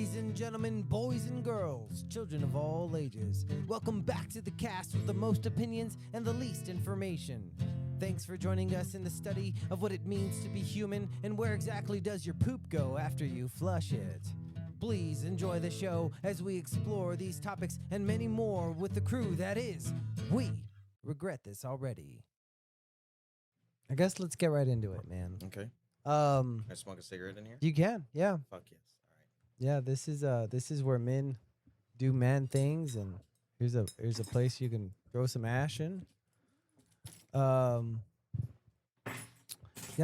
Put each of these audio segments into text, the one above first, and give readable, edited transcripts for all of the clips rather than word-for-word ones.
Ladies and gentlemen, boys and girls, children of all ages, welcome back to the cast with the most opinions and the least information. Thanks for joining us in the study of what it means to be human and where exactly does your poop go after you flush it. Please enjoy the show as we explore these topics and many more with the crew that is, we regret this already. I guess let's get right into it, man. Okay. Can I smoke a cigarette in here? You can, yeah. Fuck yes. All right. Yeah, this is where men do man things, and here's a place you can throw some ash in. Yeah,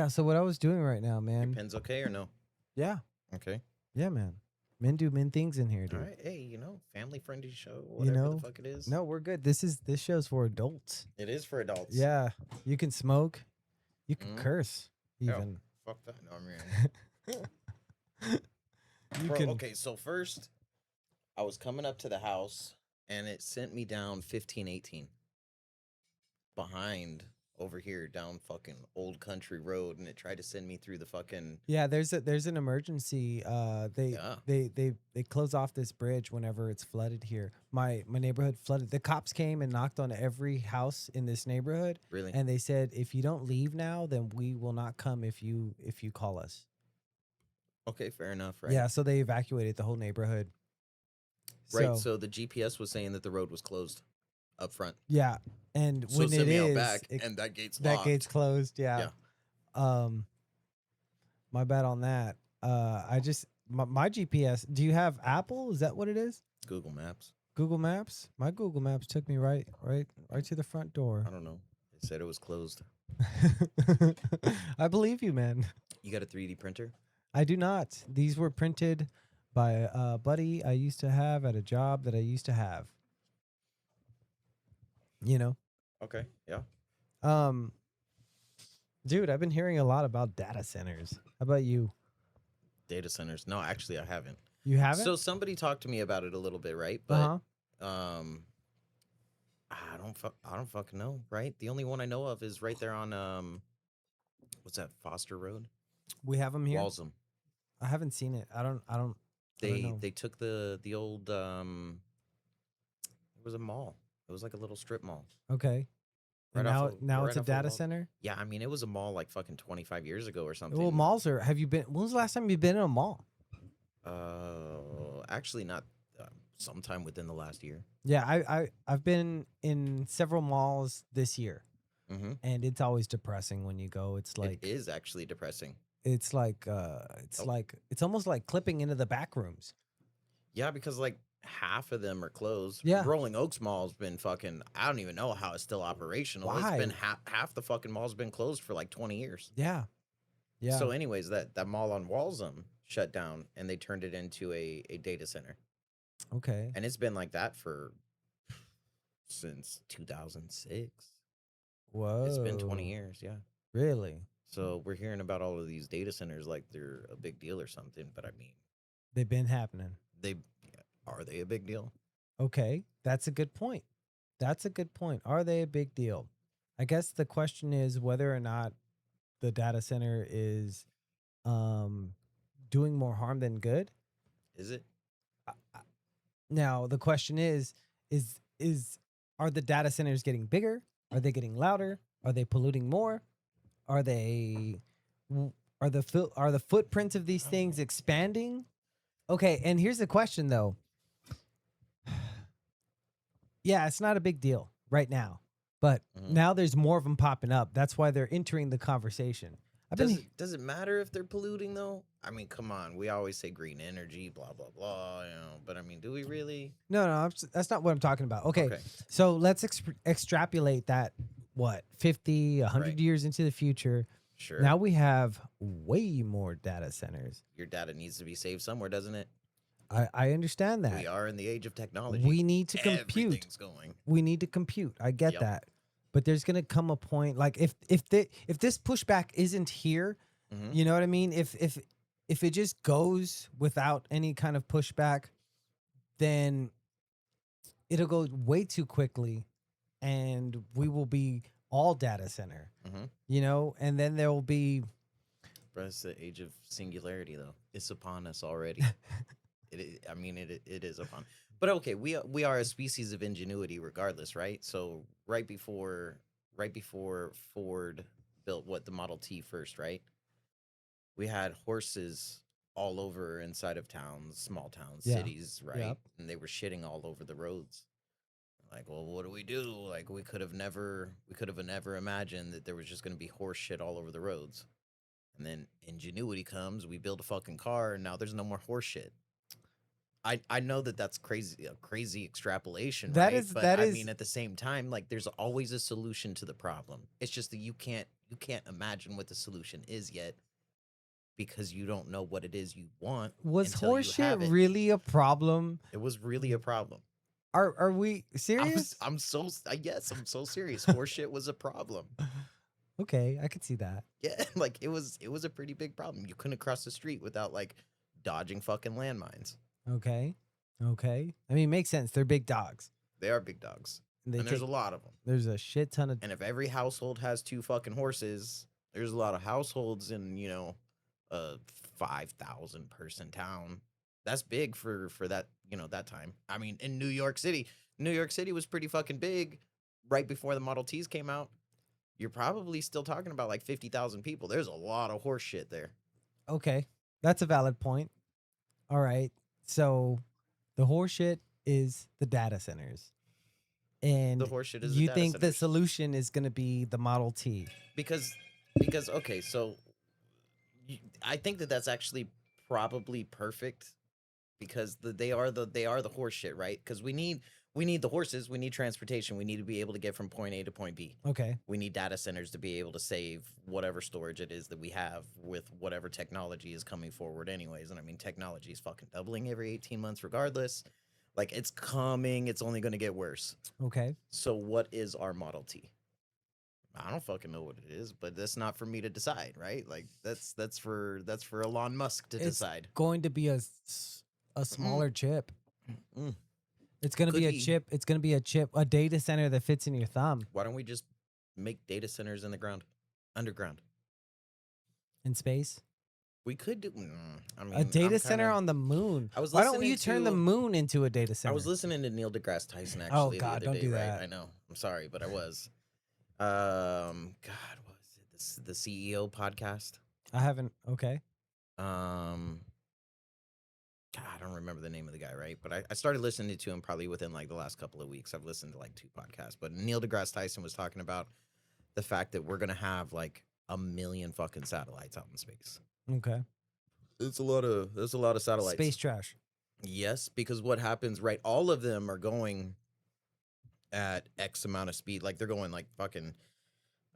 so what I was doing right now, man. Your pen's okay or no? Yeah. Okay. Yeah, man. Men do men things in here, dude. All right. Hey, family friendly show, whatever the fuck it is. No, we're good. This show's for adults. It is for adults. Yeah. You can smoke. You can curse even. Fuck that. No, I'm ready. Okay, so first I was coming up to the house and it sent me down 1518 behind over here down fucking Old Country Road, and it tried to send me through the fucking there's an emergency. They close off this bridge whenever it's flooded here. My neighborhood flooded. The cops came and knocked on every house in this neighborhood. Really? And they said, if you don't leave now, then we will not come if you call us. Okay, fair enough, right? Yeah, so they evacuated the whole neighborhood. Right, so the GPS was saying that the road was closed up front. Yeah, and so when send it me is, out back, and that gate's locked. That gate's closed, yeah. My bad on that. I just, my GPS, do you have Apple? Is that what it is? Google Maps. Google Maps? My Google Maps took me right to the front door. I don't know. It said it was closed. I believe you, man. You got a 3D printer? I do not. These were printed by a buddy I used to have at a job that I used to have. Okay, yeah. Dude, I've been hearing a lot about data centers. How about you? Data centers? No, actually, I haven't. You haven't? So somebody talked to me about it a little bit, right? But I don't fucking know, right? The only one I know of is right there on what's that, Foster Road? We have them here. Walsham. I haven't seen it. I don't know. They took the old it was a mall. It was like a little strip mall. Okay. Right and now it's a data center? Yeah, I mean, it was a mall like fucking 25 years ago or something. Well, malls are, when was the last time you've been in a mall? Actually not sometime within the last year. Yeah, I've been in several malls this year. Mm-hmm. And it's always depressing when you go. It's like, it is actually depressing. It's like it's almost like clipping into the back rooms. Yeah, because like half of them are closed. Yeah. Rolling Oaks Mall's been fucking, I don't even know how it's still operational. Why? It's been half the fucking mall's been closed for like 20 years. Yeah. Yeah. So anyways, that mall on Walsham shut down and they turned it into a data center. Okay. And it's been like that since 2006. Whoa. It's been 20 years, yeah. Really? So we're hearing about all of these data centers like they're a big deal or something, but I mean, they've been happening. Are they a big deal? Okay, that's a good point. Are they a big deal? I guess the question is whether or not the data center is doing more harm than good. Is it? Now the question is are the data centers getting bigger? Are they getting louder? Are they polluting more? Are the footprints of these things expanding? Okay, and here's the question though. Yeah, it's not a big deal right now, but now there's more of them popping up. That's why they're entering the conversation. Does it matter if they're polluting though? I mean, come on. We always say green energy, blah blah blah. But I mean, do we really? No, that's not what I'm talking about. Okay. So let's extrapolate that. What, 50, 100 years into the future? Sure. Now we have way more data centers. Your data needs to be saved somewhere, doesn't it? I understand that. We are in the age of technology. We need to compute. Everything's going. We need to compute. I get that. But there's going to come a point, like if this pushback isn't here, you know what I mean? If it just goes without any kind of pushback, then it'll go way too quickly and we will be all data center, and then there will be. But it's the age of singularity, though. It's upon us already. I mean, it is a fun. But okay, we are a species of ingenuity, regardless, right? So right before Ford built the Model T first, right? We had horses all over inside of towns, small towns, Yeah. cities, right? Yep. And they were shitting all over the roads. Like, well, what do we do? Like, we could have never imagined that there was just going to be horse shit all over the roads. And then ingenuity comes. We build a fucking car, and now there's no more horse shit. I know that that's crazy, a crazy extrapolation, That right? is But that I is mean, at the same time, like, there's always a solution to the problem. It's just that you can't imagine what the solution is yet because you don't know what it is you want was until you have horseshit it. really a problem? It was really a problem. Are we serious? I'm so yes, I'm so serious. Horseshit was a problem. Okay, I could see that. Yeah, like it was a pretty big problem. You couldn't cross the street without like dodging fucking landmines. Okay. I mean, it makes sense. They're big dogs. They are big dogs. And There's a lot of them. There's a shit ton of. And if every household has 2 fucking horses, there's a lot of households in, a 5,000 person town. That's big for that, that time. I mean, in New York City was pretty fucking big right before the Model Ts came out. You're probably still talking about like 50,000 people. There's a lot of horse shit there. Okay, that's a valid point. All right, so the horse shit is the data centers, and The horse shit is you the data think the centers. solution is going to be the Model T? Because okay, so I think that that's actually probably perfect because they are the horse shit, right? Because we need the horses, we need transportation, we need to be able to get from point A to point B. Okay. We need data centers to be able to save whatever storage it is that we have with whatever technology is coming forward anyways. And I mean, technology is fucking doubling every 18 months regardless. Like, it's coming, it's only going to get worse. Okay. So what is our Model T? I don't fucking know what it is, but that's not for me to decide, right? Like, that's for Elon Musk to decide. Going to be a smaller chip. Mm. It's going to be a chip. It's going to be a data center that fits in your thumb. Why don't we just make data centers in the ground, underground, in space? We could do. I mean, a data center on the moon. Why don't you turn the moon into a data center? I was listening to Neil deGrasse Tyson actually. Oh God, the other don't day, do right? that. I know. I'm sorry, but I was. God, what was it? This the CEO podcast. I haven't. Okay. God, I don't remember the name of the guy, right? But I started listening to him probably within like the last couple of weeks. I've listened to like 2 podcasts, but Neil deGrasse Tyson was talking about the fact that we're gonna have like 1 million fucking satellites out in space. Okay. There's a lot of satellites. Space trash. Yes, because what happens, right? All of them are going at X amount of speed. Like they're going like fucking,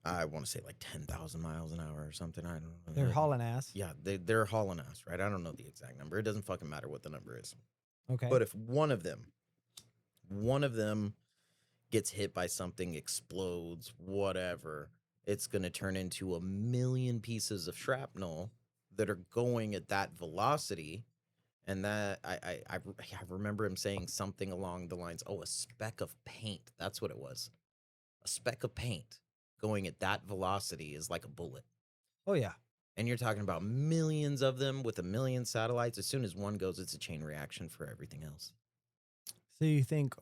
I want to say like 10,000 miles an hour or something. I don't know. They're hauling ass. Yeah, they're hauling ass, right? I don't know the exact number. It doesn't fucking matter what the number is. Okay. But if one of them gets hit by something, explodes, whatever, it's going to turn into 1 million pieces of shrapnel that are going at that velocity. And that I remember him saying something along the lines, a speck of paint. That's what it was. A speck of paint going at that velocity is like a bullet. Oh, yeah. And you're talking about millions of them with 1 million satellites. As soon as one goes, it's a chain reaction for everything else. So you think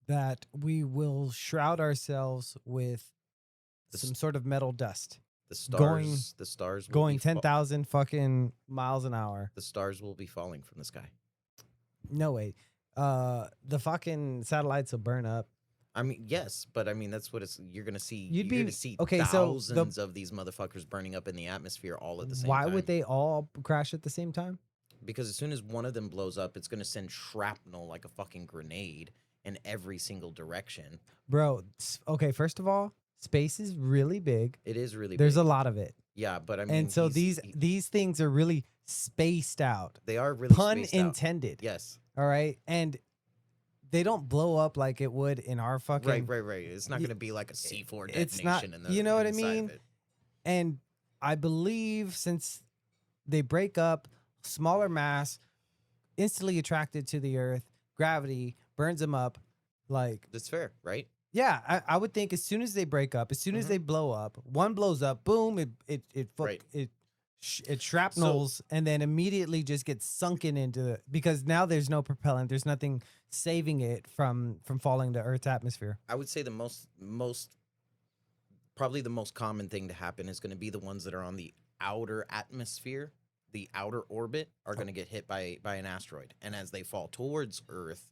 that we will shroud ourselves with some sort of metal dust? The stars will going 10,000 fucking miles an hour. The stars will be falling from the sky. No way. The fucking satellites will burn up. I mean, yes, but I mean that's what you're gonna see. You're gonna see okay, thousands of these motherfuckers burning up in the atmosphere all at the same time. Why would they all crash at the same time? Because as soon as one of them blows up, it's gonna send shrapnel like a fucking grenade in every single direction. Bro, okay, first of all, space is really big. It is really big. There's a lot of it. Yeah, but I mean, and so these things are really spaced out. They are really pun spaced intended. Out. Yes. All right, and they don't blow up like it would in our fucking. Right. It's not going to be like a C4 detonation. It's not. In the, you know what I mean? And I believe since they break up, smaller mass, instantly attracted to the Earth, gravity burns them up. Like that's fair, right? Yeah, I would think as soon as they break up, as soon as they blow up, one blows up, boom, it it shrapnels and then immediately just gets sunken into the, because now there's no propellant. There's nothing saving it from falling to Earth's atmosphere. I would say the most probably the most common thing to happen is going to be the ones that are on the outer atmosphere, the outer orbit, are going to get hit by an asteroid, and as they fall towards Earth,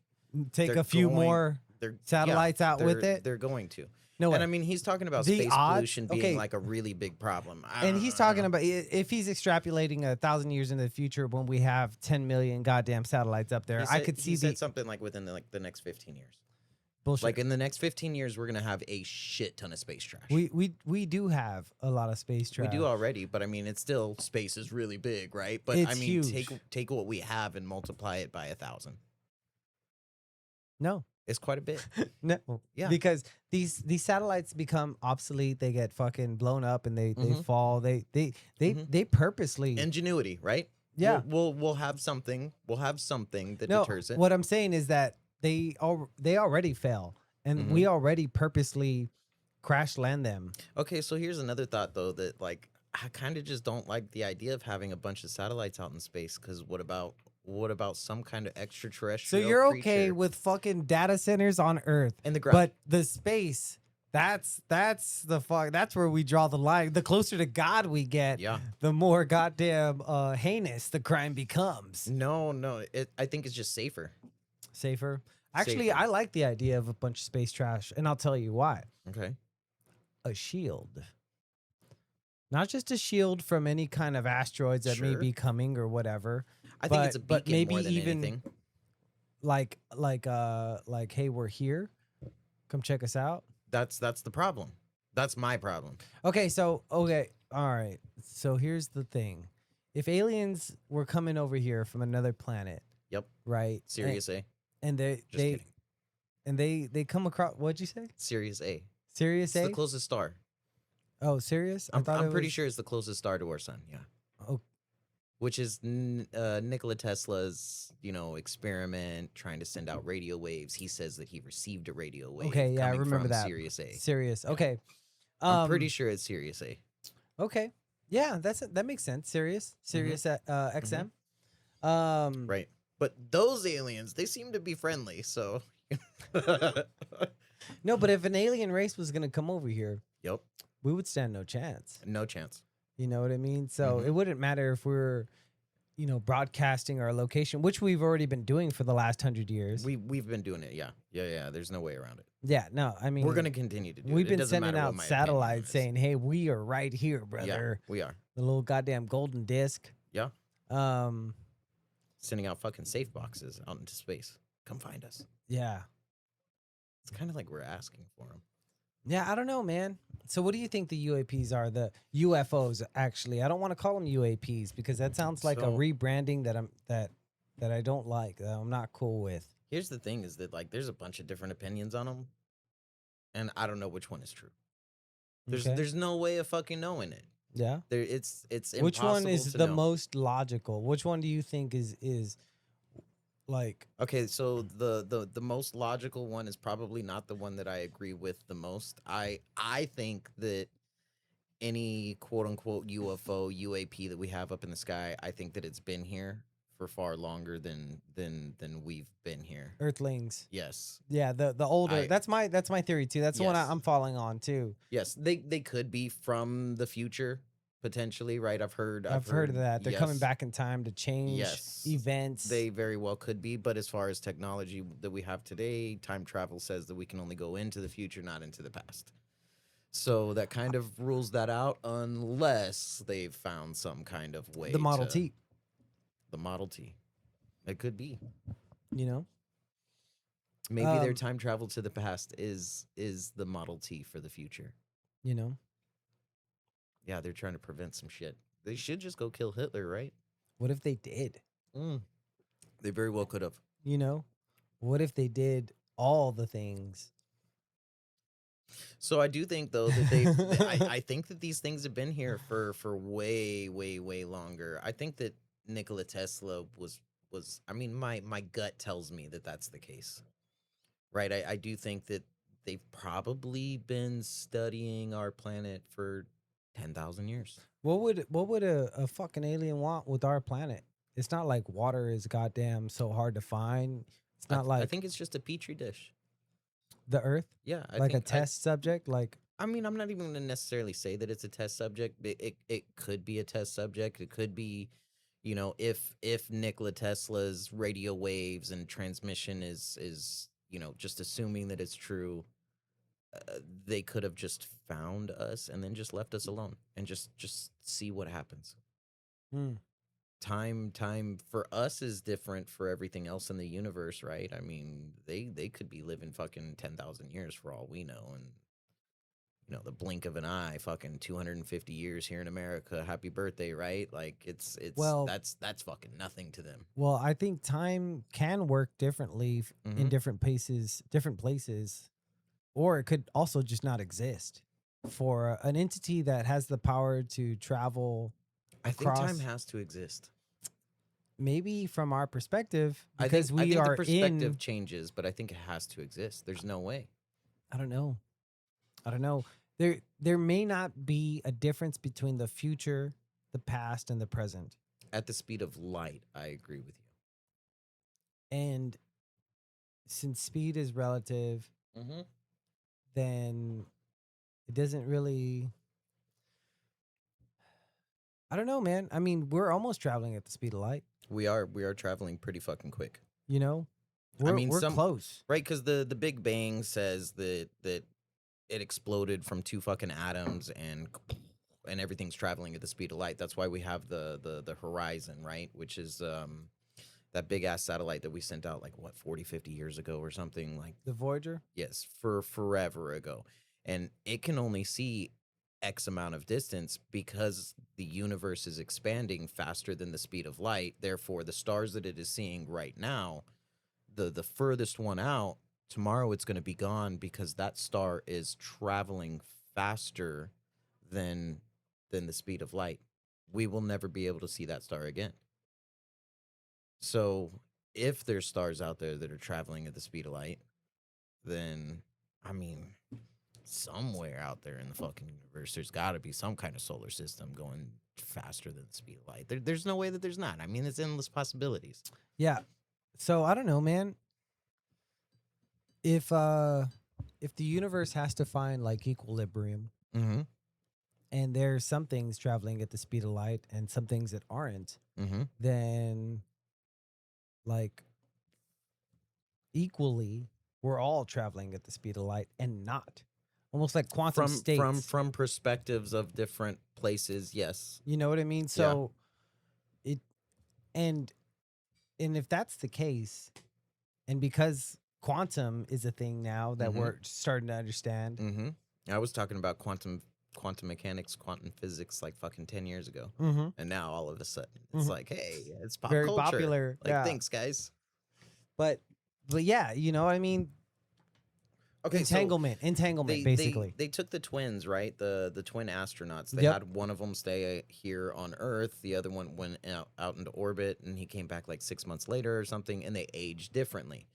Take a few more satellites out with it. They're going to. No way. And I mean, he's talking about The space odds- pollution being okay. like a really big problem. And he's talking about if he's extrapolating 1,000 years into the future when we have 10 million goddamn satellites up there, I could see he said something like within the next 15 years. bullshit. Like in the next 15 years, we're gonna have a shit ton of space trash. We do have a lot of space trash. We do already, but I mean, it's still space is really big, right? But It's I mean, huge. take what we have and multiply it by 1,000. No, It's quite a bit. no, Yeah. because these satellites become obsolete. They get fucking blown up and they fall. They purposely. Ingenuity, right? Yeah. We'll have something. We'll have something that No, deters it. what I'm saying is that they already fell, and we already purposely crash land them. Okay, so here's another thought though, that like I kind of just don't like the idea of having a bunch of satellites out in space, because what about some kind of So extraterrestrial you're okay creature with fucking data centers on Earth, in the ground? but the space. That's the fuck. That's where we draw the line. The closer to God we get, Yeah. the more goddamn heinous the crime becomes. No, I think it's just safer. Safer. Actually, Safer. I like the idea of a bunch of space trash, and I'll tell you why. Okay. A shield. Not just a shield from any kind of asteroids that may Sure. be coming or whatever. I think it's a beacon but maybe more than even anything. like hey, we're here. Come check us out. That's the problem. That's my problem. Okay, all right. So here's the thing. If aliens were coming over here from another planet, Yep. right? Serious A. And Just they kidding. and they come across, what'd you say? Serious A. Sirius It's A? the closest star. Oh, Sirius? I'm it pretty was- sure it's the closest star to our sun. Yeah. Oh. Which is Nikola Tesla's, experiment trying to send out radio waves. He says that he received a radio wave. Okay, yeah, I coming remember from that. Sirius A. Sirius. Okay. I'm pretty sure it's Sirius A. Okay. Yeah, that makes sense. Sirius XM. Right. But those aliens, they seem to be friendly. So. No, but if an alien race was gonna come over here, Yep. we would stand no chance. No chance. You know what I mean? So Mhm. it wouldn't matter if we're, broadcasting our location, which we've already been doing for the last 100 years. We've been doing it. Yeah. Yeah. There's no way around it. Yeah, no, I mean, We're gonna continue to do it. we've It been doesn't sending matter what out my opinion satellites is. saying, "Hey, we are right here, brother." Yeah, we are. The little goddamn golden disc. Yeah. Um. Sending out fucking safe boxes out into space. Come find us. Yeah. It's kind of like we're asking for them. Yeah, I don't know, man. So what do you think the UAPs are? The U.F.Os, actually. I don't want to call them UAPs because that sounds like a So- rebranding that I don't like, that I'm not cool with. Here's the thing: is that like there's a bunch of different opinions on them, and I don't know which one is true. Okay. There's no way of fucking knowing it. Yeah. It's Which one impossible is to the know. most logical? Which one do you think is like Okay, so the most logical one is probably not the one that I agree with the most. I think that any quote unquote UFO UAP that we have up in the sky, I think that it's been here for far longer than we've been here. Earthlings? Yes. Yeah, the older. That's my theory too. That's the one Yes. I'm falling on too. Yes, they could be from the future potentially, right? I've heard I've heard of that. They're coming yes, back in time to change Yes. events. They very well could be, but as far as technology that we have today, time travel says that we can only go into the future, not into the past. So that kind of rules that out unless they've found some kind of way. the Model to- T, The Model T. It could be. you know. Maybe their Um, time travel to the past is the Model T for the future. You know. Yeah, they're trying to prevent some shit. They should just go kill Hitler, right? What if they did? They very well could have. You know. What if they did all the things? So I do think though that I think that these things have been here for way longer. I think that Nikola Tesla was I mean my gut tells me that that's the case. Right? I do think that they've probably been studying our planet for 10,000 years. What would a fucking alien want with our planet? It's not like water is goddamn so hard to find. It's not I like think it's just a petri dish. the Earth, Yeah, like a test subject. Like, I mean, I'm not even going to necessarily say that it's a test subject. It could be a test subject. It could be, if Nikola Tesla's radio waves and transmission is just assuming that it's true, they could have just found us and then just left us alone and just see what happens. hmm, Time for us is different for everything else in the universe, right? I mean, they could be living fucking 10,000 years for all we know, and the blink of an eye, fucking 250 years here in America. Happy birthday, right? Like it's well, that's fucking nothing to them. well, I think time can work differently in Hmm. different places, or it could also just not exist for an entity that has the power to travel I think time across. has to exist. Maybe from our perspective, I think because I we think the are perspective in. changes, but I think it has to exist. There's no way. I don't know. I don't know. There may not be a difference between the future, the past, and the present. At the speed of light, I agree with And since speed is relative, you. Hmm. then it doesn't really. I don't know, man. I mean, we're almost traveling at the speed of light. We are traveling pretty fucking quick. You know, I we're mean, we're close. right, because the Big Bang says that it exploded from two fucking atoms and everything's traveling at the speed of light. That's why we have the horizon, right? Which is that big ass satellite that we sent out like what 40, 50 years ago or something like. The Voyager. Yes, for forever ago. And it can only see X amount of distance because the universe is expanding faster than the speed of light. Therefore, the stars that it is seeing right now, the furthest one out, tomorrow it's going to be gone because that star is traveling faster than the speed of light. We will never be able to see that star again. So, if there's stars out there that are traveling at the speed of light, then I mean, somewhere out there in the fucking universe, there's got to be some kind of solar system going faster than the speed of light. There's no way that there's not. I mean, it's endless possibilities. Yeah. So I don't know, man. If the universe has to find like equilibrium, Mm-hmm. and there's some things traveling at the speed of light and some things that aren't, Mm-hmm. then like equally we're all traveling at the speed of light and not almost like quantum states. From perspectives of different places, yes. You know what I mean? So it and if that's the case, and because quantum is a thing now that Mhm. we're starting to understand. Mm-hmm. I was talking about quantum mechanics, quantum physics like fucking 10 years ago. Mm-hmm. And now all of a sudden it's Mhm. like, hey, it's pop Very culture. popular. Like, Yeah. thanks, guys. But yeah, you know what I mean? Okay, Entanglement, basically. they took the twins, right? The twin astronauts. They Yep. had one of them stay here on Earth. The other one went out into orbit, and he came back like 6 months later or something. And they aged differently.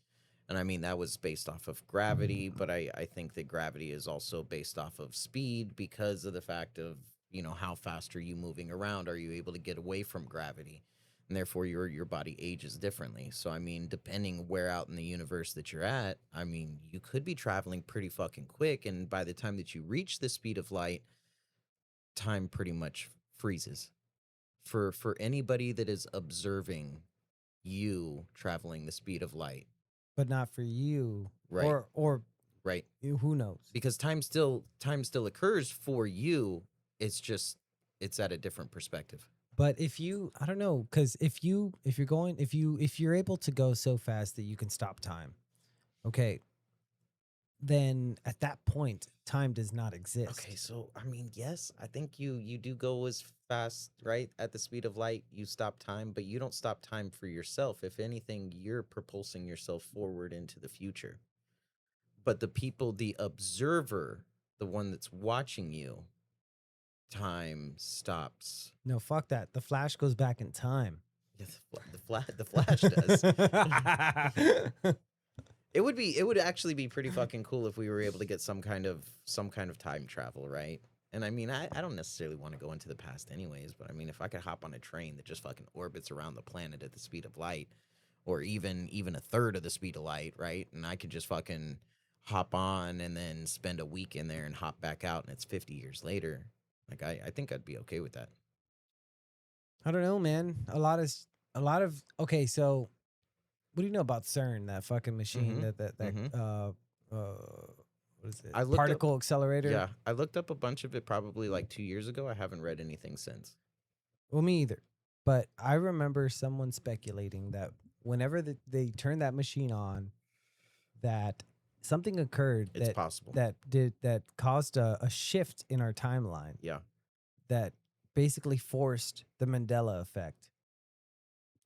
And I mean that was based off of gravity, but I think that gravity is also based off of speed because of the fact of how fast are you moving around? Are you able to get away from gravity? And therefore your body ages differently. So I mean, depending where out in the universe that you're at, I mean, you could be traveling pretty fucking quick, and by the time that you reach the speed of light, time pretty much freezes. For anybody that is observing you traveling the speed of light, But not for you. Right. Or right? who knows? Because time still occurs for you. It's just it's at a different perspective. But if you, I don't know, because if you're able to go so fast that you can stop time, okay, then at that point, time does not exist. Okay, so I mean, yes, I think you do go as fast, right? At the speed of light, you stop time, but you don't stop time for yourself. If anything, you're propulsing yourself forward into the future. But the observer, the one that's watching you, time stops. No, fuck that. The Flash goes back in time. Yeah, the Flash does. It would actually be pretty fucking cool if we were able to get some kind of time travel, right? And I mean, I don't necessarily want to go into the past anyways, but I mean, if I could hop on a train that just fucking orbits around the planet at the speed of light, or even a third of the speed of light, right? And I could just fucking hop on and then spend a week in there and hop back out, and it's 50 years later. Like I think I'd be okay with that. I don't know, man. A lot of okay. So, what do you know about CERN? That fucking machine Mm-hmm. that Mm-hmm. what is it? I looked up. Particle accelerator. Yeah, I looked up a bunch of it probably like 2 years ago. I haven't read anything since. Well, me either. But I remember someone speculating that whenever they turned that machine on, that something occurred It's possible. that caused a shift in our timeline Yeah. that basically forced the Mandela effect.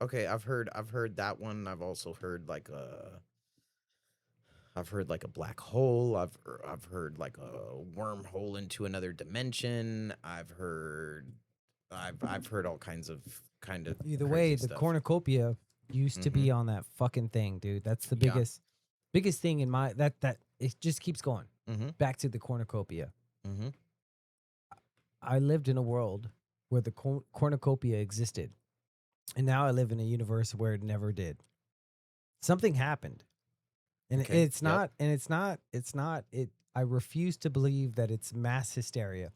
Okay, I've heard that one. I've heard like a black hole. I've heard like a wormhole into another dimension. I've heard all kinds of kind of Either way, crazy the stuff. cornucopia used to Mm-hmm. be on that fucking thing, dude. That's the Yeah. biggest thing in my that it just keeps going. Mm-hmm. Back to the cornucopia. Mm-hmm. I lived in a world where the cornucopia existed. And now I live in a universe where it never did. Something happened. And Okay, it's yep. not it I refuse to believe that it's mass hysteria.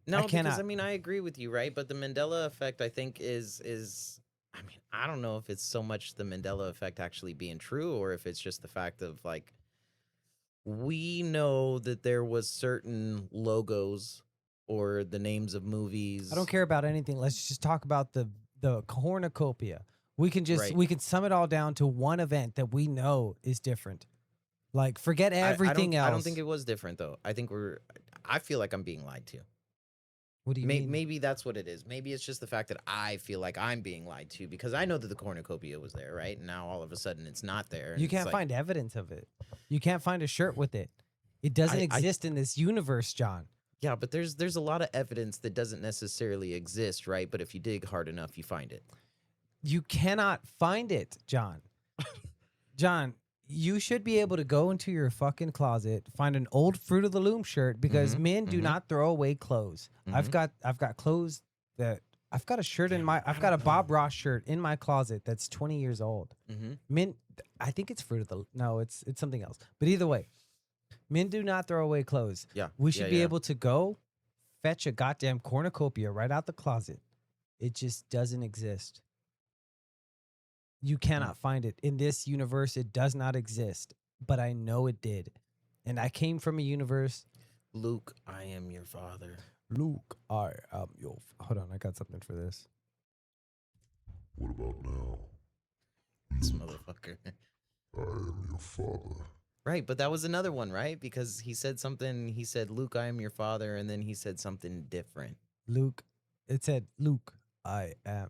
No, because cannot- I mean I agree with you, right? But the Mandela effect, I think, is I mean, I don't know if it's so much the Mandela effect actually being true, or if it's just the fact of like we know that there was certain logos or the names of movies. I don't care about anything. Let's just talk about the cornucopia. We can Right. we can sum it all down to one event that we know is different. Like forget everything else. I don't think it was different though. I feel like I'm being lied to. What do you mean? Maybe that's what it is. Maybe it's just the fact that I feel like I'm being lied to because I know that the cornucopia was there, right? And now all of a sudden it's not there. and You it's can't like, find evidence of it. You can't find a shirt with it. It doesn't I- exist in this universe, John. Yeah, but there's a lot of evidence that doesn't necessarily exist, right? But if you dig hard enough, you find it. You cannot find it, John. John, you should be able to go into your fucking closet, find an old Fruit of the Loom shirt because Mhm, men do mhm. not throw away clothes. I've Mhm. got clothes that I've got a shirt in Yeah, my I I've got a don't Bob know. Ross shirt in my closet that's 20 years old. Mm-hmm. Men, I think it's Fruit of the no, it's something else. But either way, men do not throw away clothes. Yeah, We should yeah, be yeah. able to go fetch a goddamn cornucopia right out the closet. It just doesn't exist. You cannot find it. In this universe, it does not exist. But I know it did. And I came from a universe. Luke, I am your father. Luke, I am your. Hold on, I got something for this. What about now? This motherfucker. I am your father. Right, but that was another one, right? Because he said something. He said, "Luke, I am your father," and then he said something different. Luke, it said, Luke, I am.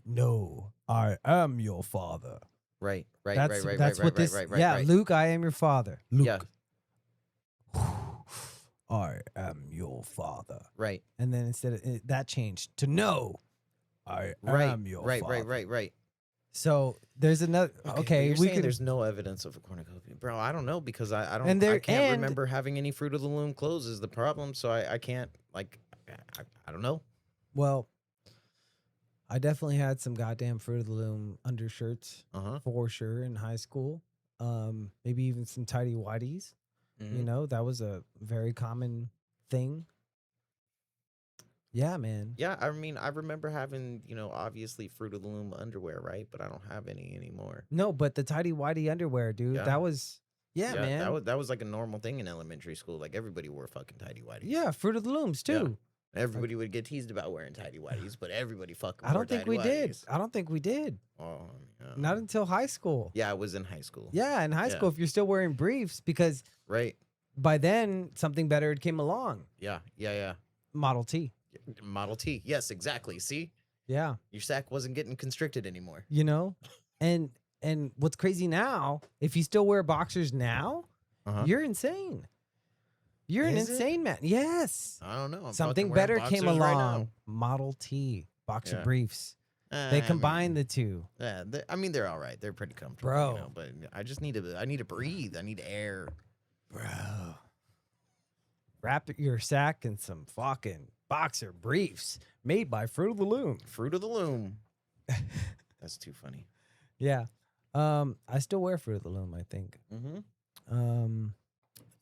No, I am your father. Right, right, That's right, right, that's right, what right, this. right, right, yeah, right. Luke, I am your father. Luke, Yeah, I am your father. right, And then instead of that changed to no, I right, am your right, father. right. So there's another. But Okay, you're we saying could. there's no evidence of a cornucopia, bro. I don't know because I don't. And there- I can't and- remember having any Fruit of the Loom clothes is the problem. So I can't like. I don't know. Well, I definitely had some goddamn Fruit of the Loom undershirts Uh-huh. for sure in high school. Maybe even some tidy whities. You know, that was a very common thing. Yeah, man. Yeah, I mean, I remember having, obviously Fruit of the Loom underwear, right? But I don't have any anymore. No, but the tidy whitey underwear, dude. Yeah. That was man. That was like a normal thing in elementary school. Like everybody wore fucking tidy whities. Yeah, Fruit of the Looms Yeah. too. Everybody would get teased about wearing tidy whities, but everybody fucking. I wore don't think we tidy did. whities. I don't think we did. Oh, yeah. Not until high school. Yeah, I was in high school. Yeah, in high Yeah. school, if you're still wearing briefs, because Right. by then something better came along. Yeah. Yeah. Model T. Model T. Yes, exactly. See, Yeah, your sack wasn't getting constricted anymore. you know, and what's crazy now, if you still wear boxers now, Uh-huh. you're insane. You're an Is it? insane man. Yes, I don't know. I'm something fucking better wearing came boxers right along. now. Model T, boxer Yeah. briefs. I They mean, combine the two. Yeah, I mean they're all right. They're pretty comfortable, Bro. But I just need to. I need to breathe. I need air. Bro. wrap your sack in some fucking boxer briefs made by Fruit of the Loom. Fruit of the Loom. That's too funny. Yeah. I still wear Fruit of the Loom, I think. Mm-hmm.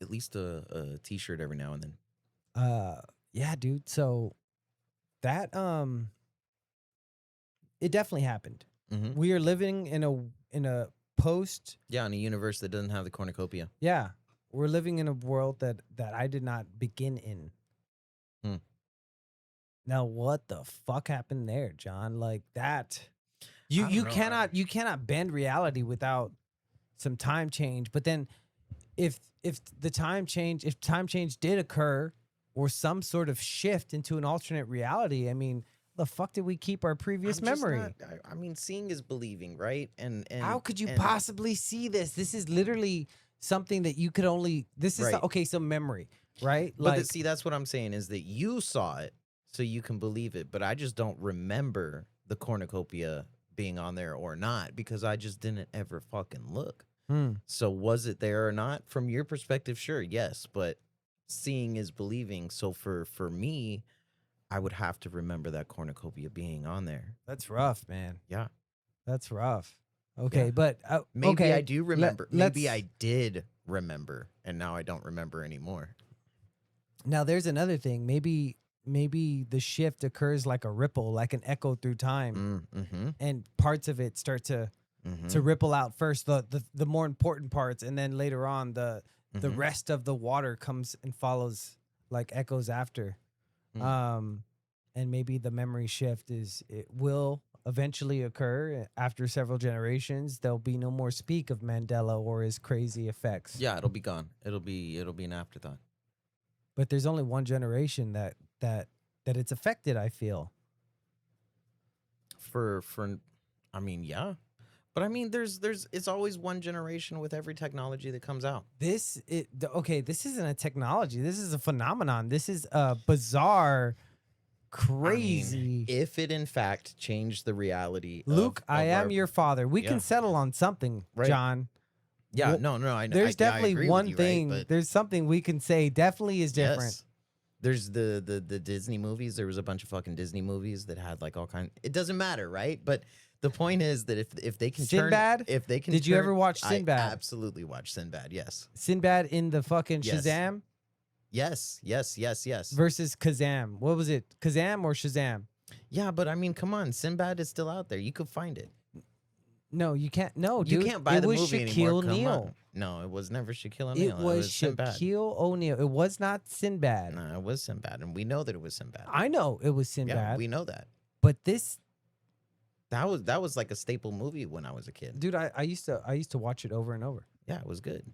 At least a t-shirt every now and then. Yeah, dude. So that it definitely happened. Mm-hmm. We are living in a post. Yeah, in a universe that doesn't have the cornucopia. Yeah, we're living in a world that I did not begin in. Hmm. Now, what the fuck happened there, John? Like that, I you don't know. you cannot bend reality without some time change. But then, if time change did occur, or some sort of shift into an alternate reality, I mean, the fuck did we keep our previous I'm just memory? not- I mean, seeing is believing, right? And How could you and- possibly see this? This is literally something that you could only. This is Right. okay. So memory, right? But see, that's what I'm saying is that you saw it, so you can believe it. But I just don't remember the cornucopia being on there or not because I just didn't ever fucking look. So was it there or not? From your perspective, sure, yes. But seeing is believing. So for me, I would have to remember that cornucopia being on there. That's rough, man. Yeah. That's rough. Okay, Yeah. but Maybe okay, I do remember. Maybe let's- I did remember, and now I don't remember anymore. Now there's another thing. Maybe the shift occurs like a ripple, like an echo through time, Mm-hmm. and parts of it start to ripple out first. The more important parts, and then later on the Mhm. rest of the water comes and follows like echoes after. And maybe the memory shift it will eventually occur after several generations. There'll be no more speak of Mandela or his crazy effects. Yeah, it'll be gone. It'll be an afterthought. But there's only one generation that it's affected, I feel. For I mean, yeah. But I mean there's it's always one generation with every technology that comes out. This isn't a technology. This is a phenomenon. This is a bizarre, crazy. I mean, if it in fact changed the reality Luke, of I am our- your father. We Yeah. can settle on something, Right. John. Yeah, Well, no, I know. There's I definitely agree with one you, right? thing. But There's something we can say definitely is different. yes. There's the Disney movies. There was a bunch of fucking Disney movies that had like all kind. It doesn't matter, right? But the point is that if they can Sinbad? turn, if they can, Did you ever watch I Sinbad? absolutely watched Sinbad. Yes, Sinbad in the fucking Yes. Shazam yes. versus Kazam. What was it? Kazam or Shazam? Yeah, but I mean, come on, Sinbad is still out there. You could find it. No, you can't. No, You dude. can't buy it the was movie Shaquille anymore. Come O'Neal. on. No, it was never Shaquille O'Neal. It was Sinbad. Shaquille O'Neal. It was not Sinbad. No, it was Sinbad, and we know that it was Sinbad. I know it was Yeah, Sinbad, we know that. but this That was like a staple movie when I was a kid. dude, I used to watch it over and over. Yeah, it was good.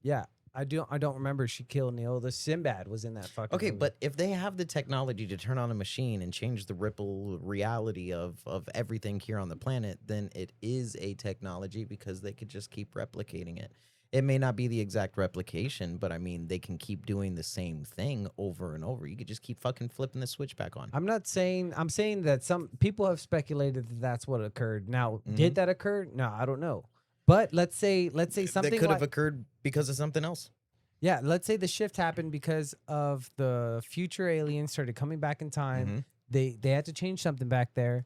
Yeah, I don't remember Shaquille O'Neal. The Sinbad was in that fucking. Okay, movie. but if they have the technology to turn on a machine and change the ripple reality of everything here on the planet, then it is a technology because they could just keep replicating it. It may not be the exact replication, but I mean, they can keep doing the same thing over and over. You could just keep fucking flipping the switch back on. I'm saying that some people have speculated that that's what occurred. Now, did that occur? No, I don't know. But let's say something that could have like, occurred because of something else. yeah, let's say the shift happened because of the future aliens started coming back in time. Mhm. They had to change something back there,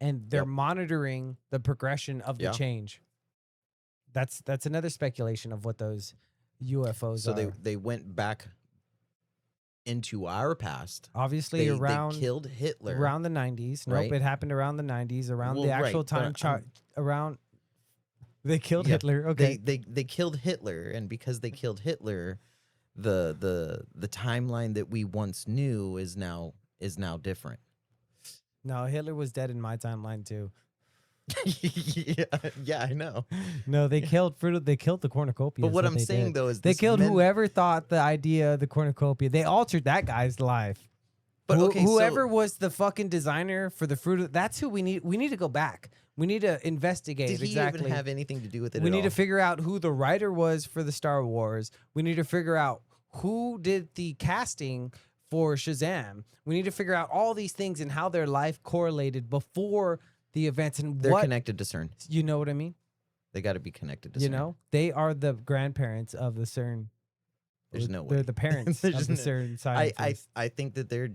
and they're Yep. monitoring the progression of the Yeah. change. That's another speculation of what those UFOs So are. they went back into our past. Obviously, They around killed Hitler. around the 90s. Nope, right? it happened around the 90s. Around Well, the right, actual but time chart. Around they killed Yeah, Hitler. Okay, They killed Hitler, and because they killed Hitler, the timeline that we once knew is now different. no, Hitler was dead in my timeline too. yeah, I know. No, they killed They killed the cornucopia. But is what I'm they saying did. though is They this killed men- whoever thought the idea of the cornucopia. They altered that guy's life. But okay, so- whoever was the fucking designer for the fruit, that's who we need. We need to go back. We need to investigate Did he exactly. even have anything to do with it? We at need to all? figure out who the writer was for the Star Wars. We need to figure out who did the casting for Shazam. We need to figure out all these things and how their life correlated before the events and They're what connected to CERN. you know what I mean. They got to be connected to You CERN. know, they are the grandparents of the CERN There's no They're way. the parents There's of the no- certain scientists. I think that they're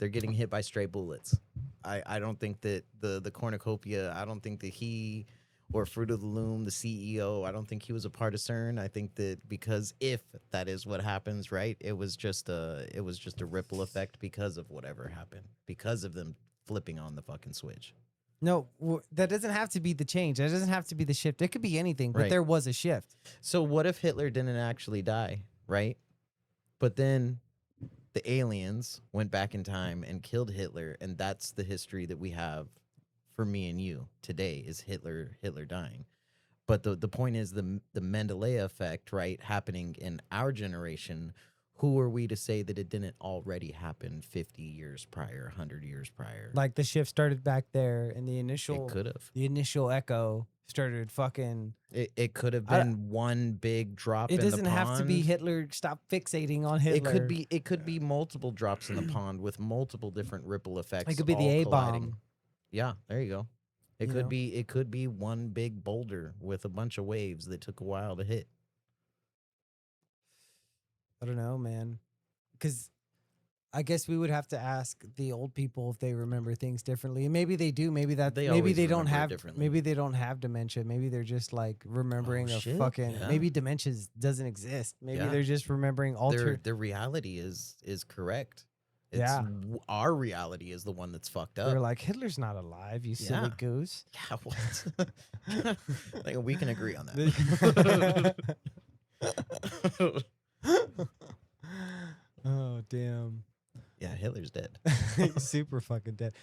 getting hit by stray bullets. I don't think that the cornucopia. I don't think that he or Fruit of the Loom, the CEO. I don't think he was a part of CERN. I think that because if that is what happens, right? It was just a ripple effect because of whatever happened because of them flipping on the fucking switch. No, that doesn't have to be the change. That doesn't have to be the shift. It could be anything, but Right. there was a shift. So what if Hitler didn't actually die, right? But then the aliens went back in time and killed Hitler, and that's the history that we have for me and you today is Hitler dying. But the point is the Mandela effect, right, happening in our generation. Who are we to say that it didn't already happen 50 years prior, 100 years prior? Like the shift started back there, and the It initial could have. echo started fucking. It could have been one big drop It in the doesn't pond. have to be Hitler. Stop fixating on Hitler. It could be multiple drops in the pond with multiple different ripple effects. It could be the all A colliding. bomb. Yeah, there you go. It You could know? be one big boulder with a bunch of waves that took a while to hit. I don't know, man. Because I guess we would have to ask the old people if they remember things differently. And maybe they do. Maybe that. They Maybe always they don't remember it have. differently. Maybe they don't have dementia. Maybe they're just like remembering a shit, fucking. yeah. Maybe dementia doesn't exist. Maybe Yeah. they're just remembering altered. Their reality is correct. It's, Yeah. Our reality is the one that's fucked up. They're like Hitler's not alive. You silly Yeah. goose. Yeah, what? Like, we can agree on that. Oh damn. Yeah, Hitler's dead. He's super fucking dead.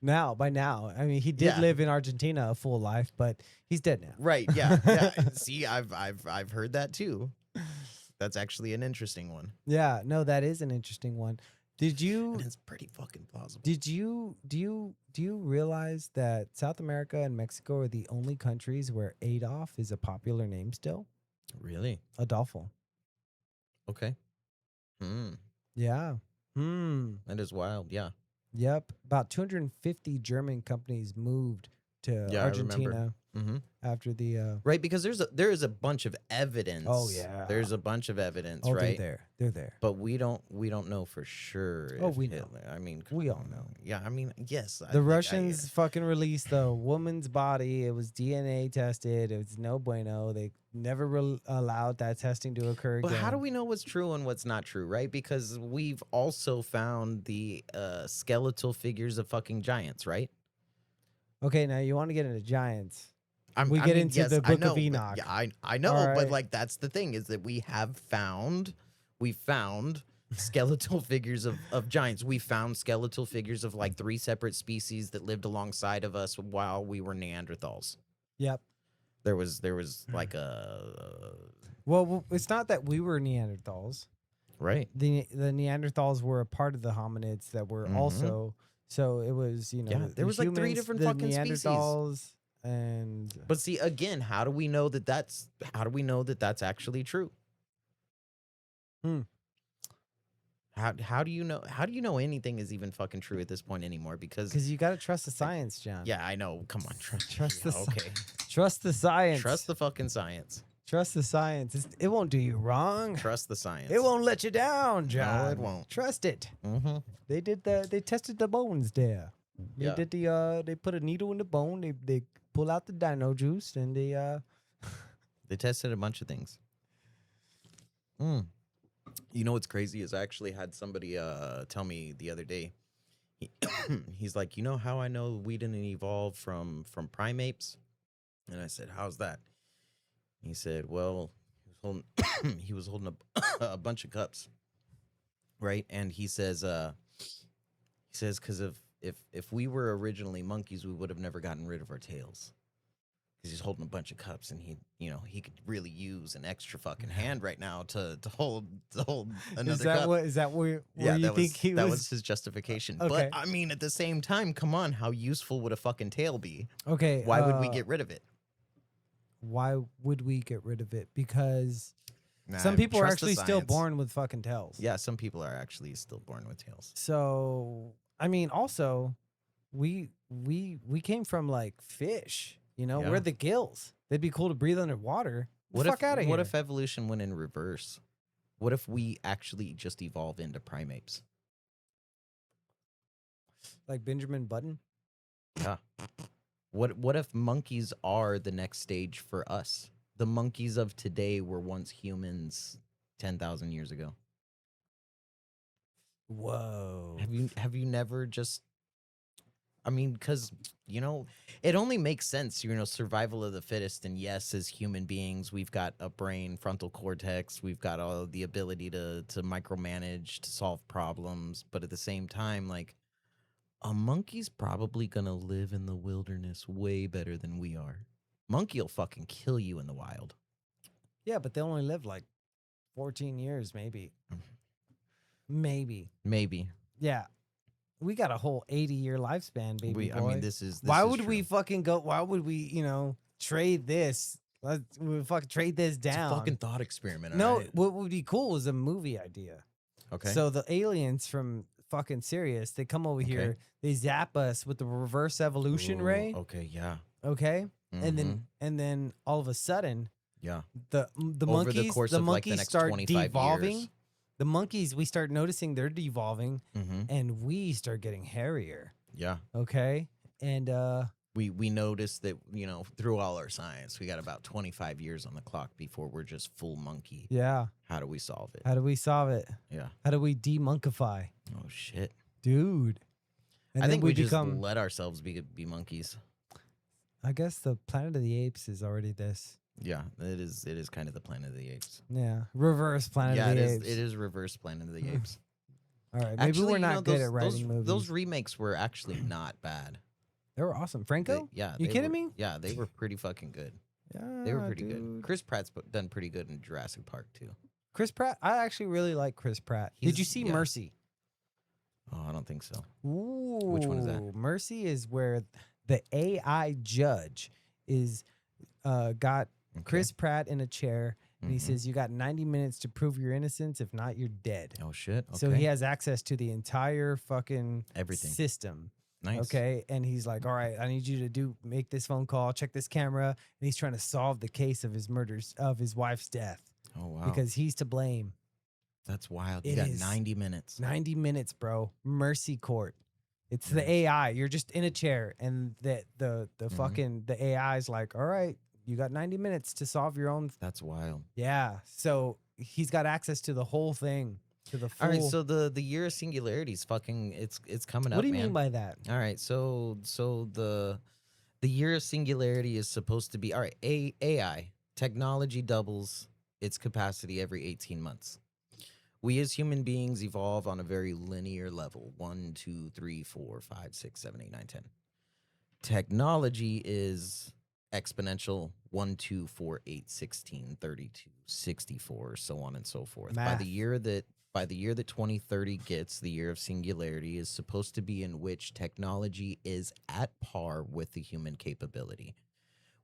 By now. I mean, he did Yeah. live in Argentina a full life, but he's dead now. Right? Yeah, yeah. See, I've heard that too. That's actually an interesting one, Yeah, no, that is an interesting one. Did you and it's pretty fucking plausible. do you realize that South America and Mexico are the only countries where Adolf is a popular name still? Really? Adolfo. Okay. Yeah. That is wild. Yeah. Yep. About 250 German companies moved to Yeah, I remember. Argentina Mm-hmm. after the Right, because there is a bunch of evidence. Oh, yeah. There's a bunch of evidence, oh, right? they're there. But we don't know for sure. Oh, if we know. Hitler, I mean, We come all on. know. Yeah, I mean, yes. The Russians fucking released the woman's body. It was DNA tested. It was no bueno. They never allowed that testing to occur But again. how do we know what's true and what's not true, right? Because we've also found the skeletal figures of fucking giants, right? Okay, now you want to get into giants. I We get mean, into the I Book of know, but- Enoch. Yeah, I know, All but right. like that's the thing is that we found skeletal figures of giants. We found skeletal figures of like 3 separate species that lived alongside of us while we were Neanderthals. Yep. There was like a Well, it's not that we were Neanderthals. right. The Neanderthals were a part of the hominids that were Mhm. also. So it was, Yeah, the there was like 3 humans, different the fucking species. Neanderthals, and But see, again, how do we know that that's actually true? Hmm. How do you know anything is even fucking true at this point anymore? Because you got to trust the science, John. yeah, I know. Come on, Trust yeah, the okay. Trust the science. Trust the fucking science. Trust the science. It won't do you wrong. Trust the science. It won't let you down, John. it won't. Trust it. Mm-hmm. They tested the bones there. They Yeah. did they put a needle in the bone. They pull out the dino juice and They tested a bunch of things. You know what's crazy is I actually had somebody tell me the other day. He's like, you know how I know we didn't evolve from primates? And I said, how's that? He said, well, he was holding a bunch of cups, right? And he says, because if we were originally monkeys, we would have never gotten rid of our tails. Because he's holding a bunch of cups, and he could really use an extra fucking hand right now to hold another cup. Is that where Yeah, you that think was, he that was? was his justification. Okay. But I mean, at the same time, come on, how useful would a fucking tail be? Okay. Why would we get rid of it? Why would we get rid of it? Because Nah, some people are trust the actually still science. born with fucking tails. Yeah, some people are actually still born with tails. So I mean, also, we came from like fish. Yeah. We're the gills. It'd be cool to breathe underwater. What fuck if out of here. what if evolution went in reverse? What if we actually just evolve into primates? Like Benjamin Button? Yeah. What if monkeys are the next stage for us? The monkeys of today were once humans 10,000 years ago. Whoa. Have you never just I mean, because, it only makes sense, survival of the fittest. And yes, as human beings, we've got a brain, frontal cortex, we've got all the ability to micromanage, to solve problems. But at the same time, like, a monkey's probably going to live in the wilderness way better than we are. Monkey will fucking kill you in the wild. Yeah, but they only live like 14 years, maybe. Maybe. Yeah. We got a whole 80-year lifespan, baby boy. I mean, this is why is would we true. fucking go? Why would we, trade this? We fucking trade this down. It's a fucking thought experiment. No, all right? what would be cool is a movie idea. Okay. So the aliens from fucking Sirius, they come over here, they zap us with the reverse evolution ray. Okay, yeah. Okay. Mhm. And then all of a sudden, Yeah. the Over the monkeys, course the of, like, the monkeys next start 25 devolving. years. The monkeys, we start noticing they're devolving, Mm-hmm. and we start getting hairier. Yeah. Okay. And We noticed that, through all our science, we got about 25 years on the clock before we're just full monkey. yeah, How do we solve it? how do we solve it? Yeah. How do we demonkify? Oh, shit. Dude. And I then think we become, just let ourselves be monkeys. I guess the Planet of the Apes is already this. Yeah, it is kind of the Planet of the Apes. Yeah. Reverse Planet Yeah, of it the is. Apes. It is reverse Planet of the Apes. All right. Maybe Actually, we're not good those, at writing movies. those remakes were actually not bad. They were awesome. Franco? Yeah. You they kidding were- me? Yeah, they were pretty fucking good. Yeah. They were pretty good. dude. Chris Pratt's done pretty good in Jurassic Park too. Chris Pratt? I actually really like Chris Pratt. Did you He's- see yeah. Mercy? Oh, I don't think so. Ooh. Which one is that? Mercy is where the AI judge is got Okay. Chris Pratt in a chair, and he Mhm. says, "You got 90 minutes to prove your innocence. If not, you're dead." Oh shit. Okay. So he has access to the entire fucking Everything. system. Nice. Okay. And he's like, "All right, I need you to make this phone call, check this camera." And he's trying to solve the case of his murders, of his wife's death, Oh wow. because he's to blame. That's wild. You It got is. 90 minutes. 90 minutes, bro. Mercy court. It's Nice. the AI. You're just in a chair, and the Mhm. fucking the AI is like, "All right, you got 90 minutes to solve your own." That's wild. Yeah. So he's got access to the whole thing, to the full. All right, so the year of singularity is fucking it's coming up. what do you man. mean by that? All right, so the year of singularity is supposed to be all right. AI technology doubles its capacity every 18 months. We as human beings evolve on a very linear level: 1, 2, 3, 4, 5, 6, 7, 8, 9, 10. Technology is exponential: 1, 2, 4, 8, 16, 32, 64, so on and so forth. By Math. the year that 2030 gets, the year of singularity is supposed to be in which technology is at par with the human capability.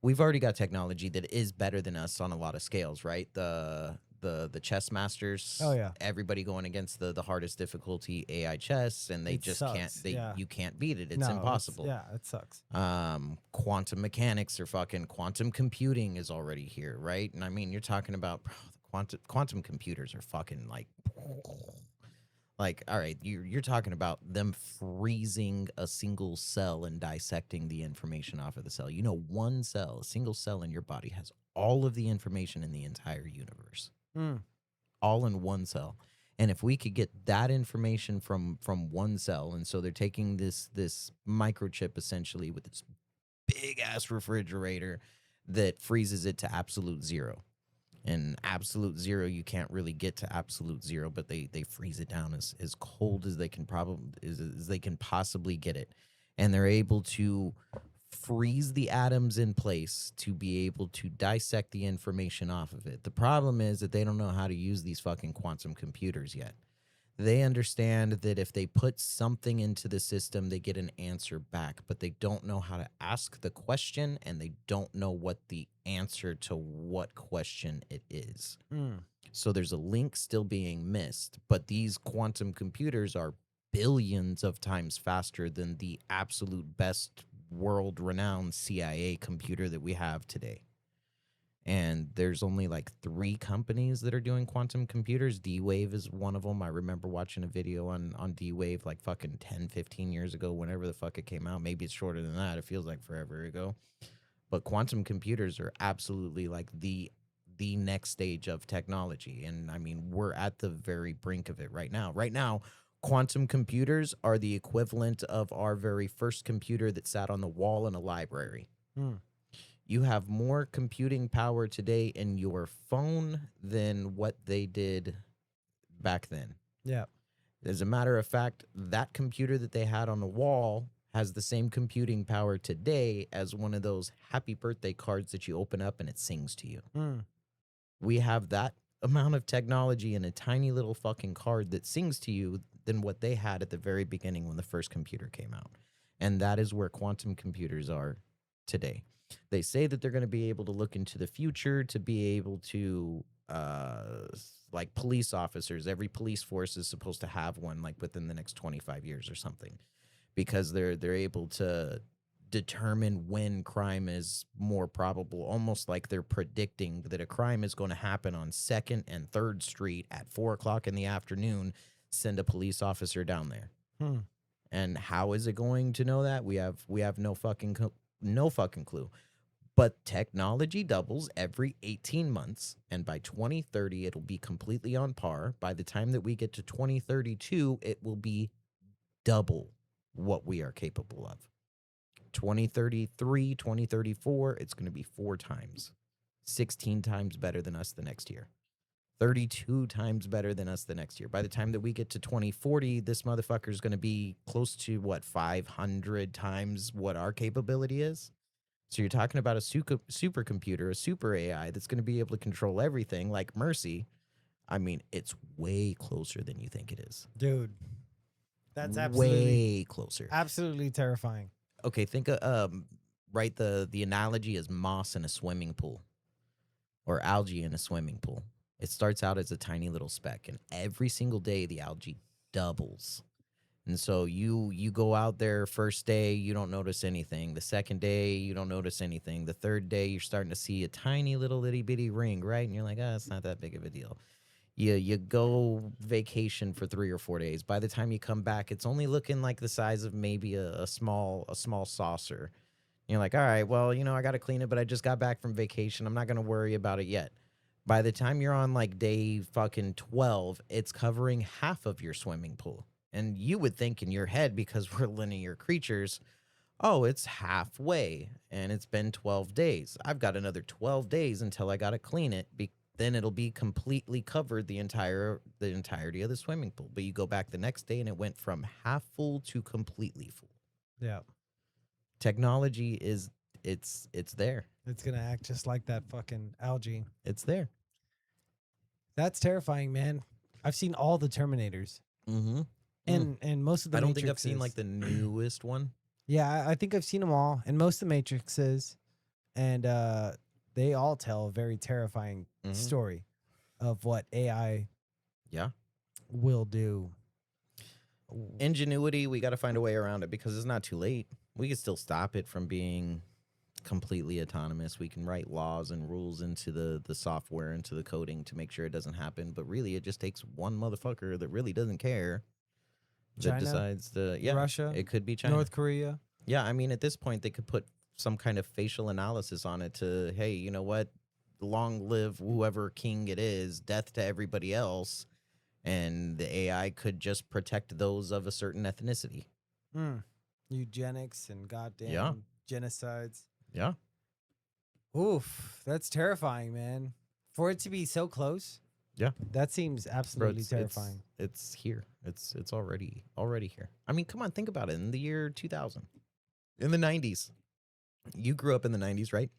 We've already got technology that is better than us on a lot of scales, right? The chess masters. Oh, yeah. Everybody going against the hardest difficulty AI chess, and they It just sucks, can't. yeah. You can't beat it. It's No, impossible. yeah, it sucks. Quantum mechanics or fucking quantum computing is already here, right? And I mean, you're talking about the quantum computers are fucking like all right, you're talking about them freezing a single cell and dissecting the information off of the cell. One cell, a single cell in your body has all of the information in the entire universe, all in one cell. And if we could get that information from one cell, and so they're taking this microchip essentially with this big ass refrigerator that freezes it to absolute zero. And absolute zero, you can't really get to absolute zero, but they freeze it down as cold as they can as they can possibly get it. And they're able to freeze the atoms in place to be able to dissect the information off of it. The problem is that they don't know how to use these fucking quantum computers yet. They understand that if they put something into the system, they get an answer back, but they don't know how to ask the question, and they don't know what the answer to what question it is. So there's a link still being missed, but these quantum computers are billions of times faster than the absolute best world-renowned CIA computer that we have today. And there's only like 3 companies that are doing quantum computers. D-Wave is one of them. I remember watching a video on D-Wave like fucking 10, 15 years ago, whenever the fuck it came out. Maybe it's shorter than that. It feels like forever ago. But quantum computers are absolutely like the next stage of technology. And I mean, we're at the very brink of it right now. Right now, quantum computers are the equivalent of our very first computer that sat on the wall in a library. Hmm. You have more computing power today in your phone than what they did back then. Yeah. As a matter of fact, that computer that they had on the wall has the same computing power today as one of those happy birthday cards that you open up and it sings to you. Hmm. We have that amount of technology in a tiny little fucking card that sings to you than what they had at the very beginning when the first computer came out. And that is where quantum computers are today. They say that they're going to be able to look into the future to be able to, like police officers, every police force is supposed to have one like within the next 25 years or something, because they're able to determine when crime is more probable, almost like they're predicting that a crime is going to happen on 2nd and 3rd Street at 4 o'clock in the afternoon. Send a police officer down there. Hmm. And how is it going to know that? We have no fucking clue. But technology doubles every 18 months, and by 2030 it'll be completely on par. By the time that we get to 2032, it will be double what we are capable of. 2033, 2034, it's going to be 4 times. 16 times better than us the next year. 32 times better than us the next year. By the time that we get to 2040, this motherfucker is going to be close to 500 times what our capability is. So you're talking about a supercomputer, a super AI that's going to be able to control everything like Mercy. I mean, it's way closer than you think it is. Dude. That's way closer. absolutely terrifying. Okay, think of right, the analogy is moss in a swimming pool or algae in a swimming pool. It starts out as a tiny little speck, and every single day the algae doubles. And so you go out there, first day you don't notice anything. The second day you don't notice anything. The third day you're starting to see a tiny little itty bitty ring, right? And you're like, it's not that big of a deal. You go vacation for 3 or 4 days. By the time you come back, it's only looking like the size of maybe a small saucer. And you're like, all right, well, I got to clean it, but I just got back from vacation. I'm not going to worry about it yet. By the time you're on like day fucking 12, it's covering half of your swimming pool. And you would think in your head, because we're linear creatures, oh, it's halfway and it's been 12 days. I've got another 12 days until I got to clean it. Then it'll be completely covered the entirety of the swimming pool. But you go back the next day and it went from half full to completely full. Yeah. Technology it's there. It's going to act just like that fucking algae. It's there. That's terrifying, man. I've seen all the Terminators. Mm-hmm. And most of the I don't think I've Matrixes. seen like the newest one. Yeah, I think I've seen them all, and most of the Matrixes, and they all tell a very terrifying story of what AI will do. Ingenuity, we got to find a way around it because it's not too late. We can still stop it from being completely autonomous. We can write laws and rules into the software, into the coding to make sure it doesn't happen. But really, it just takes one motherfucker that really doesn't care. That China, decides Russia, it could be China, North Korea. Yeah, I mean, at this point, they could put some kind of facial analysis on it to, hey, you know what? Long live whoever king it is, death to everybody else. And the AI could just protect those of a certain ethnicity. Eugenics and goddamn genocides. Yeah. Oof, that's terrifying, man. For it to be so close. Yeah. That seems absolutely terrifying. It's here. It's already here. I mean, come on, think about it. In the year 2000, in the 90s, you grew up in the 90s, right?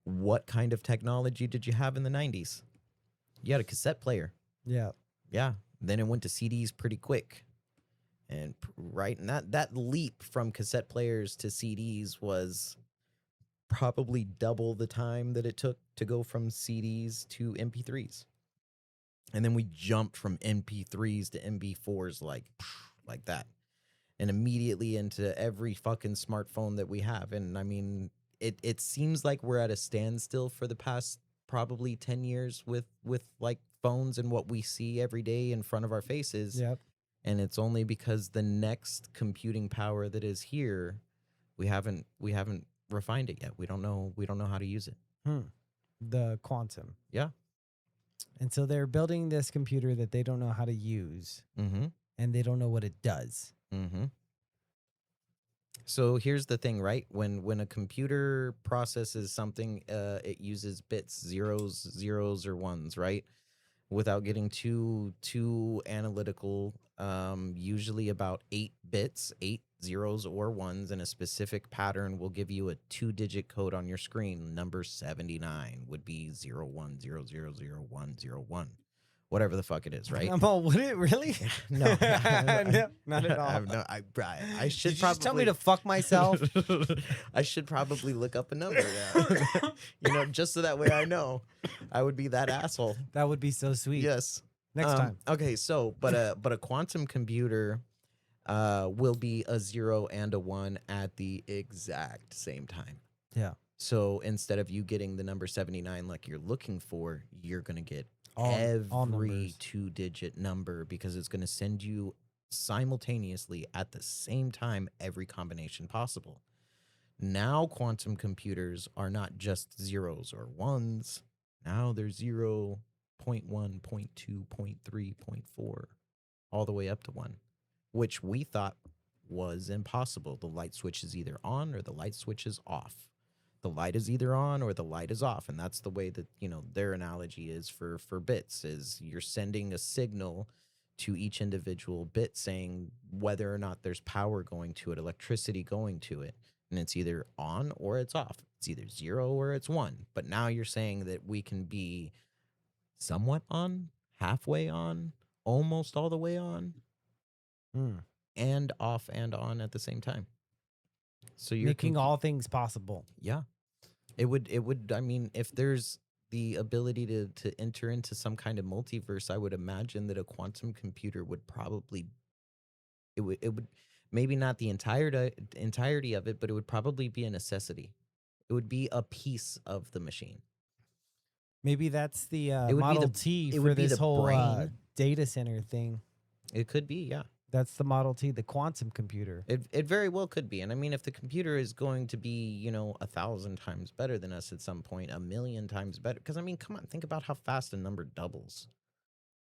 What kind of technology did you have in the 90s? You had a cassette player. Yeah. Yeah. Then it went to CDs pretty quick. And and that leap from cassette players to CDs was probably double the time that it took to go from CDs to MP3s. And then we jumped from MP3s to MP4s like that. And immediately into every fucking smartphone that we have. And I mean, it seems like we're at a standstill for the past probably 10 years with like phones and what we see every day in front of our faces. Yep. And it's only because the next computing power that is here, we haven't refined it yet. We don't know how to use it. The quantum. Yeah. And so they're building this computer that they don't know how to use, and they don't know what it does. So here's the thing, right? When a computer processes something, it uses bits, zeros or ones, right? Without getting too analytical, usually about 8 bits, 8 zeros or ones in a specific pattern will give you a 2-digit code on your screen. Number 79 would be 01000101. Whatever the fuck it is, right? I'm all, would it really? No, No, not at all. I should Did you probably just tell me to fuck myself? I should probably look up a number now. Just so that way I know. I would be that asshole. That would be so sweet. Yes. Next time. Okay, so but a quantum computer will be a 0 and a 1 at the exact same time. Yeah. So instead of you getting the number 79 like you're looking for, you're gonna get all every 2-digit number, because it's going to send you simultaneously at the same time every combination possible. Now quantum computers are not just zeros or ones. Now they're 0, 0.1, 0.2, 0.3, 0.4, all the way up to 1, which we thought was impossible. The light switch is either on or the light switch is off. The light is either on or the light is off. And that's the way that, their analogy is for bits, is you're sending a signal to each individual bit saying whether or not there's power going to it, electricity going to it. And it's either on or it's off. It's either 0 or it's 1. But now you're saying that we can be somewhat on, halfway on, almost all the way on, and off and on at the same time. So you're making all things possible. Yeah. It would, I mean, if there's the ability to enter into some kind of multiverse, I would imagine that a quantum computer would probably, it would maybe not the entirety of it, but it would probably be a necessity. It would be a piece of the machine. Maybe that's the It would be Model the- T it for would be this the whole brain. data center thing. It could be, yeah. That's the Model T, the quantum computer. It very well could be. And I mean, if the computer is going to be, 1,000 times better than us at some point, 1,000,000 times better. Because, I mean, come on, think about how fast a number doubles.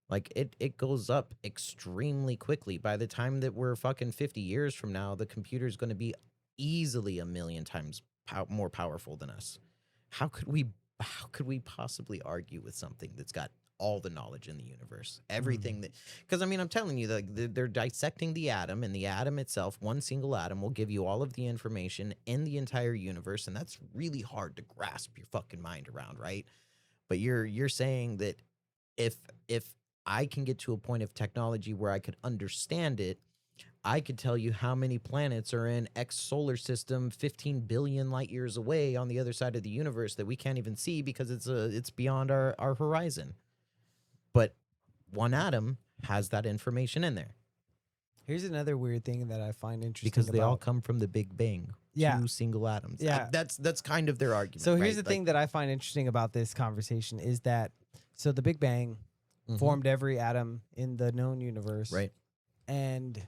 Like, it goes up extremely quickly. By the time that we're fucking 50 years from now, the computer is going to be easily 1,000,000 times more powerful than us. How could we possibly argue with something that's got all the knowledge in the universe, everything that, because I mean, I'm telling you, like, they're dissecting the atom, and the atom itself, one single atom, will give you all of the information in the entire universe, and that's really hard to grasp your fucking mind around, right? But you're saying that if I can get to a point of technology where I could understand it, I could tell you how many planets are in X solar system 15 billion light years away on the other side of the universe that we can't even see because it's beyond our horizon. But one atom has that information in there. Here's another weird thing that I find interesting. Because they all come from the Big Bang. Yeah. 2 single atoms. Yeah. That's kind of their argument. So here's right? the thing that I find interesting about this conversation is that, so the Big Bang formed every atom in the known universe. Right. And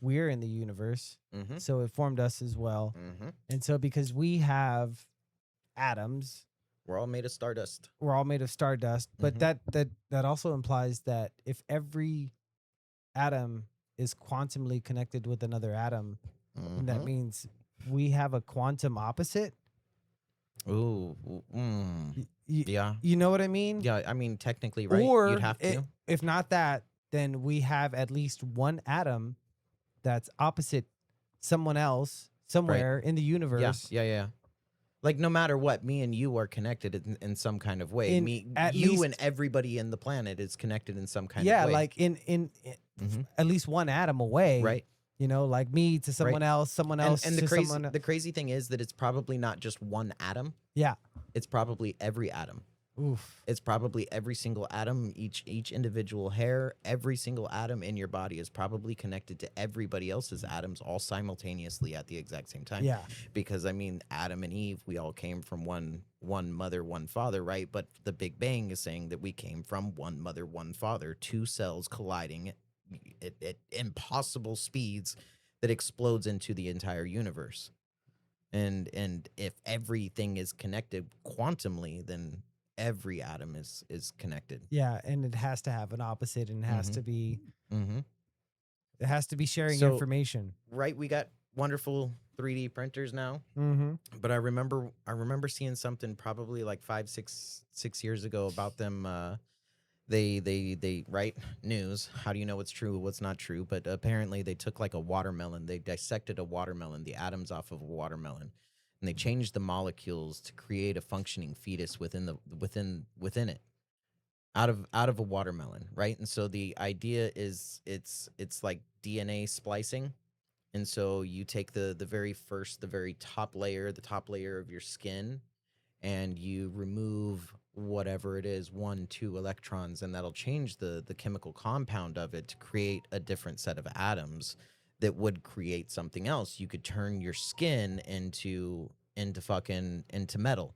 we're in the universe. Mm-hmm. So it formed us as well. Mm-hmm. And so because we have atoms, We're all made of stardust. we're all made of stardust. But Mhm. that also implies that if every atom is quantumly connected with another atom, then that Mhm. means we have a quantum opposite. Ooh. Yeah. You know what I mean? Yeah. I mean, technically, right? Or You'd have to. if not that, then we have at least one atom that's opposite someone else somewhere in the universe. Yeah. Like, no matter what, me and you are connected in some kind of way. At You least- and everybody in the planet is connected in some kind Yeah, of way. like in Mhm. at least one atom away. Right. You know, like me to someone else, someone else And to the someone. crazy thing is that it's probably not just one atom. Yeah. It's probably every atom. Oof. It's probably every single atom, each individual hair, every single atom in your body is probably connected to everybody else's atoms all simultaneously at the exact same time. Yeah. Because I mean, Adam and Eve, we all came from one mother, one father, right? But the Big Bang is saying that we came from one mother, one father, two cells colliding at impossible speeds that explodes into the entire universe. And if everything is connected quantumly, then every atom is connected. Yeah, and it has to have an opposite, and it has Mhm. to be Mm-hmm. sharing So information. right, we got wonderful 3D printers now, Mm-hmm. but I remember seeing something probably like 6 years ago about them. They write news. How do you know what's true, what's not true? But apparently they took like a watermelon, they dissected a watermelon, the atoms off of a watermelon, and they changed the molecules to create a functioning fetus within it, out of a watermelon, right? And so the idea is it's like DNA splicing. And so you take the very first, the very top layer, the top layer of your skin, and you remove whatever it is, 1 2 electrons, and that'll change the chemical compound of it to create a different set of atoms that would create something else. You could turn your skin into metal,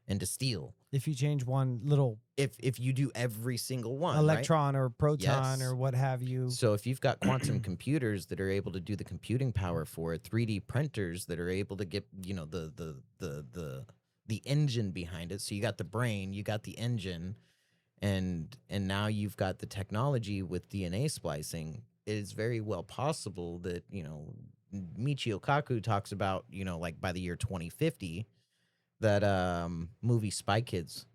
into steel, If you change one little if you do every single one, right? electron or proton Yes. or what have you. So if you've got quantum computers that are able to do the computing power for it, 3D printers that are able to get, the engine behind it. So you got the brain, you got the engine, and now you've got the technology with DNA splicing. It is very well possible that, Michio Kaku talks about, like by the year 2050, that movie Spy Kids,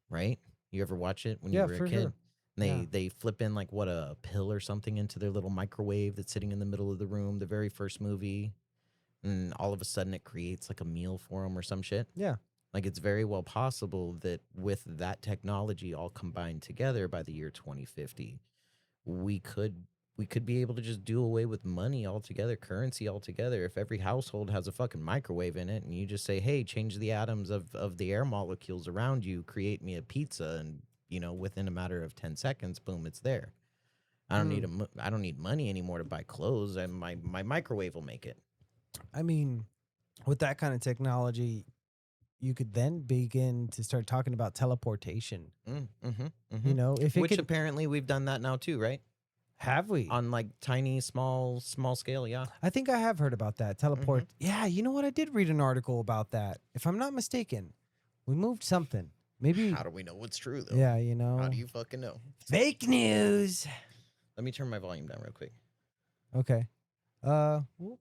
right? You ever watch it when you Yeah, were a for kid? sure. And Yeah. they flip in like what, a pill or something into their little microwave that's sitting in the middle of the room, the very first movie, and all of a sudden it creates like a meal for them or some shit. Yeah. Like it's very well possible that with that technology all combined together by the year 2050, we could we could be able to just do away with money altogether, currency altogether. If every household has a fucking microwave in it and you just say, hey, change the atoms of the air molecules around you, create me a pizza, and within a matter of 10 seconds, boom, it's there. I don't need money anymore to buy clothes, and my microwave will make it. I mean, with that kind of technology, you could then begin to start talking about teleportation. Mm-hmm. If it Which could, apparently we've done that now too, right? have we? On like tiny, small scale, yeah. I think I have heard about that. Teleport. Mm-hmm. Yeah, you know what? I did read an article about that. If I'm not mistaken, we moved something. Maybe. How do we know what's true though? Yeah, How do you fucking know? Fake news. Let me turn my volume down real quick. Okay.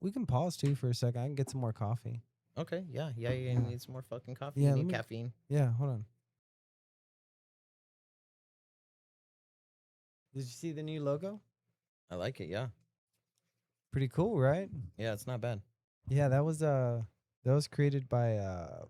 We can pause too for a second. I can get some more coffee. Okay, yeah, you need some more fucking coffee. Yeah, You let need me- caffeine. Yeah, hold on. Did you see the new logo? I like it, yeah. Pretty cool, right? Yeah, it's not bad. Yeah, that was created by an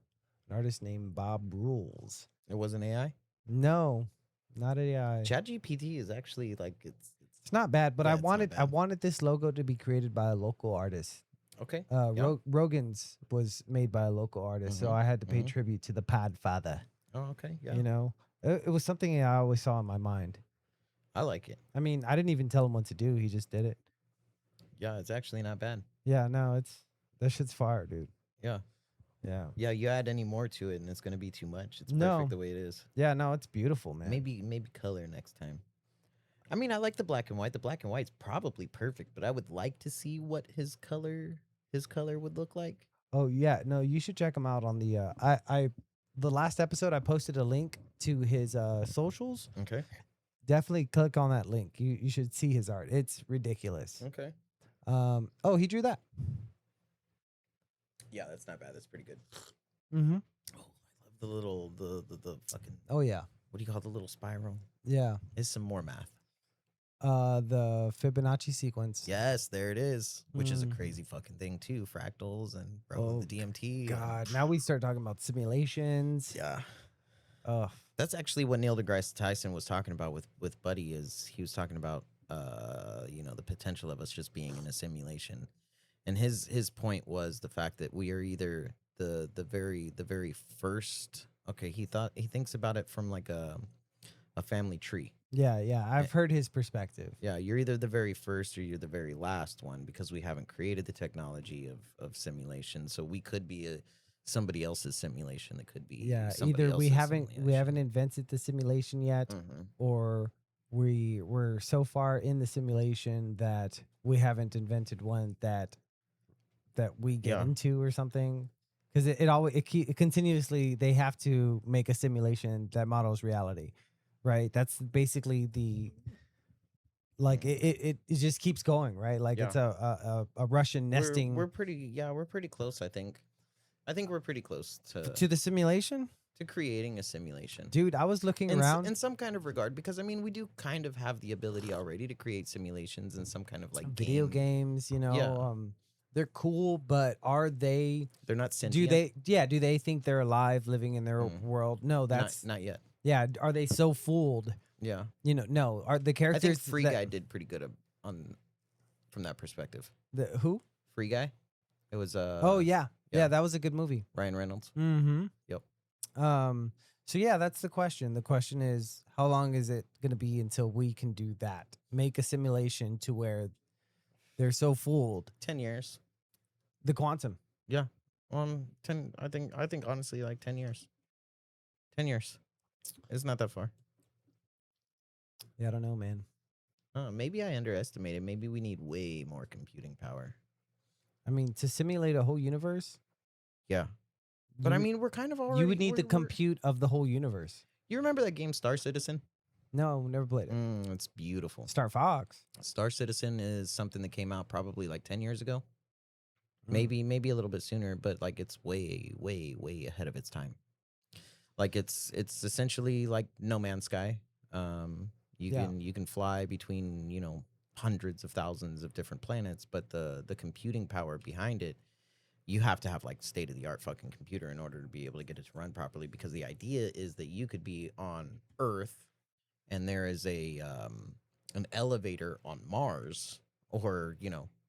artist named Bob Rules. It wasn't AI. No, not AI. ChatGPT is actually like It's not bad, but Yeah, I it's not wanted bad. this logo to be created by a local artist. okay. Yeah. Rogan's was made by a local artist, so Mhm, I had to pay mhm. tribute to the Podfather. Oh, okay. Yeah. It was something I always saw in my mind. I like it. I mean, I didn't even tell him what to do; he just did it. Yeah, it's actually not bad. Yeah, no, that shit's fire, dude. Yeah. Yeah, Yeah, you add any more to it and it's gonna be too much. It's No. perfect the way it is. yeah, no, it's beautiful, man. Maybe color next time. I mean, I like the black and white. The black and white's probably perfect, but I would like to see what his color would look like. Oh yeah, no, you should check him out on the the last episode I posted a link to his socials. Okay. Definitely click on that link. You should see his art. It's ridiculous. Okay. Oh, he drew that. Yeah, that's not bad. That's pretty good. Mm-hmm. Oh, I love the little the fucking, Oh yeah. what do you call the little spiral? Yeah. Is some more math. The Fibonacci sequence. Yes, there it is. Which is a Mhm. crazy fucking thing too. Fractals and Oh, the DMT. God, now we start talking about simulations. Yeah. Oh, That's actually what Neil deGrasse Tyson was talking about with Buddy. Is he was talking about the potential of us just being in a simulation, and his point was the fact that we are either the very first Okay, he thinks about it from like a family tree. Yeah, Eh, I've heard his perspective. Yeah, you're either the very first or you're the very last one because we haven't created the technology of simulation. So we could be somebody else's simulation. That could be Yeah, somebody either else's we haven't simulation. invented the simulation yet, Hmm. or we're so far in the simulation that we haven't invented one that we get Yeah. into or something. Because it always it continuously they have to make a simulation that models reality, right? That's basically the like it just keeps going, right? Like Yeah. it's a Russian We're nesting pretty we're pretty close, I think. I think we're pretty close to the simulation. to creating a simulation. Dude, I was looking around In some kind of regard, because I mean we do kind of have the ability already to create simulations in some kind of like video game. games, Yeah. they're cool, but are they They're not do sentient. they yeah, do they think they're alive living in their Mm. world? No, that's Not yet. yeah, are they so fooled? Yeah. No, are the I characters think Free that Guy did pretty good on from that perspective. the who? Free Guy. It was Oh yeah. yeah. Yeah, that was a good movie. Ryan Reynolds. Mhm. Yep. So yeah, that's the question. The question is how long is it going to be until we can do that? Make a simulation to where they're so fooled. 10 years. The quantum. Yeah. 10 I think honestly like 10 years. 10 years. It's not that far. Yeah, I don't know, man. Maybe I underestimated. Maybe we need way more computing power. I mean, to simulate a whole universe, Yeah. But I you- mean, we're kind of already you would need the we're- compute of the whole universe. You remember that game Star Citizen? No, never played it. It's beautiful. Star Fox. Star Citizen is something that came out probably like 10 years ago. Mm. Maybe a little bit sooner, but like it's way ahead of its time. Like it's essentially like No Man's Sky. Yeah. You can fly between, hundreds of thousands of different planets, but the computing power behind it, you have to have like state of the art fucking computer in order to be able to get it to run properly, because the idea is that you could be on Earth and there is an elevator on Mars, or,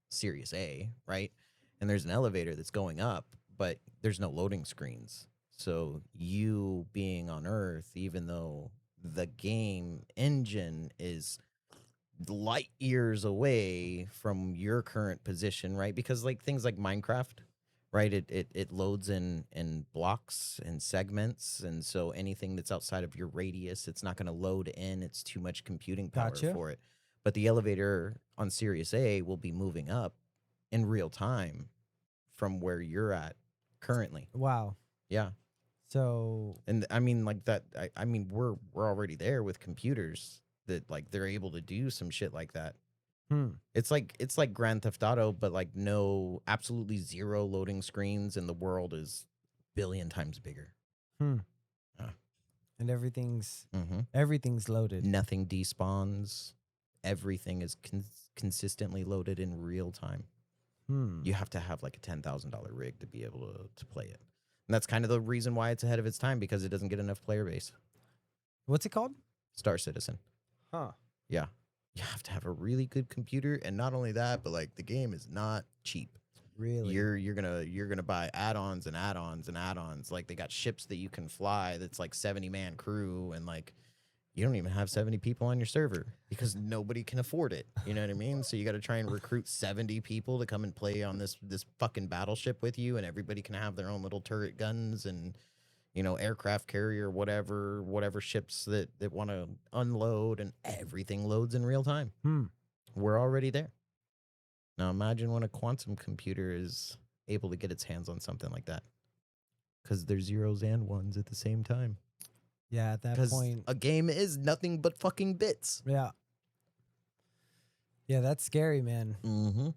Sirius A, right? And there's an elevator that's going up, but there's no loading screens. So you being on Earth, even though the game engine is light years away from your current position, right? Because like things like Minecraft, right? It loads in blocks and segments, and so anything that's outside of your radius, it's not going to load in. It's too much computing power Gotcha. for it. But the elevator on Sirius A will be moving up in real time from where you're at currently. Wow. Yeah. So And I mean like that I mean we're already there with computers that like they're able to do some shit like that. It's like Grand Theft Auto, but like no, absolutely zero loading screens, and the world is billion times bigger. and Mm-hmm. everything's loaded. Nothing despawns. Everything is consistently loaded in real time. You have to have like a $10,000 rig to be able to play it. And that's kind of the reason why it's ahead of its time, because it doesn't get enough player base. What's it called? Star Citizen. Huh. Yeah. You have to have a really good computer, and not only that, but like the game is not cheap. Really? You're gonna buy add-ons and add-ons and add-ons. Like they got ships that you can fly that's like 70-man crew, and like you don't even have 70 people on your server because nobody can afford it. You know what I mean? So you got to try and recruit 70 people to come and play on this fucking battleship with you, and everybody can have their own little turret guns and aircraft carrier, whatever ships that want to unload, and everything loads in real time. We're already there. Now imagine when a quantum computer is able to get its hands on something like that, because there's zeros and ones at the same time. Yeah, at that Because point. a game is nothing but fucking bits. Yeah. Yeah, that's scary, man. Mm-hmm.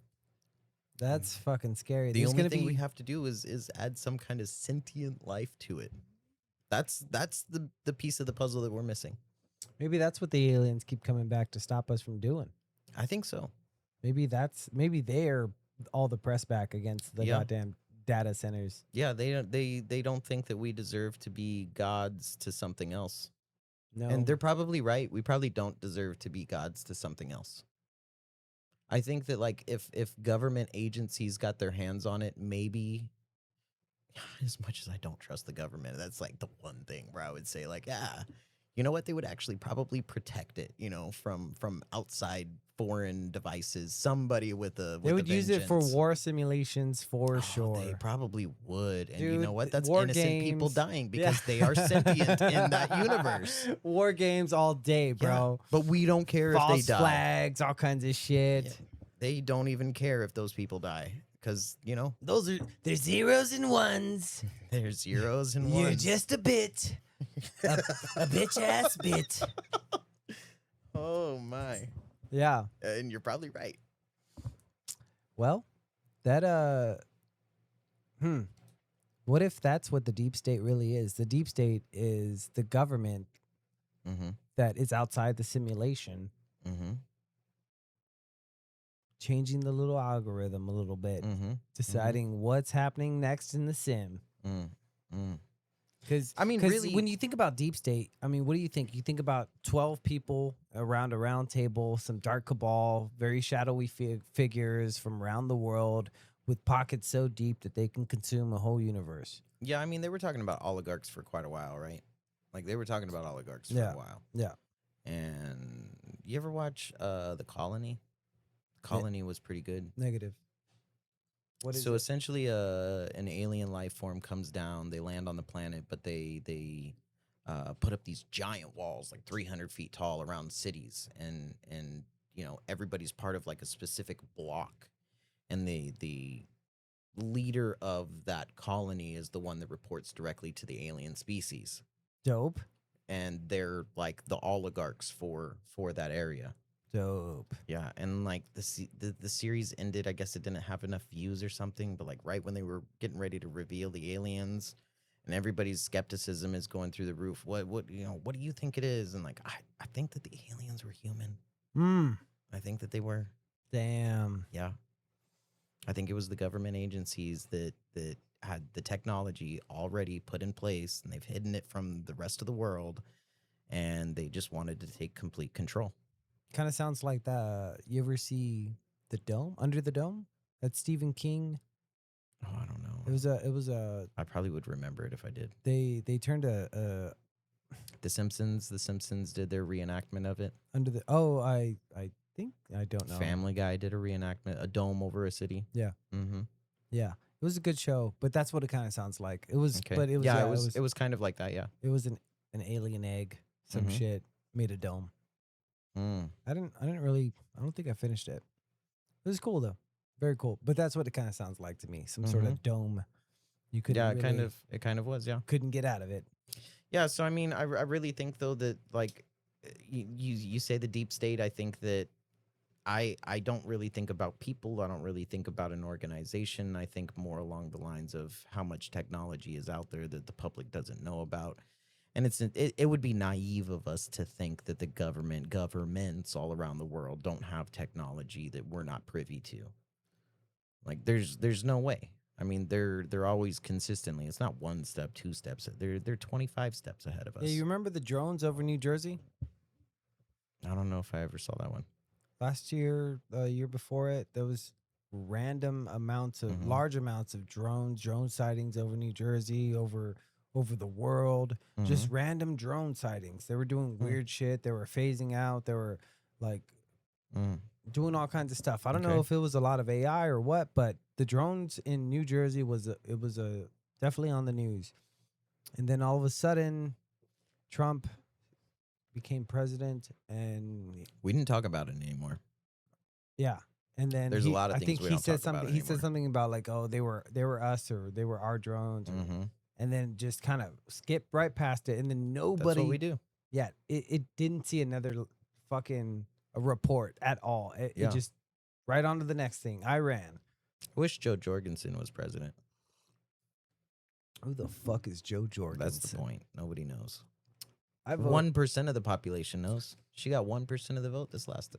That's fucking scary. The There's only gonna thing be we have to do is add some kind of sentient life to it. That's the piece of the puzzle that we're missing. maybe that's what the aliens keep coming back to stop us from doing. I think so. Maybe they're all the press back against the Yeah. goddamn data centers. Yeah, they don't think that we deserve to be gods to something else. No. And they're probably right. We probably don't deserve to be gods to something else. I think that like if government agencies got their hands on it, maybe as much as I don't trust the government, that's like the one thing where I would say, like, you know what? They would actually probably protect it, from outside foreign devices. Somebody with a They would use it for vengeance. war simulations for Oh, sure. they probably would. And you know Dude, what? That's war innocent people games. dying Yeah. because they are sentient in that universe. War games all day, bro. Yeah, but we don't care False if they die. flags, all kinds of shit. Yeah. They don't even care if those people die because, They're zeros and ones. there's zeros and You're ones. just a bit. a bitch ass bit. Oh, my. Yeah. And you're probably right. Well, that what if that's what the deep state really is? The deep state is the government Mm-hmm. that is outside the simulation, Mm-hmm. changing the little algorithm a little bit, Mm-hmm. deciding what's happening next in the sim. Mm-hmm. Because I mean, really, when you think about deep state, I mean, what do you think? You think about 12 people around a round table, some dark cabal, very shadowy figures from around the world with pockets so deep that they can consume a whole universe. yeah, I mean, they were talking about oligarchs for quite a while, right? Like, they were talking about oligarchs for a while. Yeah. And you ever watch The Colony? Colony was pretty good. Negative. What is So it? essentially, an alien life form comes down. They land on the planet, but they put up these giant walls, like 300 feet tall, around cities, and everybody's part of like a specific block, and the leader of that colony is the one that reports directly to the alien species, Dope. and they're like the oligarchs for that area. Dope. Yeah, and like the series ended. I guess it didn't have enough views or something. But like right when they were getting ready to reveal the aliens, and everybody's skepticism is going through the roof. What do you think it is? And like I think that the aliens were human. I think that they were. Damn. Yeah, I think it was the government agencies that had the technology already put in place, and they've hidden it from the rest of the world, and they just wanted to take complete control. Kind of sounds like you ever see The Dome? Under the Dome? That's Stephen King. Oh, I don't know. It was a I probably would remember it if I did. they turned a The Simpsons did their reenactment of it. under the I think I don't know. Family Guy did a reenactment, a dome over a city. Yeah. Mm-hmm. Yeah. It was a good show, but that's what it kind of sounds like. It was Okay. but it was yeah, it was kind of like that, yeah. it was an alien egg, some Mhm. shit made a dome. Mm. I don't think I finished it. It was cool though. Very cool. But that's what it kind of sounds like to me. Some sort of dome. You could Yeah, it kind of was, yeah. couldn't get out of it. Yeah, so I mean, I really think though that like you say the deep state, I think that I don't really think about people. I don't really think about an organization. I think more along the lines of how much technology is out there that the public doesn't know about. And it would be naive of us to think that the governments all around the world don't have technology that we're not privy to. Like there's no way. I mean, they're always consistently. It's not one step, two steps. They're 25 steps ahead of us. Yeah, you remember the drones over New Jersey? I don't know if I ever saw that one. Last year, year before it, there was random amounts of large amounts of drone sightings over New Jersey, over the world, just random drone sightings. They were doing weird shit. They were phasing out. They were like doing all kinds of stuff. I don't know if it was a lot of AI or what, but the drones in New Jersey was definitely on the news. And then all of a sudden, Trump became president, and We didn't talk about it anymore. yeah. And then There's a lot of I things think we he don't said talk about something. He said anymore. something about like, oh, they were us, or they were our drones, or, and then just kind of skipped right past it. And then nobody, That's what we do. yeah, it didn't see another fucking report at all. It just right on to the next thing. Iran. I wish Joe Jorgensen was president. Who the fuck is Joe Jorgensen? That's the point. Nobody knows. I vote 1% of the population knows. She got 1% of the vote this last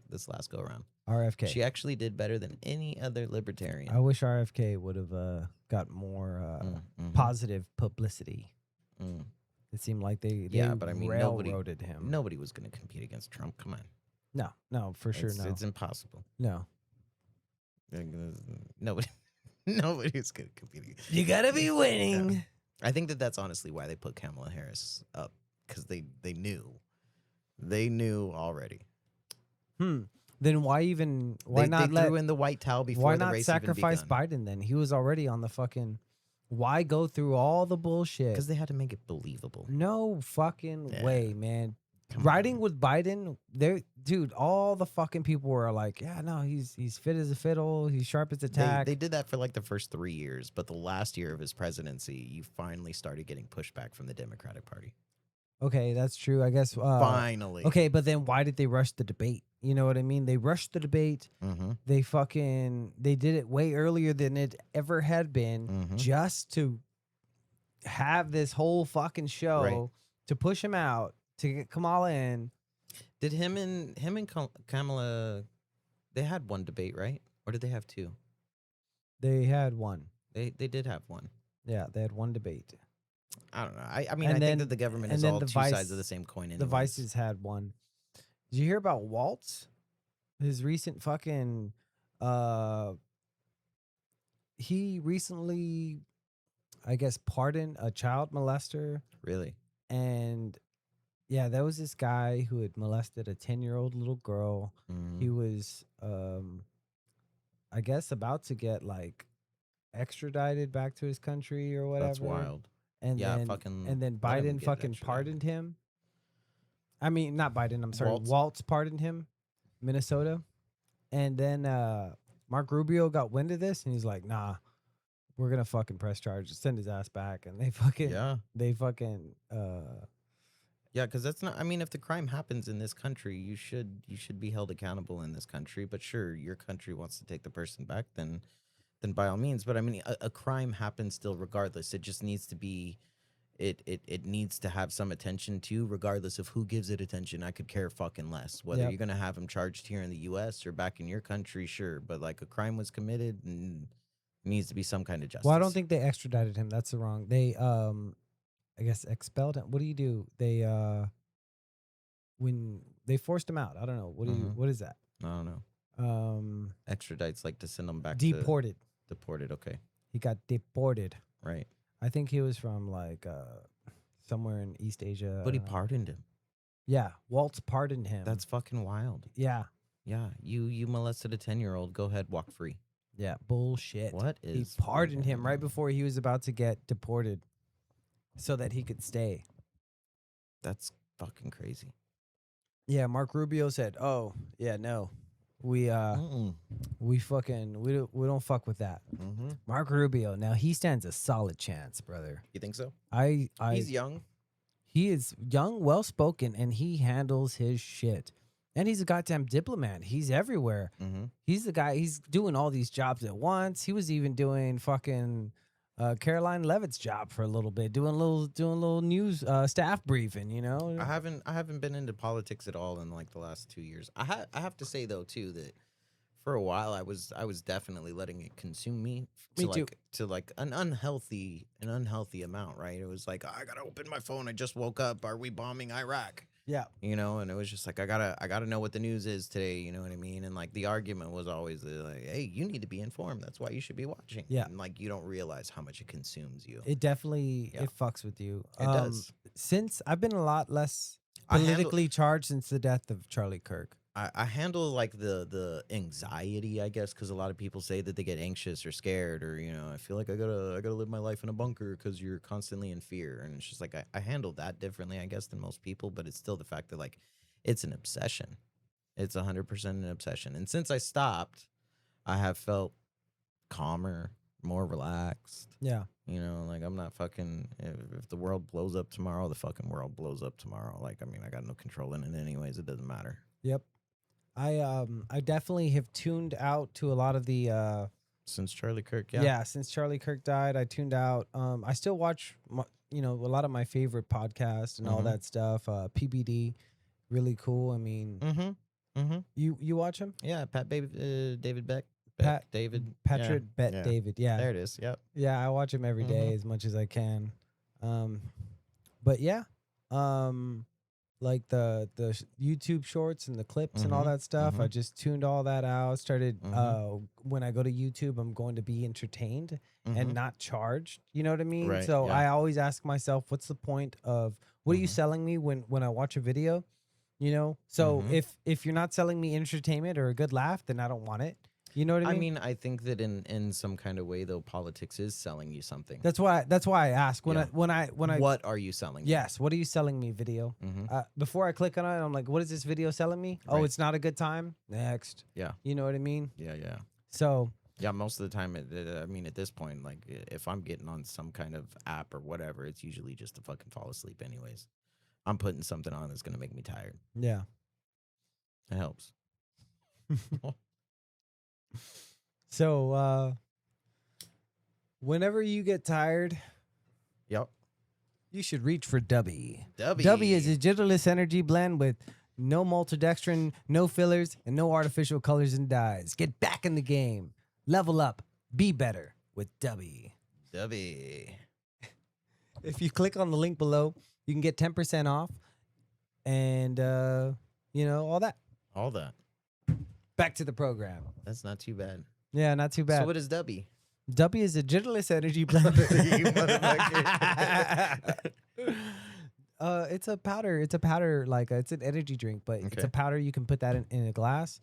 go around. RFK. She actually did better than any other libertarian. I wish RFK would have got more positive publicity. It seemed like they but I mean, railroaded him. Nobody was going to compete against Trump. Come on. No, for sure, no. It's impossible. No. Nobody. Nobody's gonna compete. You gotta be winning. I think that's honestly why they put Kamala Harris up, because they knew already. Then why not they let threw in the white towel before why the not race sacrifice even begun. Biden then? He was already on the fucking. Why go through all the bullshit? Because they had to make it believable. No fucking Yeah. way, man. Come Riding on. with Biden, dude, all the fucking people were like, yeah, no, he's fit as a fiddle, he's sharp as a tack. They did that for like the first 3 years, but the last year of his presidency, you finally started getting pushback from the Democratic Party. Okay, that's true. I guess. Finally. Okay, but then why did they rush the debate? You know what I mean? They rushed the debate. Mm-hmm. They did it way earlier than it ever had been, just to have this whole fucking show Right. to push him out to get Kamala in. Did him and Kamala, they had one debate, right? Or did they have two? They had one. They did have one. Yeah, they had one debate. I don't know. I mean, And I then- think that the government and is then all the two vice- sides of the same coin. The anyways. Vices had one. Did you hear about Waltz? His recent fucking he recently, I guess, pardoned a child molester. Really? And yeah, there was this guy who had molested a 10-year-old little girl. Mhm. He was I guess about to get like extradited back to his country or whatever. That's wild. And Yeah, then fucking and then let him Biden get fucking extradited. pardoned him. I mean, not Biden, I'm sorry. Waltz. Waltz pardoned him, Minnesota. And then Mark Rubio got wind of this and he's like, nah, we're gonna fucking press charges, send his ass back. And they fucking Yeah. Yeah, because that's not. I mean, if the crime happens in this country, you should be held accountable in this country. But sure, your country wants to take the person back, then by all means. But I mean, a crime happens still, regardless. It just needs to be, it needs to have some attention too, regardless of who gives it attention. I could care fucking less whether Yep. you're gonna have him charged here in the U.S. or back in your country. Sure, but like a crime was committed, and needs to be some kind of justice. Well, I don't think they extradited him. That's the wrong. They I guess expelled him. What do you do? They when they forced him out. I don't know. What is that? I don't know. Extradites like to send them back. Deported. Deported. Okay. He got deported. Right. I think he was from like somewhere in East Asia. But he pardoned him. Yeah, Waltz pardoned him. That's fucking wild. yeah, Yeah, you molested a 10-year-old. Go ahead, walk free. yeah, bullshit. What He is? pardoned him right before he was about to get deported, so that he could stay. That's fucking crazy. Yeah, Mark Rubio said, "Oh, yeah, no, we don't fuck with that." Mm-hmm. Mark Rubio, now he stands a solid chance, brother. You think so? He's young. He is young, well spoken, and he handles his shit. And he's a goddamn diplomat. He's everywhere. Mm-hmm. He's the guy. He's doing all these jobs at once. He was even doing fucking Caroline Levitt's job for a little bit, doing a little news staff briefing. You know, I haven't been into politics at all in like the last 2 years. I have to say though too that for a while I was definitely letting it consume me. Me too. To like an unhealthy amount, right? It was like, I gotta open my phone. I just woke up. Are we bombing Iraq? Yeah. You know, and it was just like I gotta know what the news is today. You know what I mean? And like the argument was always like, hey, you need to be informed. That's why you should be watching. Yeah. And like you don't realize how much it consumes you. It definitely Yeah. it fucks with you. It does. Since I've been a lot less I handle- politically charged since the death of Charlie Kirk. I handle like the anxiety, I guess, because a lot of people say that they get anxious or scared, or you know, I feel like I gotta live my life in a bunker because you're constantly in fear, and it's just like I handle that differently, I guess, than most people. But it's still the fact that like it's an obsession. It's 100% an obsession, and since I stopped, I have felt calmer, more relaxed. Yeah. You know, like I'm not fucking. If the world blows up tomorrow, the fucking world blows up tomorrow. Like I mean, I got no control in it anyways. It doesn't matter. Yep. I definitely have tuned out to a lot of the Since Charlie Kirk, since Charlie Kirk died, I tuned out. I still watch a lot of my favorite podcasts and all Mhm. that stuff. PBD, really cool. I mean, you watch him? Yeah, David Beck. Pat- David. Patrick Bet yeah. David. Yeah. There it is. Yep. Yeah, I watch him every day as much as I can. But yeah. like the YouTube shorts and the clips and all that stuff. I just tuned all that out. Started when I go to YouTube, I'm going to be entertained and not charged. You know what I mean? Right, So yeah. I always ask myself, what's the point of what are you selling me when I watch a video? You know? So if you're not selling me entertainment or a good laugh, then I don't want it. You know what I mean? I mean, I think that in some kind of way, though, politics is selling you something. That's why I ask when Yeah. I What are you selling? me? yes, what are you selling me video? Before I click on it, I'm like, what is this video selling me? Oh, Right. it's not a good time. Next. Yeah. You know what I mean? Yeah. So Yeah, most of the time, I mean, at this point, like, if I'm getting on some kind of app or whatever, it's usually just to fucking fall asleep anyways. I'm putting something on that's going to make me tired. yeah. It helps. So whenever you get tired, Yep. you should reach for Dubby. Dubby. Dubby is a genderless energy blend with no maltodextrin, no fillers, and no artificial colors and dyes. Get back in the game. Level up. Be better with Dubby. Dubby. If you click on the link below, you can get 10% off and, all that. All that. Back to the program. That's not too bad. Yeah, not too bad. So what is Dubby? Dubby is a genderless energy blend. You motherfucker. It's a powder. It's a powder, like it's an energy drink, but it's Okay. a powder. You can put that in a glass,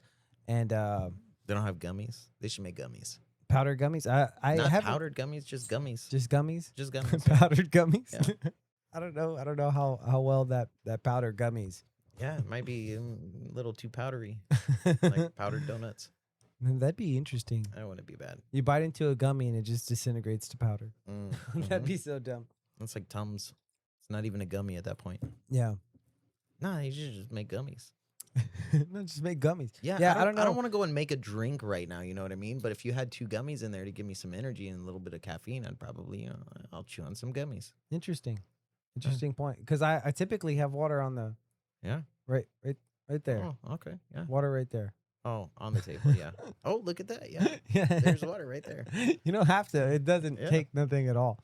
and They don't have gummies. They should make gummies. powder gummies. I Not have powdered gummies, just gummies. just gummies, Just gummies. powdered gummies. Yeah. I don't know how well that powder gummies. Yeah, it might be a little too powdery, like powdered donuts. That'd be interesting. I don't want to be bad. You bite into a gummy and it just disintegrates to powder. That'd Mhm. be so dumb. That's like Tums. It's not even a gummy at that point. Yeah. Nah, you should just make gummies. No, just make gummies. Yeah, I don't know. I don't want to go and make a drink right now. You know what I mean? But if you had 2 gummies in there to give me some energy and a little bit of caffeine, I'd probably, I'll chew on some gummies. Interesting point. Because I typically have water on the Yeah. right there. Oh, okay. Yeah. Water right there. Oh, on the table. Yeah. Oh, look at that. Yeah. Yeah. There's water right there. You don't have to. It doesn't Yeah. take nothing at all.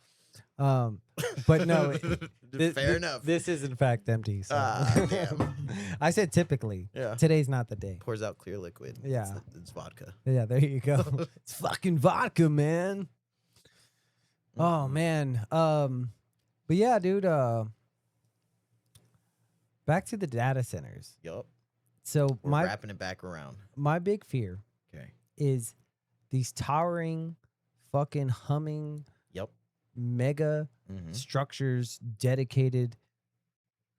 But no, Fair enough. This is in fact empty. So. Damn. I said typically. Yeah. Today's not the day. Pours out clear liquid. Yeah. It's vodka. Yeah, there you go. It's fucking vodka, man. Oh man. But yeah, dude, back to the data centers. Yup. So We're wrapping it back around. my big fear Okay. is these towering, fucking humming, Yup. mega Mm-hmm. structures dedicated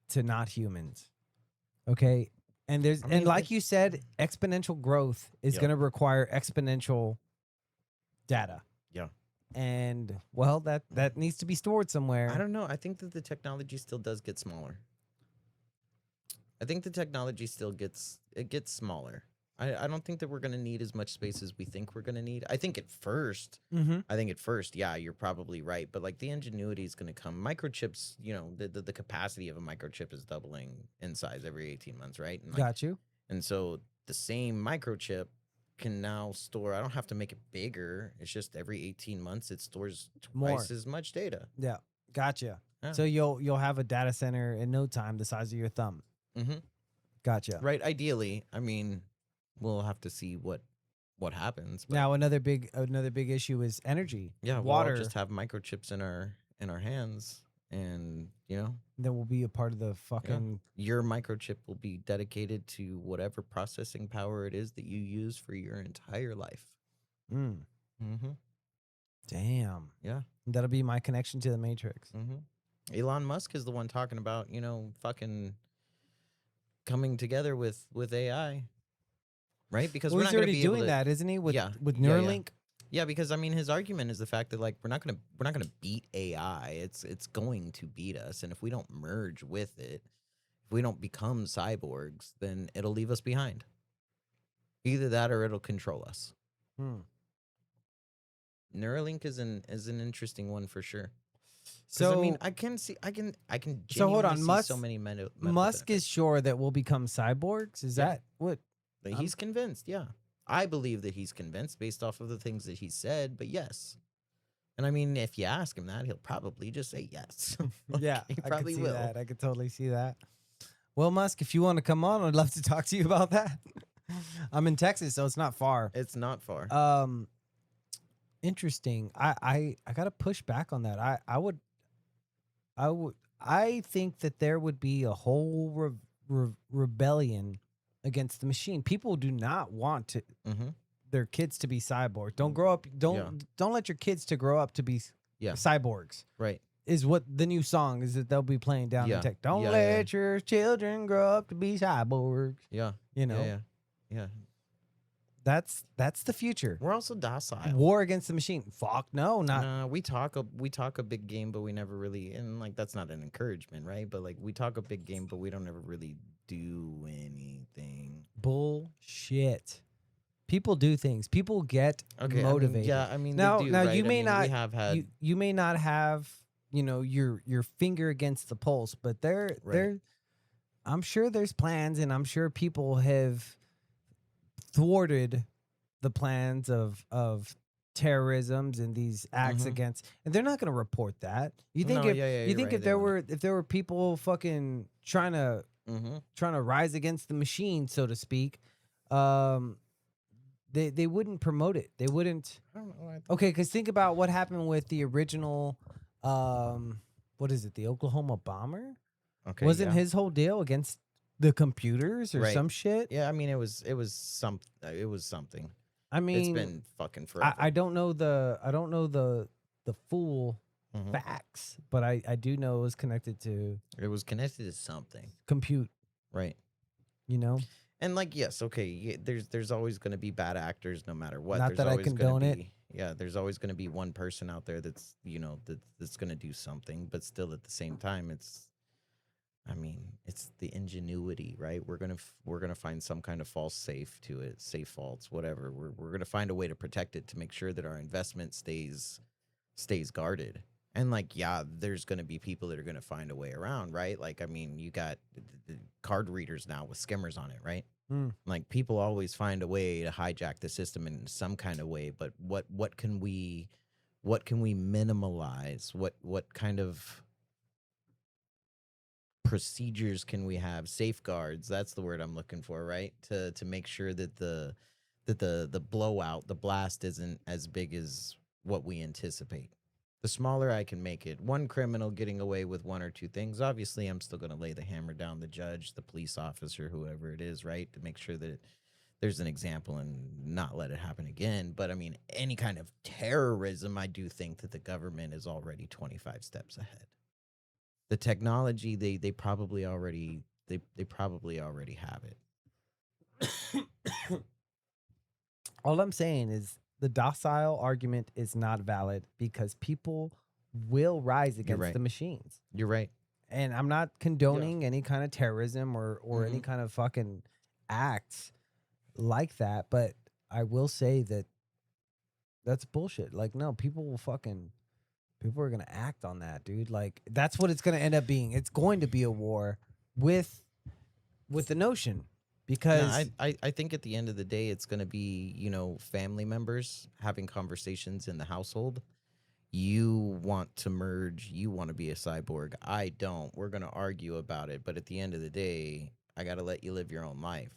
to not humans. Okay. And there's I mean, and like you said, exponential growth is Yep. going to require exponential data. Yeah. And well, that needs to be stored somewhere. I don't know. I think that the technology still does get smaller. I think the technology still gets smaller. I don't think that we're going to need as much space as we think we're going to need. I think at first, yeah, you're probably right. But like the ingenuity is going to come. Microchips, the capacity of a microchip is doubling in size every 18 months, right? And like, Got you. and so the same microchip can now store, I don't have to make it bigger. It's just every 18 months it stores twice as much data. Yeah. Gotcha. Yeah. So you'll have a data center in no time the size of your thumb. Mm-hmm. Gotcha. Right. Ideally, I mean, we'll have to see what happens. But Now another big issue is energy. yeah, water. we'll just have microchips in our hands, and Then will be a part of the fucking your microchip will be dedicated to whatever processing power it is that you use for your entire life. Mm-hmm. Damn. Yeah. That'll be my connection to the Matrix. Mm-hmm. Elon Musk is the one talking about fucking coming together with AI. Right, because we're he's not going to already be able doing to, that, isn't he? With Yeah, Neuralink. Yeah, because I mean, his argument is the fact that like we're not gonna beat AI. It's going to beat us, and if we don't merge with it, if we don't become cyborgs, then it'll leave us behind. Either that or it'll control us. Neuralink is an interesting one for sure. So I mean, I can So hold on, genuinely see Musk. so many medical Musk benefits. is sure that we'll become cyborgs. Is Yeah. that what? But he's convinced, yeah. I believe that he's convinced based off of the things that he said, but yes. And I mean, if you ask him that, he'll probably just say yes. Yeah, he I could probably see will. that. I could totally see that. Well, Musk, if you want to come on, I'd love to talk to you about that. I'm in Texas, so it's not far. It's not far. Interesting. I gotta push back on that. I think that there would be a whole rebellion against the machine. People do not want to Mm-hmm. their kids to be cyborg. Don't grow up. Don't let your kids to grow up to be Yeah. cyborgs. Right. Is what the new song is that they'll be playing down Yeah. in tech. Don't Yeah, let your children grow up to be cyborgs. Yeah. You know, Yeah. that's the future. We're also docile. War against the machine. Fuck no, not. Nah, we talk a big game, but we never really, and like that's not an encouragement, right? But like we talk a big game, but we don't ever really do anything. Bullshit. People do things. People get motivated. I mean, now they do, now right? you may I mean, not we have had you may not have your finger against the pulse, but there I'm sure there's plans, and I'm sure people have thwarted the plans of terrorisms and these acts against, and they're not going to report that. You think No, if yeah, you you're think right, if there were people fucking trying to rise against the machine, so to speak, they wouldn't promote it. They wouldn't. I don't know. Okay, because think about what happened with the original, what is it, the Oklahoma bomber? Okay, Wasn't yeah. his whole deal against the computers or Right. some shit? Yeah, I mean, it was something. I mean, It's been fucking forever. I don't know the full Mhm. facts, but I do know it was connected to It was connected to something, compute. right? You know, And like, yes, okay, there's always going to be bad actors, no matter what. Not There's that I always condone gonna it. be, yeah, there's always going to be one person out there that's that's going to do something, but still at the same time, I mean, it's the ingenuity, right? We're gonna find some kind of false safe to it, safe faults, whatever. We're gonna find a way to protect it to make sure that our investment stays guarded. And like, yeah, there's gonna be people that are gonna find a way around, right? Like, I mean, you got the card readers now with skimmers on it, right? Mm. Like, people always find a way to hijack the system in some kind of way. But what can we minimalize? What kind of procedures can we have, safeguards, that's the word I'm looking for, right, to make sure that the blowout, the blast isn't as big as what we anticipate. The smaller I can make it, one criminal getting away with one or two things, obviously I'm still going to lay the hammer down the judge, the police officer, whoever it is, right, to make sure that there's an example and not let it happen again. But I mean, any kind of terrorism, I do think that the government is already 25 steps ahead. The technology, they probably already they probably already have it. all I'm saying is the docile argument is not valid because people will rise against right. the machines. You're right. And I'm not condoning any kind of terrorism or any kind of fucking acts like that, but I will say that that's bullshit. Like, no, people are gonna act on that, dude. Like, that's what it's gonna end up being. It's going to be a war with the notion, because No, I think at the end of the day, it's going to be, family members having conversations in the household. You want to merge, you want to be a cyborg. I don't. We're going to argue about it. But at the end of the day, I got to let you live your own life.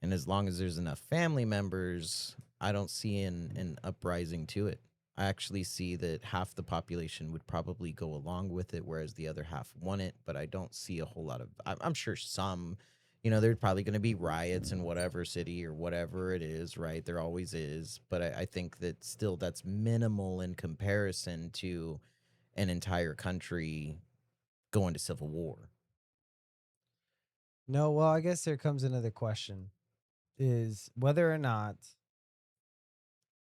And as long as there's enough family members, I don't see an uprising to it. I actually see that half the population would probably go along with it, whereas the other half want it. But I don't see a whole lot of. I'm sure some, there's probably going to be riots in whatever city or whatever it is, right? There always is. But I think that still that's minimal in comparison to an entire country going to civil war. no, well, I guess there comes another question, is whether or not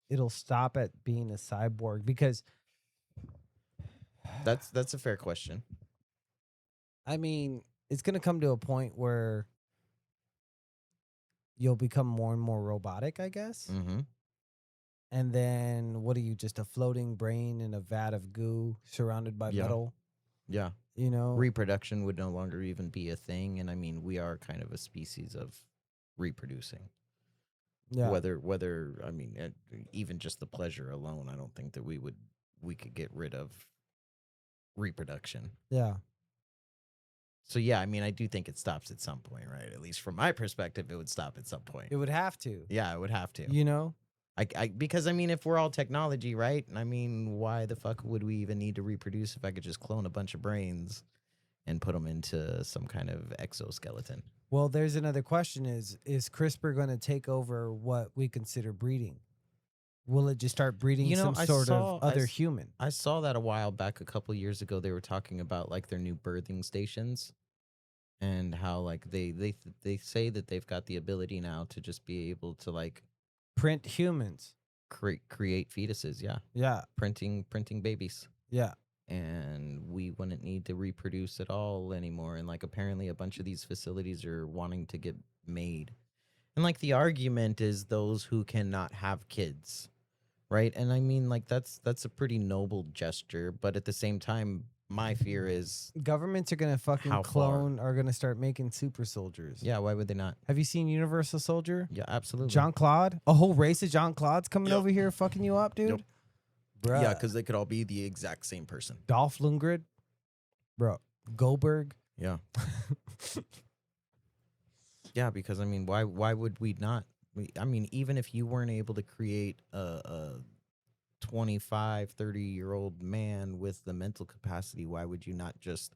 it'll stop at being a cyborg, because That's a fair question. I mean, it's going to come to a point where you'll become more and more robotic, I guess. Mm-hmm. And then what are you, just a floating brain in a vat of goo surrounded by metal? Yeah. Reproduction would no longer even be a thing. And I mean, we are kind of a species of reproducing. Yeah. Whether I mean, even just the pleasure alone, I don't think that we could get rid of reproduction. Yeah. So yeah, I mean, I do think it stops at some point, right? At least from my perspective, it would stop at some point. It would have to. Yeah, it would have to. You know? Because I mean, if we're all technology, right? I mean, why the fuck would we even need to reproduce if I could just clone a bunch of brains and put them into some kind of exoskeleton? Well, there's another question: is CRISPR going to take over what we consider breeding? Will it just start breeding You know, some I sort saw- of I other s- human? I saw that a while back, a couple years ago. They were talking about like their new birthing stations and how like they say that they've got the ability now to just be able to like Print humans. create fetuses. Yeah, Yeah. printing babies. Yeah. And we wouldn't need to reproduce at all anymore. And like apparently a bunch of these facilities are wanting to get made. And like the argument is those who cannot have kids, right? And I mean like that's a pretty noble gesture, but at the same time my fear is Governments are going to fucking How far? clone, are going to start making super soldiers. yeah, why would they not? Have you seen Universal Soldier? Yeah, absolutely. Jean Claude? A whole race of Jean Claudes coming Yep. over here fucking you up, dude? Yep. Bruh. Yeah, because they could all be the exact same person. Dolph Lundgren? Bro. Goldberg? Yeah. Yeah, because I mean, why would we not? I mean, even if you weren't able to create a 25, 30-year-old man with the mental capacity, why would you not just,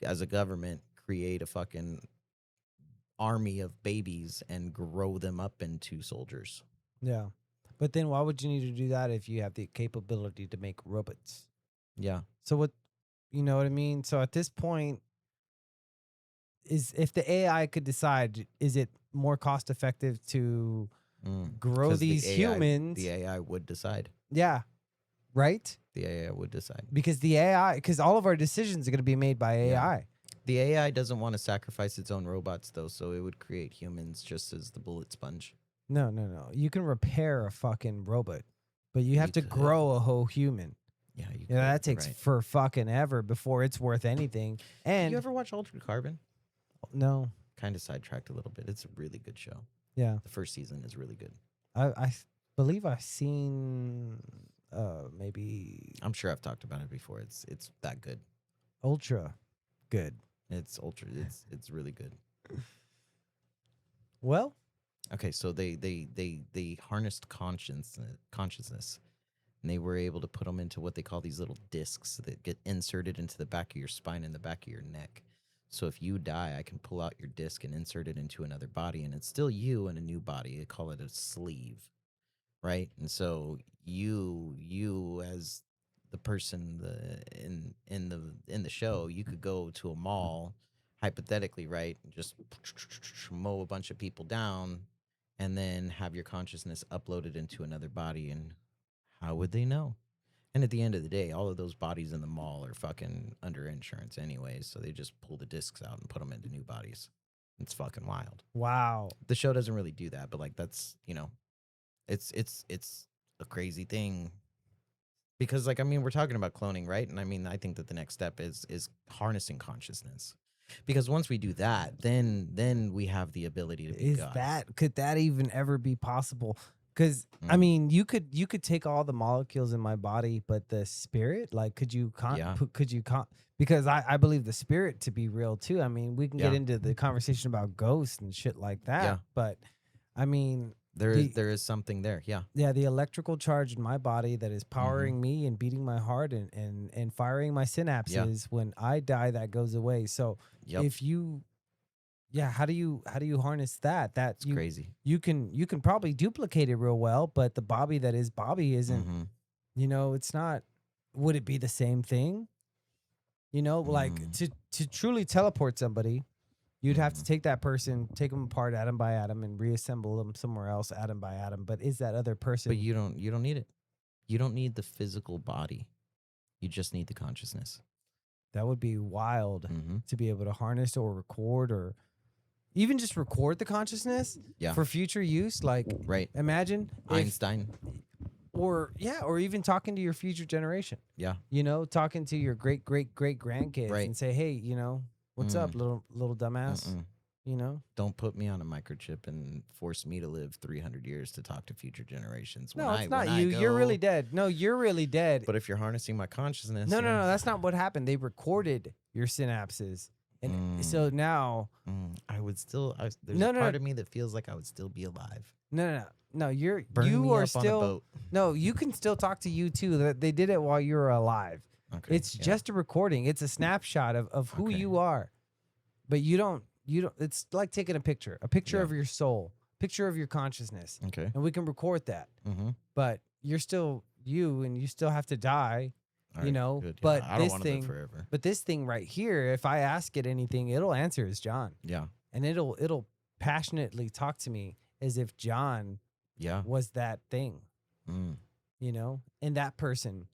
as a government, create a fucking army of babies and grow them up into soldiers? Yeah. But then why would you need to do that if you have the capability to make robots? Yeah. So what, you know what I mean? So at this point, is if the AI could decide, is it more cost effective to grow 'Cause these humans? The AI would decide. Yeah. Right? The AI would decide. Because the AI, because all of our decisions are going to be made by Yeah. AI. The AI doesn't want to sacrifice its own robots, though, so it would create humans just as the bullet sponge. No, no, no. You can repair a fucking robot, but you have You to could. grow a whole human. Yeah, you Yeah, that could, takes right. for fucking ever before it's worth anything. And You ever watch Altered Carbon? no, Kind of sidetracked a little bit. It's a really good show. yeah, The first season is really good. I believe I've seen maybe I'm sure I've talked about it before. It's that good. Ultra good. It's ultra. It's really good. Well, Okay, so they harnessed consciousness, and they were able to put them into what they call these little discs that get inserted into the back of your spine and the back of your neck. So if you die, I can pull out your disc and insert it into another body, and it's still you in a new body. They call it a sleeve, right? And so you as the person in the show, you could go to a mall, hypothetically, right, and just mow a bunch of people down, and then have your consciousness uploaded into another body. And how would they know? And at the end of the day, all of those bodies in the mall are fucking under insurance anyways, so they just pull the discs out and put them into new bodies. It's fucking wild. wow. The show doesn't really do that, but like that's, it's a crazy thing. Because like I mean, we're talking about cloning, right? And I mean, I think that the next step is harnessing consciousness. Because once we do that, then we have the ability to be Is gods. could that even ever be possible? Because I Mm. mean, you could take all the molecules in my body, but the spirit, like, could you Yeah. because I believe the spirit to be real too. I mean, we can get Yeah. into the conversation about ghosts and shit like that. Yeah. But I mean, There is something there. Yeah. yeah, the electrical charge in my body that is Mm-hmm. powering me and beating my heart and firing my synapses, when I die, that goes away. So Yep. if you, yeah, how do you harness that? That It's crazy. you can probably duplicate it real well, but the Bobby that is Bobby isn't. Mhm. It's not. Would it be the same thing? Like to truly teleport somebody, you'd have to take that person, take them apart atom by atom, and reassemble them somewhere else atom by atom. But is that other person? But you don't need it. You don't need the physical body. You just need the consciousness. That would be wild Mm-hmm. to be able to harness or record or even just record the consciousness Yeah. for future use. Like, Right. imagine if, Einstein. or even talking to your future generation. Yeah. Talking to your great grandkids Right. and say, hey, what's up, little dumbass? Mm-mm. Don't put me on a microchip and force me to live 300 years to talk to future generations. No, it's not you. You're really dead. No, you're really dead. But if you're harnessing my consciousness, No, that's not what happened. They recorded your synapses And so now, I would still. There's No, a no, part no. of me that feels like I would still be alive. no, Burn you me are up on a still boat. no. You can still talk to you too. That they did it while you were alive. Okay. It's yeah. just a recording. It's a snapshot of who Okay. you are. But you don't. It's like taking a picture Yeah. of your soul, picture of your consciousness, Okay. and we can record that. Mm-hmm. But you're still you, and you still have to die. All You right, know. good. Yeah, But I don't this want to live thing, forever. but this thing right here, if I ask it anything, it'll answer as John, Yeah. and it'll passionately talk to me as if John Yeah. was that thing. Mm. You know, and that person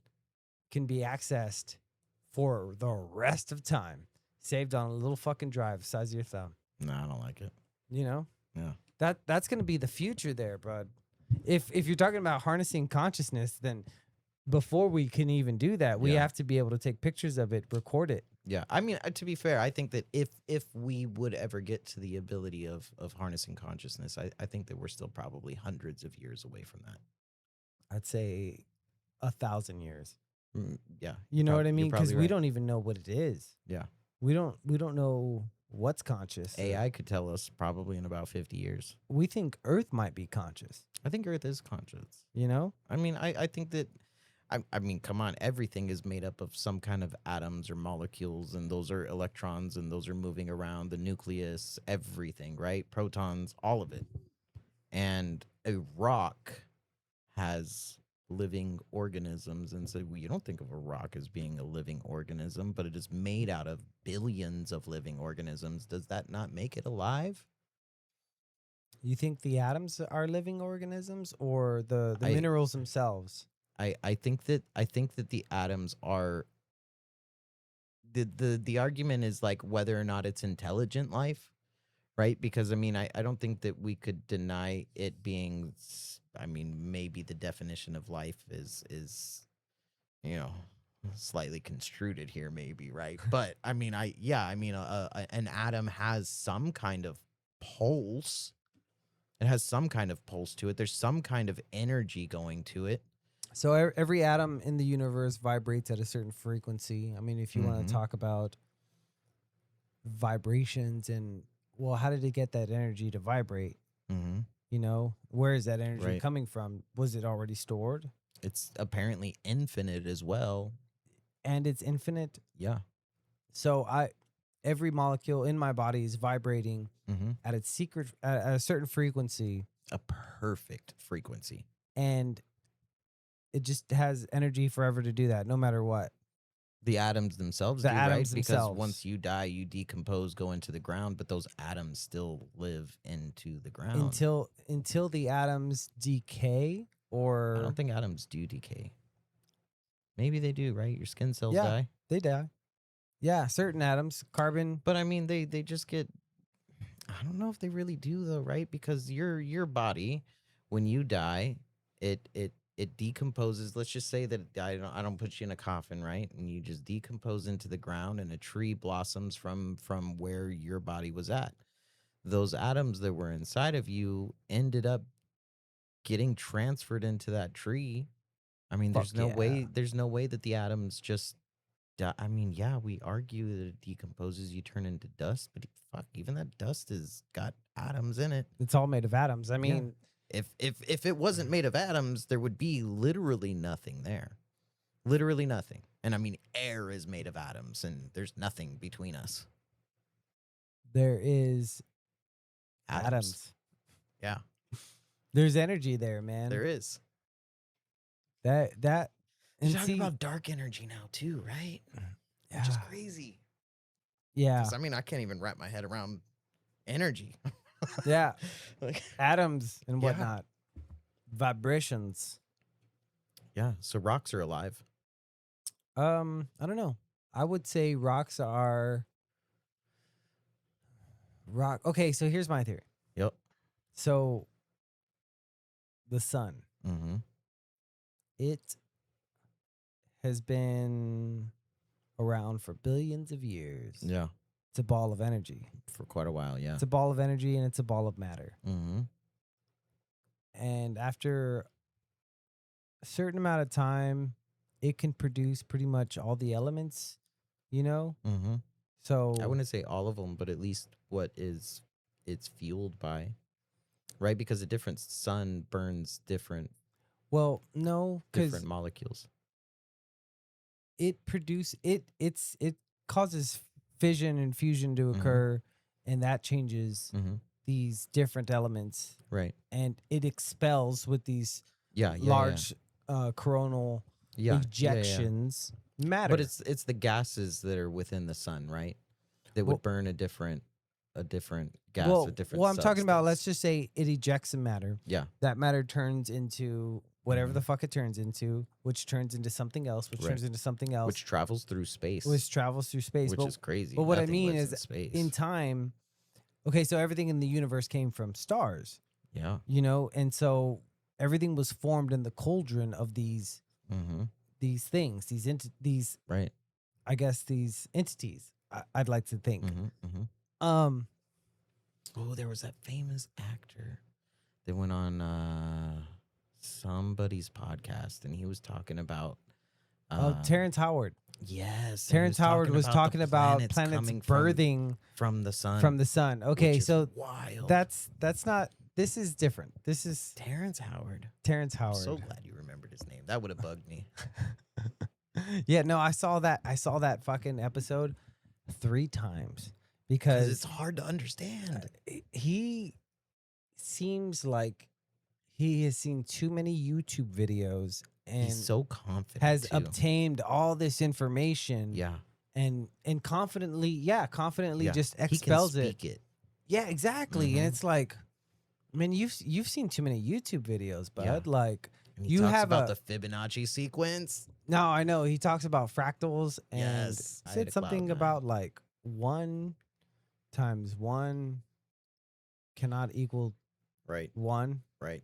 can be accessed for the rest of time, saved on a little fucking drive the size of your thumb. No, I don't like it. You know, Yeah. that's gonna be the future there, bud. If you're talking about harnessing consciousness, then before we can even do that, we Yeah. have to be able to take pictures of it, record it. Yeah. I mean, to be fair, I think that if we would ever get to the ability of harnessing consciousness, I think that we're still probably hundreds of years away from that. I'd say 1,000 years. Yeah. You know what I you're mean? Because probably we right. don't even know what it is. Yeah. We don't know what's conscious. AI could tell us probably in about 50 years. We think Earth might be conscious. I think Earth is conscious. You know? I mean, I think that, I mean, come on, everything is made up of some kind of atoms or molecules, and those are electrons, and those are moving around the nucleus, everything, right? Protons, all of it. And a rock has living organisms, and so you don't think of a rock as being a living organism, but it is made out of billions of living organisms. Does that not make it alive? You think the atoms are living organisms or the I- minerals themselves? I think that the atoms are the argument is like whether or not it's intelligent life, right? Because I mean, I don't think that we could deny it being I mean, maybe the definition of life is you know, slightly construed here maybe, right? But I mean, an atom has some kind of pulse. It has some kind of pulse to it. There's some kind of energy going to it. So every atom in the universe vibrates at a certain frequency. I mean, if you want Mhm. to talk about vibrations and, well, how did it get that energy to vibrate? Mm-hmm. You know, where is that energy Right. coming from? Was it already stored? It's apparently infinite as well. And it's infinite. Yeah. So every molecule in my body is vibrating Mm-hmm. at at a certain frequency, A perfect frequency. and it just has energy forever to do that, no matter what. The atoms themselves The do, atoms right? Because themselves. once you die, you decompose, go into the ground, but those atoms still live into the ground. Until the atoms decay, or I don't think atoms do decay. Maybe they do, right? Your skin cells Yeah. die. they die. Yeah, certain atoms, carbon. But I mean, they just get. I don't know if they really do though, right? Because your body, when you die, it decomposes. Let's just say that I don't put you in a coffin, right? And you just decompose into the ground, and a tree blossoms from where your body was at. Those atoms that were inside of you ended up getting transferred into that tree. I mean, Fuck yeah. there's no way that the atoms just I mean, yeah, we argue that it decomposes, you turn into dust, but fuck, even that dust has got atoms in it. It's all made of atoms. I mean, If it wasn't made of atoms, there would be literally nothing there. Literally nothing. And I mean, air is made of atoms, and there's nothing between us. there is atoms. Yeah, There's energy there, man. there is. That and You're talking see, about dark energy now too, right? yeah, Which is crazy. yeah, 'Cause, I mean, I can't even wrap my head around energy. yeah. Like, Atoms and Yeah. whatnot, vibrations. yeah, so rocks are alive. I don't know. I would say rocks are rock. Okay, so here's my theory. Yep. So the sun, Mm-hmm. it has been around for billions of years. Yeah, It's a ball of energy. for quite a while, yeah. It's a ball of energy, and it's a ball of matter. Mm-hmm. And after a certain amount of time, it can produce pretty much all the elements, you know? Mm-hmm. So I wouldn't say all of them, but at least what is it's fueled by, right? Because a different sun burns different well, no, because molecules. it causes fission and fusion to occur, and that changes Mm-hmm. these different elements, Right. and it expels with these Yeah. large coronal Yeah. ejections matter. But it's the gases that are within the sun, right? That would Well- burn a different gas, well, a different. I'm talking about. Let's substance. just say it ejects some matter. Yeah. That matter turns into whatever Mhm. the fuck it turns into, which turns into something else, which Right. turns into something else, Which travels through space, which travels through space. which But is crazy. but what I Nothing mean lives is in space. in time, okay, so everything in the universe came from stars, yeah. and so everything was formed in the cauldron of these Mm-hmm. things, these Right. I guess these entities. I'd like to think. Mm-hmm. Mm-hmm. Um, Oh, there was that famous actor that went on somebody's podcast, and he was talking about. Terrence Howard. Yes, and he Terrence Howard was the talking about planets coming birthing from the sun. from the sun. Okay, which is so wild. that's not. This is different. This is Terrence Howard. Terrence I'm Howard. so glad you remembered his name. That would have bugged me. Yeah, no, I saw that fucking episode 3 times Because because it's hard to understand. he seems like he has seen too many YouTube videos and He's so confident. has too. obtained all this information Yeah. and confidently Yeah. just He can expels it. speak it. Yeah, exactly. Mhm. And it's like, man, you've seen too many YouTube videos, bud. Yeah. Like, And he you talks have about a- the Fibonacci sequence. no, I know he talks about fractals and Yes, I had said a something cloud nine. about like 1 times 1 cannot equal Right. 1. Right.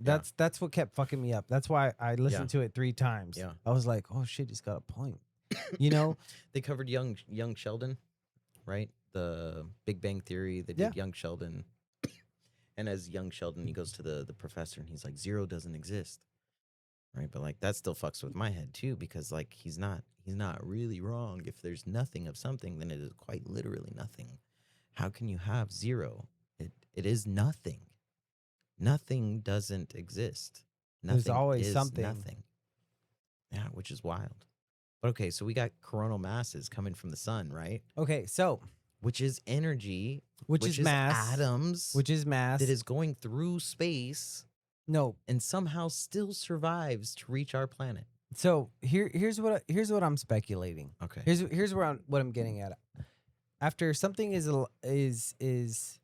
That's what kept fucking me up. That's why I listened to it 3 times. Yeah. I was like, oh shit, he's got a point. You know? They covered young Sheldon, right? The Big Bang Theory. They did Yeah. young Sheldon. And as young Sheldon, he goes to the professor and he's like, 0 doesn't exist. Right. But like that still fucks with my head too, because like he's not really wrong. If there's nothing of something, then it is quite literally nothing. How can you have 0? It is nothing. Nothing doesn't exist. There's Nothing always is something. Nothing. Yeah, which is wild. But okay, so we got coronal masses coming from the sun, right? Okay, so Which is energy, which is mass, atoms, which is mass. that is going through space no. and somehow still survives to reach our planet. So here's what I'm speculating. Okay. Here's what I'm getting at. After something is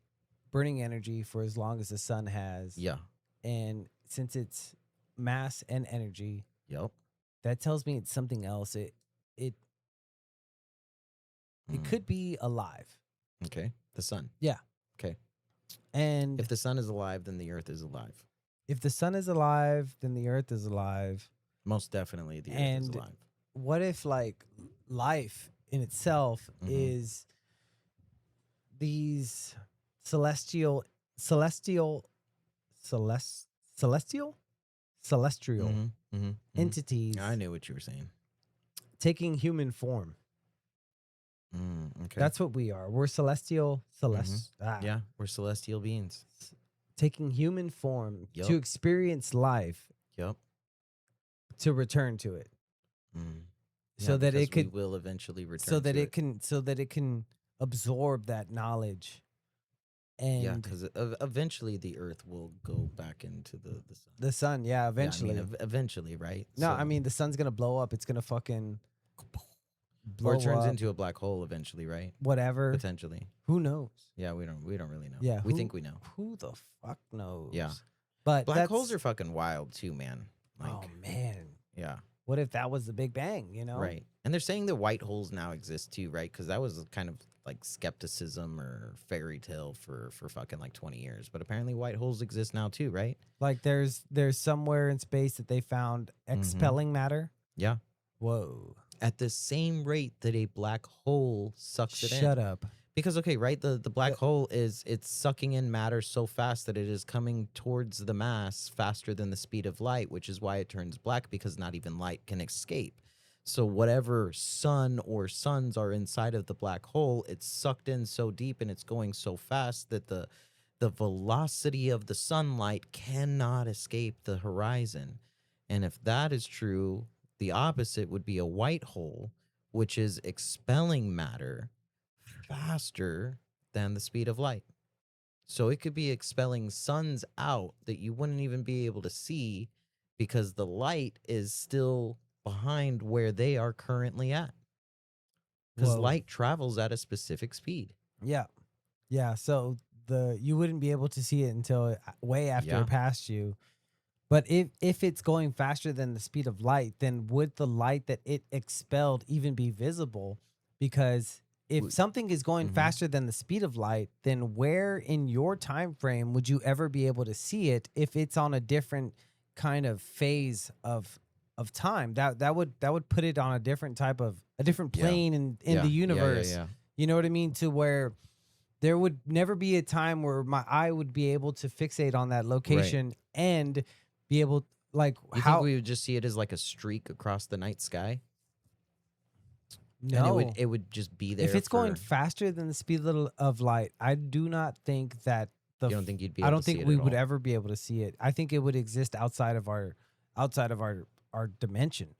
burning energy for as long as the sun has, Yeah. and since it's mass and energy, Yep. that tells me it's something else. It Mm. could be alive. Okay. The sun. Yeah. Okay. And If the sun is alive, then the earth is alive. if the sun is alive, then the earth is alive. Most definitely the earth is And alive. What if like life in itself Mhm. is these celestial celestial celestial Mm-hmm. entities I knew what you were saying. taking human form? Okay. That's what we are. We're celestial yeah, we're celestial beings. taking human form Yup. to experience life, Yep. to return to it, Mm. so Yeah, that it because we could will eventually return. so that to it can absorb that knowledge. And Yeah, because eventually the Earth will go back into the sun. the sun, yeah, eventually. Yeah, I mean, eventually, right? No, So- I mean the sun's gonna blow up. It's gonna fucking blow or it turns up, into a black hole eventually, right? whatever. Potentially. Who knows? Yeah, we don't really know. Yeah, we who- think we know. Who the fuck knows? Yeah. But Black holes are that's- fucking wild too, man. Like, oh man, yeah, what if that was the Big Bang? You know, right. And they're saying that white holes now exist too, right? Because that was kind of like skepticism or fairy tale for fucking like 20 years. But apparently white holes exist now too, right? Like there's somewhere in space that they found expelling matter. Yeah. Whoa. At the same rate that a black hole sucks it in. Shut up. Because okay, right, the black hole it's sucking in matter so fast that it is coming towards the mass faster than the speed of light, which is why it turns black, because not even light can escape. So whatever sun or suns are inside of the black hole, it's sucked in so deep and it's going so fast that the velocity of the sunlight cannot escape the horizon. And if that is true, the opposite would be a white hole, which is expelling matter faster than the speed of light. So it could be expelling suns out that you wouldn't even be able to see because the light is still behind where they are currently at. Because Whoa. light travels at a specific speed. Yeah. Yeah. So you wouldn't be able to see it until way after Yeah. it passed you. But if it's going faster than the speed of light, then would the light that it expelled even be visible? Because if W- something is going Mhm. faster than the speed of light, then where in your time frame would you ever be able to see it if it's on a different kind of phase of time? That would put it on a different type of a different Yeah. plane in the universe. Yeah. You know what I mean? To where there would never be a time where my eye would be able to fixate on that location and be able, like, You how think we would just see it as like a streak across the night sky? no. And it would just be there. If it's going for- faster than the speed of light, I do not think that you don't think you'd be I able don't to see think it we at would all? ever be able to see it. I think it would exist outside of our dimension.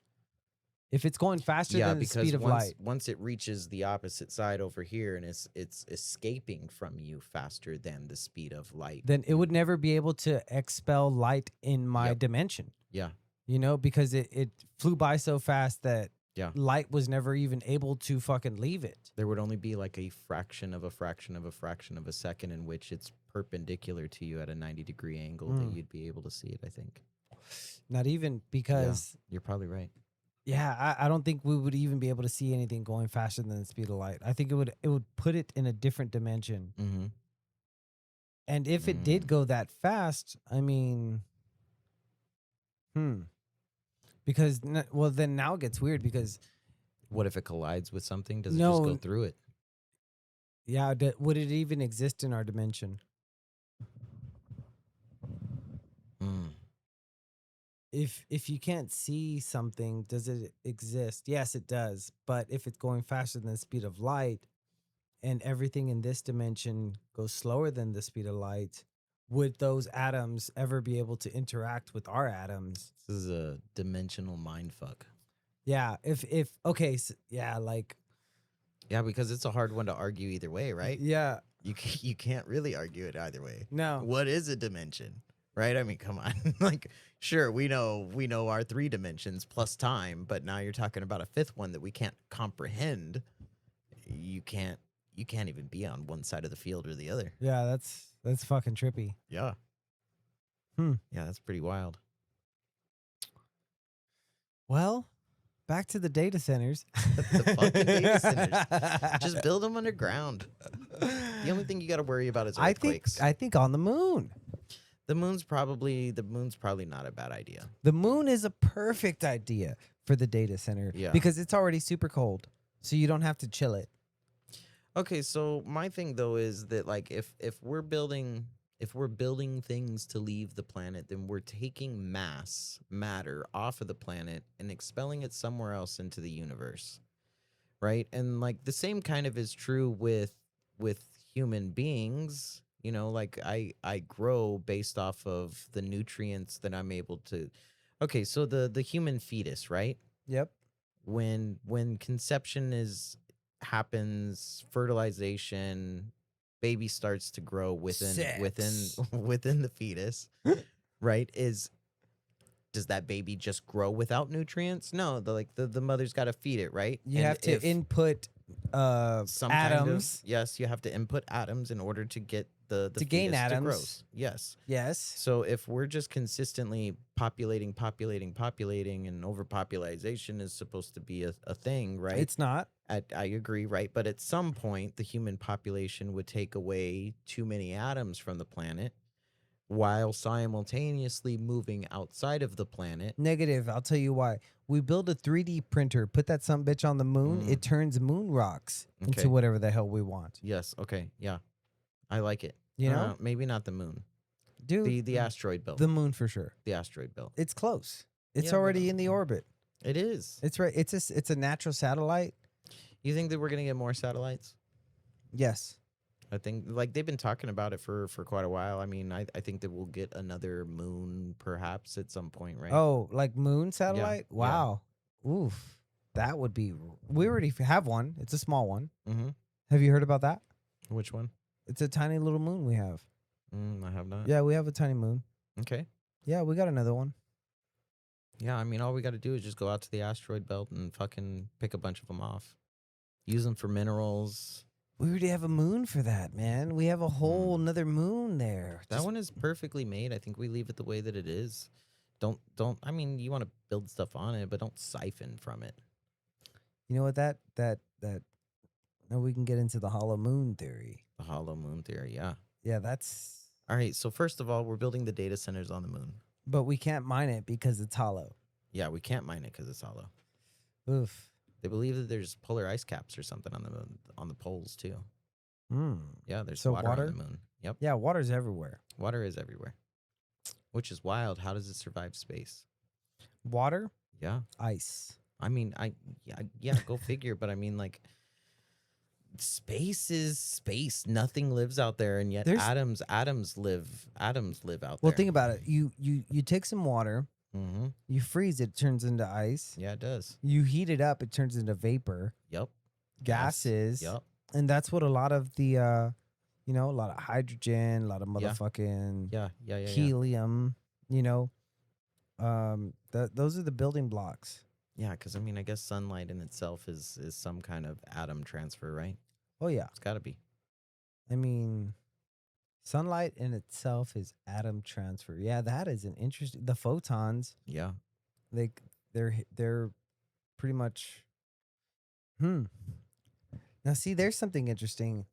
If it's going faster Yeah, than the because speed of light, once it reaches the opposite side over here and it's escaping from you faster than the speed of light. then it would never be able to expel light in my Yep. dimension. Yeah. You know, because it flew by so fast that Yeah. light was never even able to fucking leave it. There would only be like a fraction of a fraction of a fraction of a second in which it's perpendicular to you at a 90-degree angle that you'd be able to see it, I think. Not even because, You're probably right. I don't think we would even be able to see anything going faster than the speed of light. I think it would put it in a different dimension. Mm-hmm. And if it did go that fast, I mean, because well, then now it gets weird because What if it collides with something? Does it No. just go through it? yeah, would it even exist in our dimension? Mm. If you can't see something, does it exist? Yes, it does. But if it's going faster than the speed of light and everything in this dimension goes slower than the speed of light, would those atoms ever be able to interact with our atoms? This is a dimensional mindfuck. Yeah, if okay, yeah, like Yeah, because it's a hard one to argue either way, right? yeah, You can't really argue it either way. no. What is a dimension? Right? I mean, come on. Like, sure, we know our 3 dimensions plus time, but now you're talking about a 5th one that we can't comprehend. You can't even be on one side of the field or the other. Yeah, that's fucking trippy. Yeah. Yeah, that's pretty wild. Well, back to the data centers. The fucking data centers. Just build them underground. The only thing you got to worry about is earthquakes. I think on the moon. The moon's probably not a bad idea. The moon is a perfect idea for the data center because it's already super cold. So you don't have to chill it. Okay, so my thing though is that like if we're building things to leave the planet, then we're taking matter off of the planet and expelling it somewhere else into the universe. Right? And like the same kind of is true with human beings. You know, like I grow based off of the nutrients that I'm able to. Okay, so the human fetus, right? Yep. When conception happens, fertilization, baby starts to grow within Sex. within the fetus, right? Does that baby just grow without nutrients? No, the mother's got to feed it, right? You And have to if input some kind of- atoms. yes, you have to input atoms in order to get the To gain fetus to grow. atoms. Yes. Yes. So if we're just consistently populating, and overpopulation is supposed to be a thing, right? It's not. I agree, right? But at some point, the human population would take away too many atoms from the planet while simultaneously moving outside of the planet. Negative. I'll tell you why. We build a 3D printer, put that some bitch on the moon. It turns moon rocks Okay. into whatever the hell we want. Yes. Okay. Yeah. I like it. You know? Maybe not the moon. Dude, The asteroid belt. the moon for sure. The asteroid belt. It's close. It's Yeah, but, already in the orbit. It is. It's right. It's a natural satellite. You think that we're gonna get more satellites? Yes. I think like they've been talking about it for quite a while. I mean, I think that we'll get another moon perhaps at some point, right? Oh, like moon Yeah. satellite? Yeah. Wow. Oof. That would be. We already have one. It's a small one. Mm-hmm. Have you heard about that? Which one? It's a tiny little moon we have. I have not. Yeah, we have a tiny moon. Okay. Yeah, we got another one. Yeah, I mean, all we got to do is just go out to the asteroid belt and fucking pick a bunch of them off. Use them for minerals. We already have a moon for that, man. We have a whole another moon there. That one is perfectly made. I think we leave it the way that it is. Don't. I mean, you want to build stuff on it, but don't siphon from it. You know what? That. Now we can get into the hollow moon theory. The hollow moon theory, yeah. Yeah, that's. All right, so first of all, we're building the data centers on the moon. But we can't mine it because it's hollow. Yeah, we can't mine it because it's hollow. Oof. They believe that there's polar ice caps or something on the moon, on the poles too. Yeah, there's So water water? on the moon. Yep, Yeah, water's everywhere. water is everywhere, which is wild. How does it survive space? Water, Yeah, ice. I mean, yeah, go figure. But I mean, like, space is space. Nothing lives out there, and yet There's- atoms live out Well, there. think about it. You take some water, Mm-hmm. you freeze it, turns into ice. Yeah, it does. You heat it up, it turns into vapor, Yep. gases. Yep. And that's what a lot of the a lot of hydrogen, a lot of Yeah. motherfucking Yeah. helium, those are the building blocks. Yeah, because I mean, I guess sunlight in itself is some kind of atom transfer, right? Oh yeah. It's got to be. I mean, sunlight in itself is atom transfer. Yeah, that is an interesting. The photons, Yeah. they're pretty much. Now, see, there's something interesting.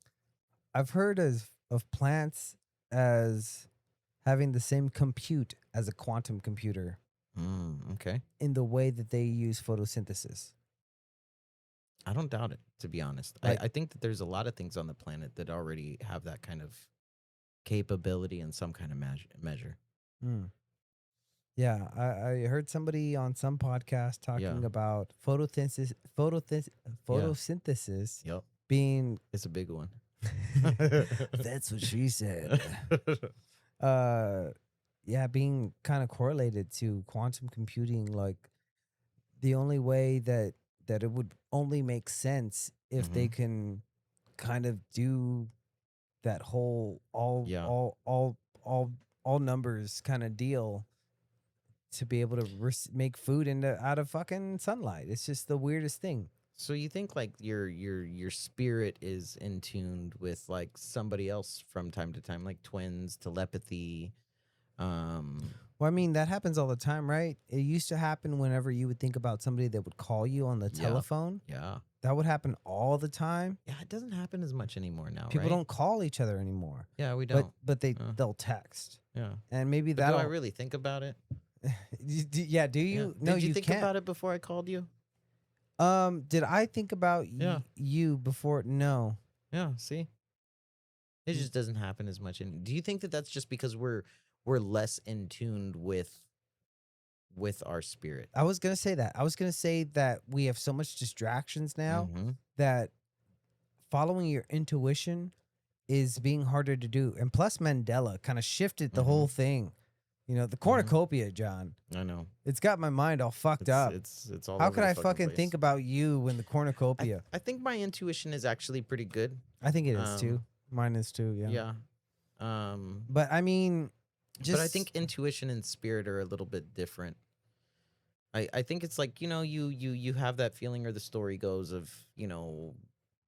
I've heard of plants as having the same compute as a quantum computer Okay. in the way that they use photosynthesis. I don't doubt it, to be honest. Like- I think that there's a lot of things on the planet that already have that kind of capability in some kind of measure. Yeah, I heard somebody on some podcast talking Yeah. about photosynthesis Yep. being. It's a big one. That's what she said. Yeah, being kind of correlated to quantum computing. Like the only way that it would only make sense if they can kind of do that whole all numbers kind of deal to be able to make food out of fucking sunlight. It's just the weirdest thing. So you think like your spirit is in tuned with like somebody else from time to time, like twins, telepathy. Well, I mean, that happens all the time, right? It used to happen whenever you would think about somebody that would call you on the telephone. Yeah. That would happen all the time. Yeah, it doesn't happen as much anymore now, People right? don't call each other anymore. Yeah, we don't. But they'll text. Yeah. And maybe But do that'll I really think about it? Yeah, do you? Yeah. No, Did you you think can't. about it before I called you? Did I think about Yeah. you before? No. Yeah, see? It just doesn't happen as much. And do you think that that's just because we're less in tuned with our spirit? I was going to say that. I was going to say that we have so much distractions now that following your intuition is being harder to do. And plus Mandela kind of shifted the whole thing. You know, the cornucopia, John. I know. It's got my mind all fucked up. It's all How over could the I fucking place. think about you when the cornucopia? I think my intuition is actually pretty good. I think it is too. Mine is too, yeah. Yeah. But I mean, just But I think intuition and spirit are a little bit different. I think it's like, you have that feeling, or the story goes of,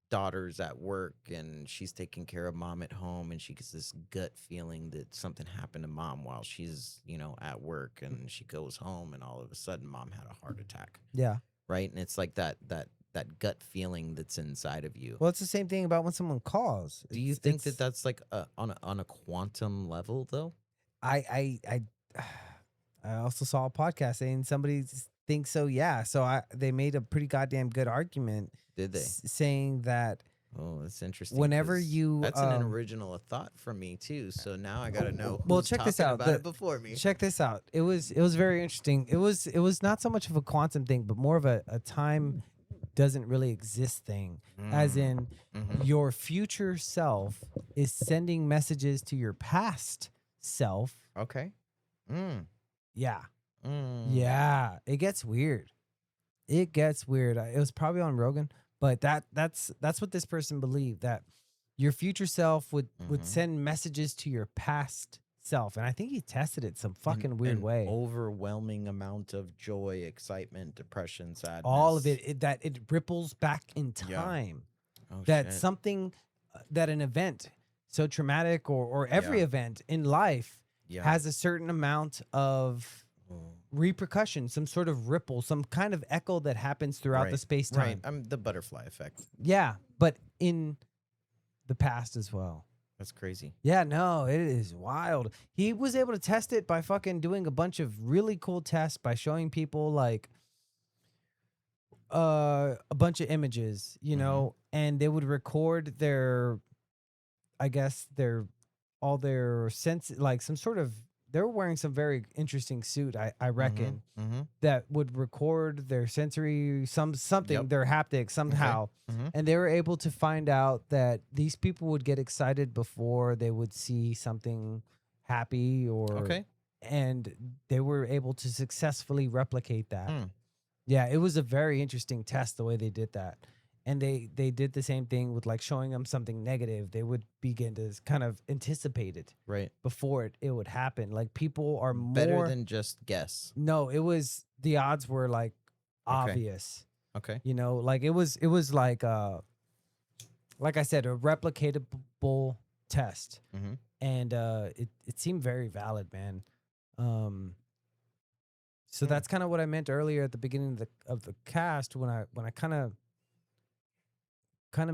daughter's at work and she's taking care of mom at home, and she gets this gut feeling that something happened to mom while she's, at work, and she goes home and all of a sudden mom had a heart attack. yeah. Right? And it's like that gut feeling that's inside of you. Well, it's the same thing about when someone calls. Do you think that that's like on a quantum level though? I also saw a podcast saying somebody thinks so. Yeah, so they made a pretty goddamn good argument. Did they? Saying that Oh, that's interesting. Whenever 'Cause you that's an original thought from me too. So now I gotta know well, who's check this talking out. about it before me. Check this out. It was very interesting. It was not so much of a quantum thing, but more of a time doesn't really exist thing. As in, Mm-hmm. your future self is sending messages to your past self. Okay. Mm. Yeah. Mm. Yeah. It gets weird. It gets weird. It was probably on Rogan, but that's what this person believed, that your future self would Mhm. send messages to your past self. And I think he tested it some fucking weird An way. overwhelming amount of joy, excitement, depression, sadness. All of that it ripples back in Yeah. time. Oh That shit. something that an event so traumatic or every Yeah. event in life Yeah. has a certain amount of repercussion, some sort of ripple, some kind of echo that happens throughout the space time. Right. I'm the butterfly effect. Yeah, but in the past as well. That's crazy. Yeah, no, it is wild. He was able to test it by fucking doing a bunch of really cool tests by showing people like a bunch of images, you know, and they would record their, I guess all their sense, like some sort of, they were wearing some very interesting suit, I reckon, Mm-hmm. that would record their sensory, something, Yep. their haptics somehow. Mhm. And they were able to find out that these people would get excited before they would see something happy or, Okay. and they were able to successfully replicate that. Mm. Yeah, it was a very interesting test the way they did that. And they did the same thing with like showing them something negative. They would begin to kind of anticipate it Right. before it would happen. Like people are Better more than just guess. no, it was the odds were like Okay. obvious. Okay. You know, like it was like I said, a replicatable test. Mm-hmm. And it seemed very valid, man. So that's kind of what I meant earlier at the beginning of the cast when I kind of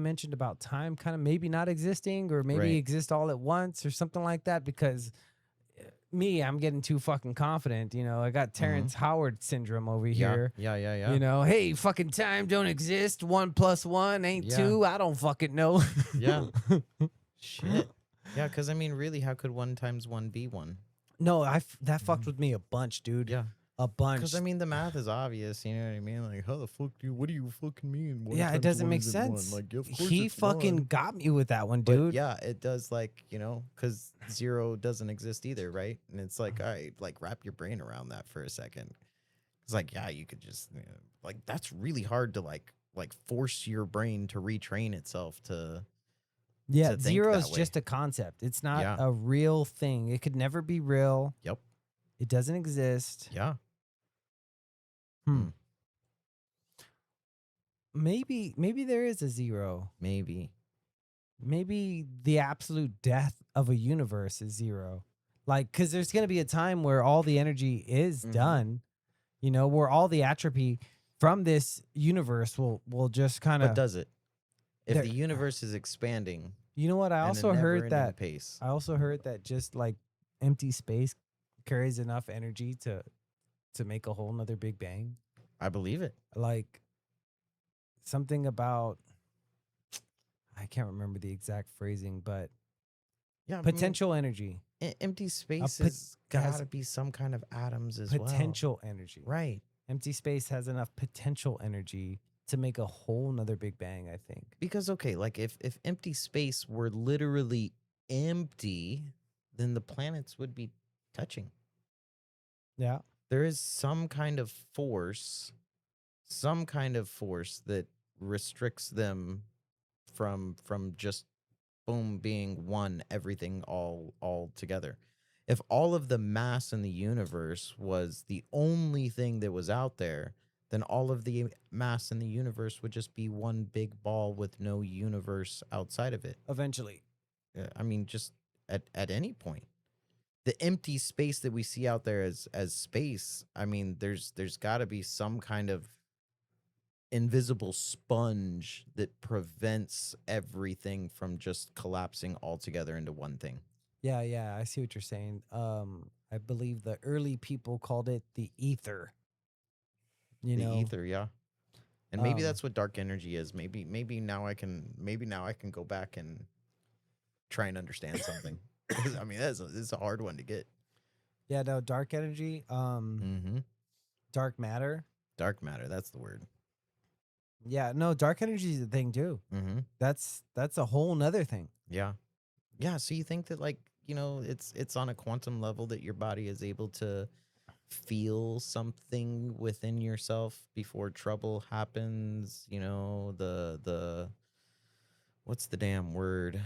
mentioned about time kind of maybe not existing or maybe Right. exist all at once or something like that, because I'm getting too fucking confident, you know. I got Terrence Howard syndrome over here. Yeah. You know, hey, fucking time don't exist. 1 + 1 ain't Yeah. 2. I don't fucking know. Yeah. Shit. Yeah, because I mean, really, how could 1 × 1 be 1? No, that fucked with me a bunch, dude. Yeah. A bunch. Because I mean, the math is obvious. You know what I mean? Like, how the fuck what do you fucking mean? 1 yeah, it × doesn't 1 make isn't 1? sense. Like, of course He it's fucking 1. got me with that one, But dude. yeah, it does, like, you know, because 0 doesn't exist either, right? And it's like, all right, like, wrap your brain around that for a second. It's like, yeah, you could just, you know, like, that's really hard to, like force your brain to retrain itself to. Yeah, to think 0 that is way. just a concept. It's not Yeah. a real thing. It could never be real. Yep. It doesn't exist. Yeah. Maybe there is a 0. Maybe. Maybe the absolute death of a universe is 0. Like, because there's going to be a time where all the energy is done, you know, where all the atrophy from this universe will just kind But of. does it? If There- the universe is expanding, You know what? I at a also heard never-ending that. pace. I also heard that just like empty space carries enough energy to make a whole nother Big Bang. I believe it. Like something about, I can't remember the exact phrasing, but Yeah. potential energy. Empty space pot- has got has to be some kind of atoms as well. Potential energy. Right. Empty space has enough potential energy to make a whole nother Big Bang, I think. Because, okay, like if empty space were literally empty, then the planets would be touching. Yeah. There is some kind of force that restricts them from just boom being one, everything all together. If all of the mass in the universe was the only thing that was out there, then all of the mass in the universe would just be one big ball with no universe outside of it. Eventually. I mean, just at any point. The empty space that we see out there as space, I mean, there's got to be some kind of invisible sponge that prevents everything from just collapsing altogether into one thing. Yeah, I see what you're saying. I believe the early people called it the ether. You The know, ether, yeah. And maybe that's what dark energy is. Maybe now I can go back and try and understand something. 'Cause, I mean, it's a hard one to get. Yeah, no, dark energy, Mm-hmm. dark matter. Dark matter, that's the word. Yeah, no, dark energy is a thing too. Mm-hmm. That's a whole nother thing. Yeah. Yeah. So you think that, like, it's on a quantum level that your body is able to feel something within yourself before trouble happens. The what's the damn word?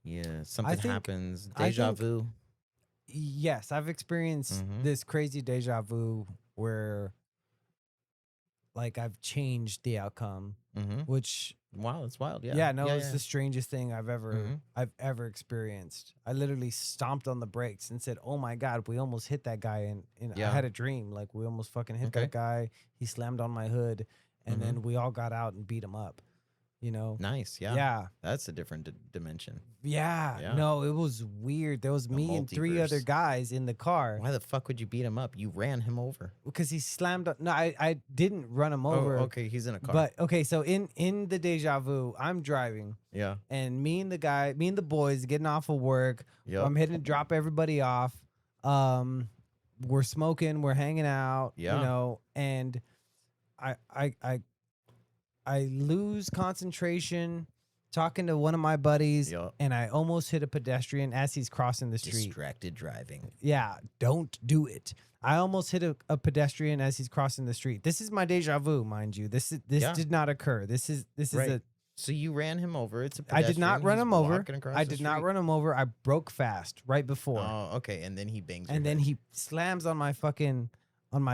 Yeah, something think- happens. I Deja think- vu. Yes, I've experienced Mhm. this crazy deja vu where like I've changed the outcome, Mm-hmm. which Wow, it's wild. Yeah. yeah, no, Yeah. it's the strangest thing Mhm. I've ever experienced. I literally stomped on the brakes and said, "Oh my god, we almost hit that guy!" And I Yeah. had a dream, like we almost fucking hit Okay. that guy. He slammed on my hood, and Mhm. then we all got out and beat him up. You know? Nice. Yeah. Yeah. That's a different dimension. Yeah. Yeah. No, it was weird. There was The me and three other multiverse. guys in the car Why the fuck would you beat him up? You ran him over. because he slammed. No, I didn't run him over. Oh, okay. He's in a car. But okay, so in the deja vu, I'm driving. yeah. And me and the boys getting off of work. Yep. I'm heading to drop everybody off. We're smoking, we're hanging out, Yeah. and I lose concentration talking to one of my buddies, Yep. and I almost hit a pedestrian as he's crossing the street. Distracted driving. Yeah, don't do it. I almost hit a pedestrian as he's crossing the street. This is my deja vu, mind you. This Yeah. did not occur. This is Right. a So you ran him over. It's a I pedestrian. did not run He's him over. walking across I the did not street. run him over. I broke fast right before. Oh, okay. And then he bangs. And your then head. he slams on my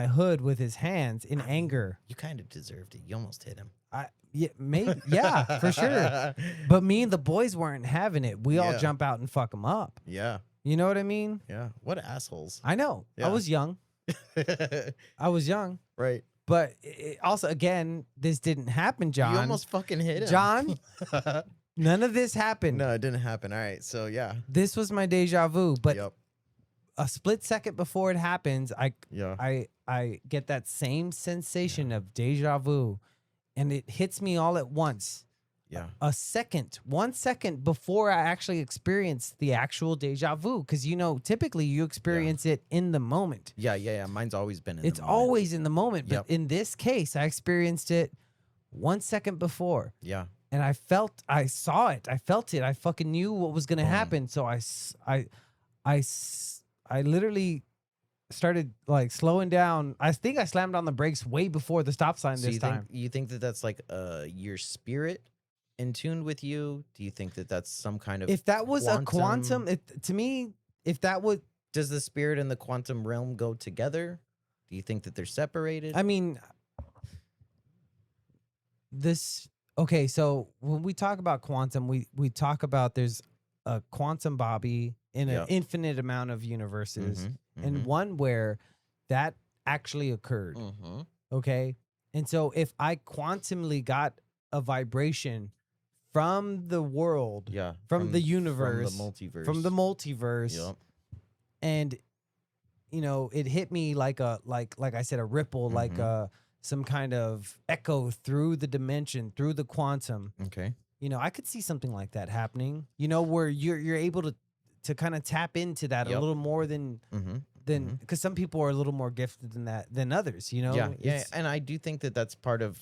hood with his hands in anger. You kind of deserved it. You almost hit him. Yeah, maybe. Yeah, for sure. But me and the boys weren't having it. We all Yeah. jump out and fuck him up. Yeah. You know what I mean? Yeah. What assholes. I know. Yeah. I was young. I was young. Right. But also, again, this didn't happen, John. You almost fucking hit him. John, none of this happened. No, it didn't happen. All right. So yeah. This was my deja vu. But Yep. a split second before it happens, Yeah. I get that same sensation of deja vu, and it hits me all at once. Yeah. 1 second before I actually experience the actual deja vu, because typically you experience it in the moment. Yeah. Mine's always been in It's the moment. always in the moment, but Yep. in this case, I experienced it 1 second before, Yeah. and I saw it, I felt it, I fucking knew what was gonna Boom. happen. So I literally started like slowing down. I think I slammed on the brakes way before the stop sign So this time. you think that that's like your spirit in tune with you? Do you think that that's some kind of If that was a quantum, to me, if that would, does the spirit and the quantum realm go together? Do you think that they're separated? I mean, okay, so when we talk about quantum, we talk about there's a quantum Bobby in an Yep. infinite amount of universes, Mhm, and mhm, one where that actually occurred. mhm. Okay. And so if I quantumly got a vibration from the world, Yeah. from the universe, from the multiverse. from the multiverse, Yep. and it hit me like I said, a ripple, like Mhm. some kind of echo through the dimension, through the quantum. Okay. I could see something like that happening, where you're able to kind of tap into that a Yep. little more than Mm-hmm. because some people are a little more gifted than that than others, Yeah, yeah, It's- and I do think that that's part of.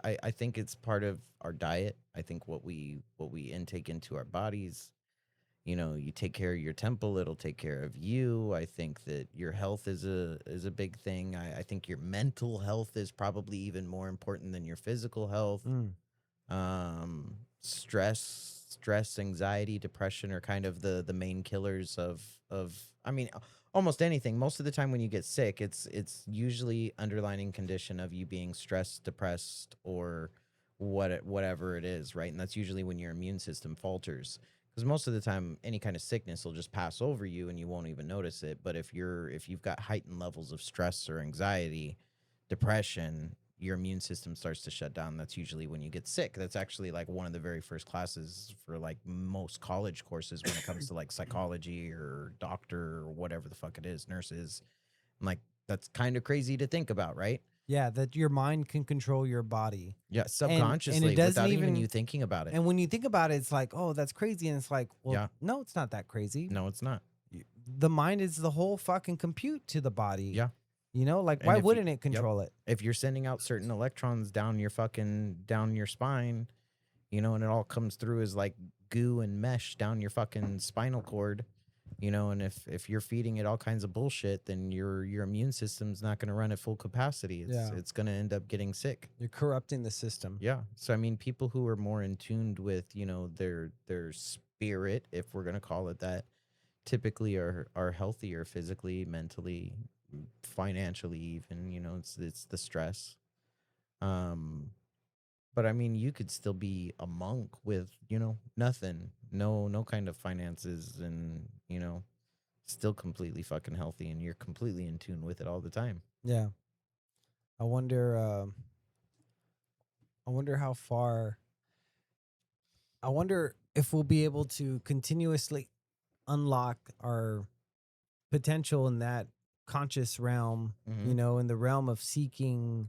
I think it's part of our diet. I think what we intake into our bodies. You take care of your temple, it'll take care of you. I think that your health is a big thing. I think your mental health is probably even more important than your physical health. Mm. Stress, anxiety, depression are kind of the main killers of I mean almost anything. Most of the time when you get sick, it's usually underlying condition of you being stressed, depressed, or whatever it is, right? And that's usually when your immune system falters. Because most of the time any kind of sickness will just pass over you and you won't even notice it. But if you've got heightened levels of stress or anxiety, depression, your immune system starts to shut down. That's usually when you get sick. That's actually like one of the very first classes for like most college courses when it comes to like psychology or doctor or whatever the fuck it is, nurses. And like that's kind of crazy to think about, right? Yeah, that your mind can control your body. Yeah, And subconsciously it doesn't without even even you thinking about it. and when you think about it, it's like, oh, that's crazy. And it's like, well, Yeah. no, it's not that crazy. No, it's not. The mind is the whole fucking compute to the body. Yeah. You know, like And why if you- wouldn't it yep. control it? If you're sending out certain electrons down your spine, you know, and it all comes through as like goo and mesh down your fucking spinal cord, you know, and if you're feeding it all kinds of bullshit, then your immune system's not going to run at full capacity. It's going to end up getting sick. You're corrupting the system. Yeah. So I mean, people who are more in tuned with, you know, their spirit, if we're going to call it that, typically are healthier physically, mentally, financially even, you know, it's the stress. But I mean, you could still be a monk with, you know, nothing, no kind of finances, and, you know, still completely fucking healthy, and you're completely in tune with it all the time. Yeah. I wonder how far I wonder if we'll be able to continuously unlock our potential in that conscious realm, Mhm. you know, in the realm of seeking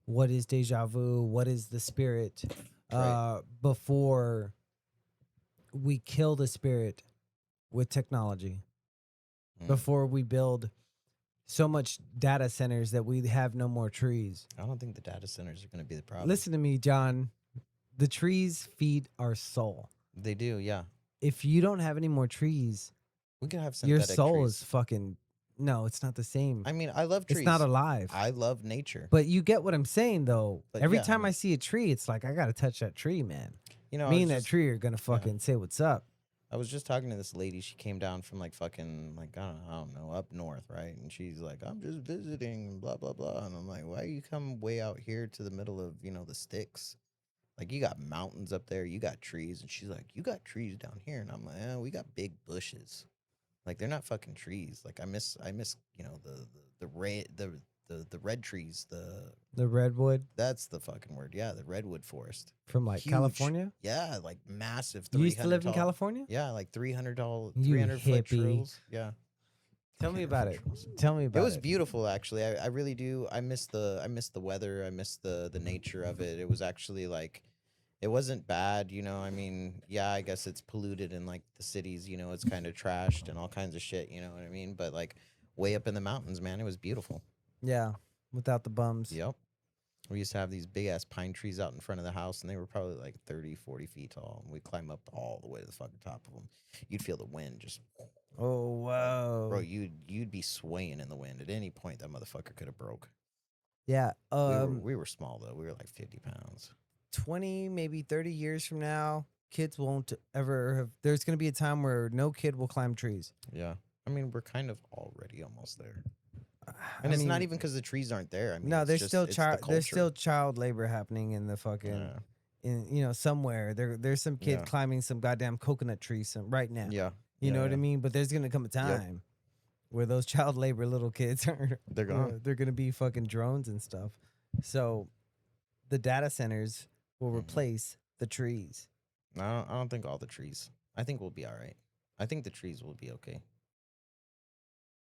what is deja vu, what is the spirit, Right. before we kill the spirit with technology, Mm. before we build so much data centers that we have no more trees. I don't think the data centers are going to be the problem. Listen to me, John. The trees feed our soul. They do, yeah. If you don't have any more trees, We could have your synthetic soul trees. is fucking no, it's not the same. I mean, I love trees. It's not alive. I love nature. But you get what I'm saying, though. But Every yeah, I time I mean- see a tree, it's like I gotta touch that tree, man. You know, Me and that tree are gonna fucking say what's up. I was just talking to this lady. She came down from like fucking like I don't know up north, right? And she's like, I'm just visiting, blah blah blah. And I'm like, why you come way out here to the middle of the sticks? Like you got mountains up there, you got trees. And she's like, you got trees down here. And I'm like, we got big bushes. Like they're not fucking trees. Like I miss the red the red trees. The redwood That's the fucking word. Yeah, the redwood forest. from like Huge. California. Yeah, like massive. You used to 300 live in tall- California. Yeah, like 300 tall, You 300 foot hippie. trails. Yeah. Tell me 300 about foot it. trails. Tell me about It it. was beautiful, actually. I really do. I miss the weather. I miss the nature of it. It was actually like, it wasn't bad, you know. I mean, yeah, I guess it's polluted in like the cities, you know. It's kind of trashed and all kinds of shit, you know what I mean? But like way up in the mountains, man, it was beautiful. Yeah, without the bums. Yep. We used to have these big ass pine trees out in front of the house, and they were probably like 30, 40 feet tall. And we'd climb up all the way to the fucking top of them. You'd feel the wind just, Oh wow. bro. You'd be swaying in the wind at any point. That motherfucker could have broke. Yeah. We were small though. We were like 50 pounds. 20, maybe 30 years from now, kids won't ever have. There's gonna be a time where no kid will climb trees. Yeah. I mean, we're kind of already almost there. I And it's not mean, even because the trees aren't there. I mean, no, it's there's just- still it's the child. There's culture. still child labor happening in the fucking. Yeah. In somewhere there's some kid Yeah. climbing some goddamn coconut tree right now. Yeah. You know Yeah, what I yeah. mean? But there's gonna come a time where those child labor little kids are They're gone. they're gonna be fucking drones and stuff. So the data centers will Mhm. replace the trees. I don't think all the trees. I think we'll be all right. I think the trees will be okay.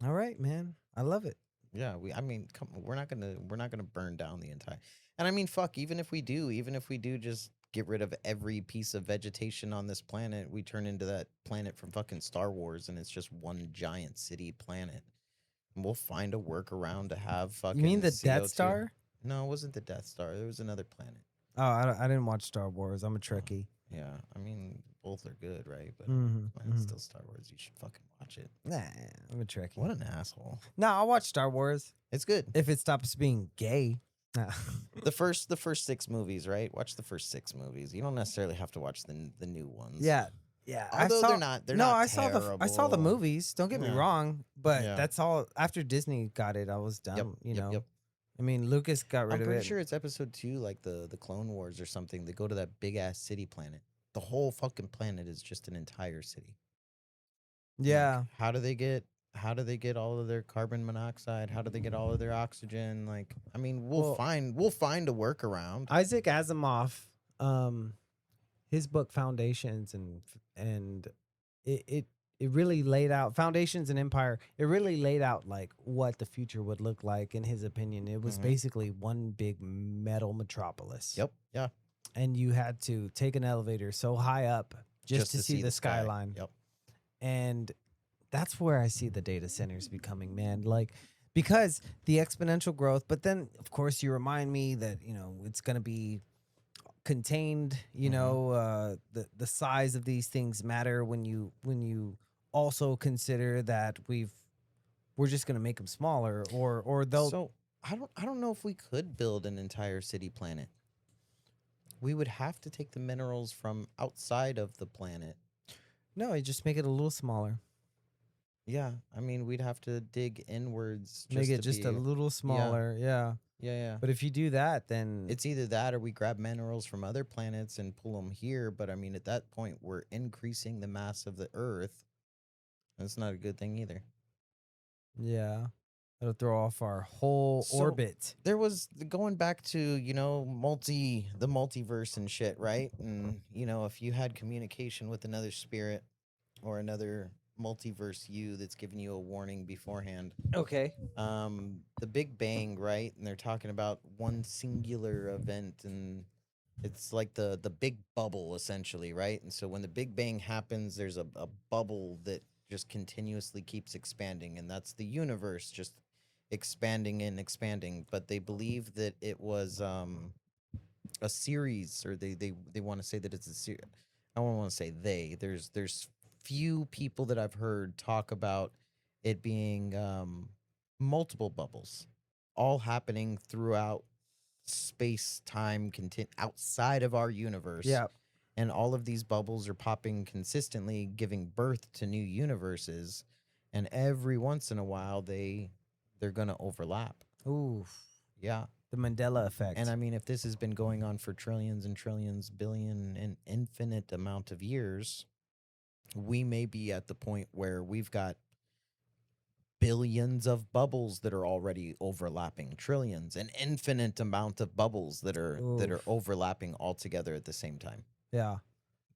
All right, man. I love it. Yeah, I mean, come on, we're not gonna burn down the entire. And I mean, fuck, even if we do just get rid of every piece of vegetation on this planet, we turn into that planet from fucking Star Wars, and it's just one giant city planet. And we'll find a workaround to have fucking. You mean the CO2. Death Star? No, it wasn't the Death Star. There was another planet. Oh, I didn't watch Star Wars. I'm a Trekkie. Yeah, I mean, both are good, right? But Mm-hmm, it's still Star Wars. You should fucking watch it. Nah, I'm a Trekkie. What an asshole. No, I'll watch Star Wars It's good. if it stops being gay. Nah. The first 6 movies, right? Watch the first 6 movies. You don't necessarily have to watch the new ones. Yeah. Yeah. Although they're not. They're not I saw the terrible. movies. Don't get me Yeah. wrong, but Yeah. that's all. After Disney got it, I was done. Yep, yep. I mean, Lucas got rid I'm of pretty it. sure it's episode 2, like the Clone Wars or something. They go to that big ass city planet. The whole fucking planet is just an entire city. Yeah. Like, how do they get all of their carbon monoxide? How do they get all of their oxygen? Like, I mean, we'll find a workaround. Isaac Asimov, his book Foundations, and it it really laid out Foundations and Empire. It really laid out like what the future would look like. In his opinion, it was Mhm. basically one big metal metropolis. Yep. Yeah. And you had to take an elevator so high up just to see the sky. skyline. Yep. And that's where I see the data centers becoming, man. Like, because the exponential growth, but then of course you remind me that, it's going to be contained, Mhm. the size of these things matter when you also consider that we're just going to make them smaller, or they'll. So I don't know if we could build an entire city planet. We would have to take the minerals from outside of the planet. No, you just make it a little smaller. Yeah, I mean, we'd have to dig inwards Make just it to just a be. little Yeah, smaller. Yeah. yeah. But if you do that, then It's either that or we grab minerals from other planets and pull them here. But I mean, at that point, we're increasing the mass of the Earth. That's not a good thing either. yeah, it'll throw off our whole So orbit. there was going back to the multiverse and shit, right? And if you had communication with another spirit or another multiverse you that's giving you a warning beforehand, Okay. the Big Bang, right? And they're talking about one singular event, and it's like the big bubble essentially, right? And so when the Big Bang happens, there's a bubble that just continuously keeps expanding, and that's the universe just expanding and expanding. But they believe that it was a series, or they want to say that it's a series. I don't want to say they. There's few people that I've heard talk about it being multiple bubbles, all happening throughout space time, outside of our universe, Yeah. and all of these bubbles are popping consistently, giving birth to new universes, and every once in a while they're gonna overlap. Ooh, Yeah. the Mandela And effect. I mean, if this has been going on for trillions and trillions, billion, and infinite amount of years, we may be at the point where we've got billions of bubbles that are already overlapping, trillions, an infinite amount of bubbles that are Oof. overlapping all together at the same time. Yeah.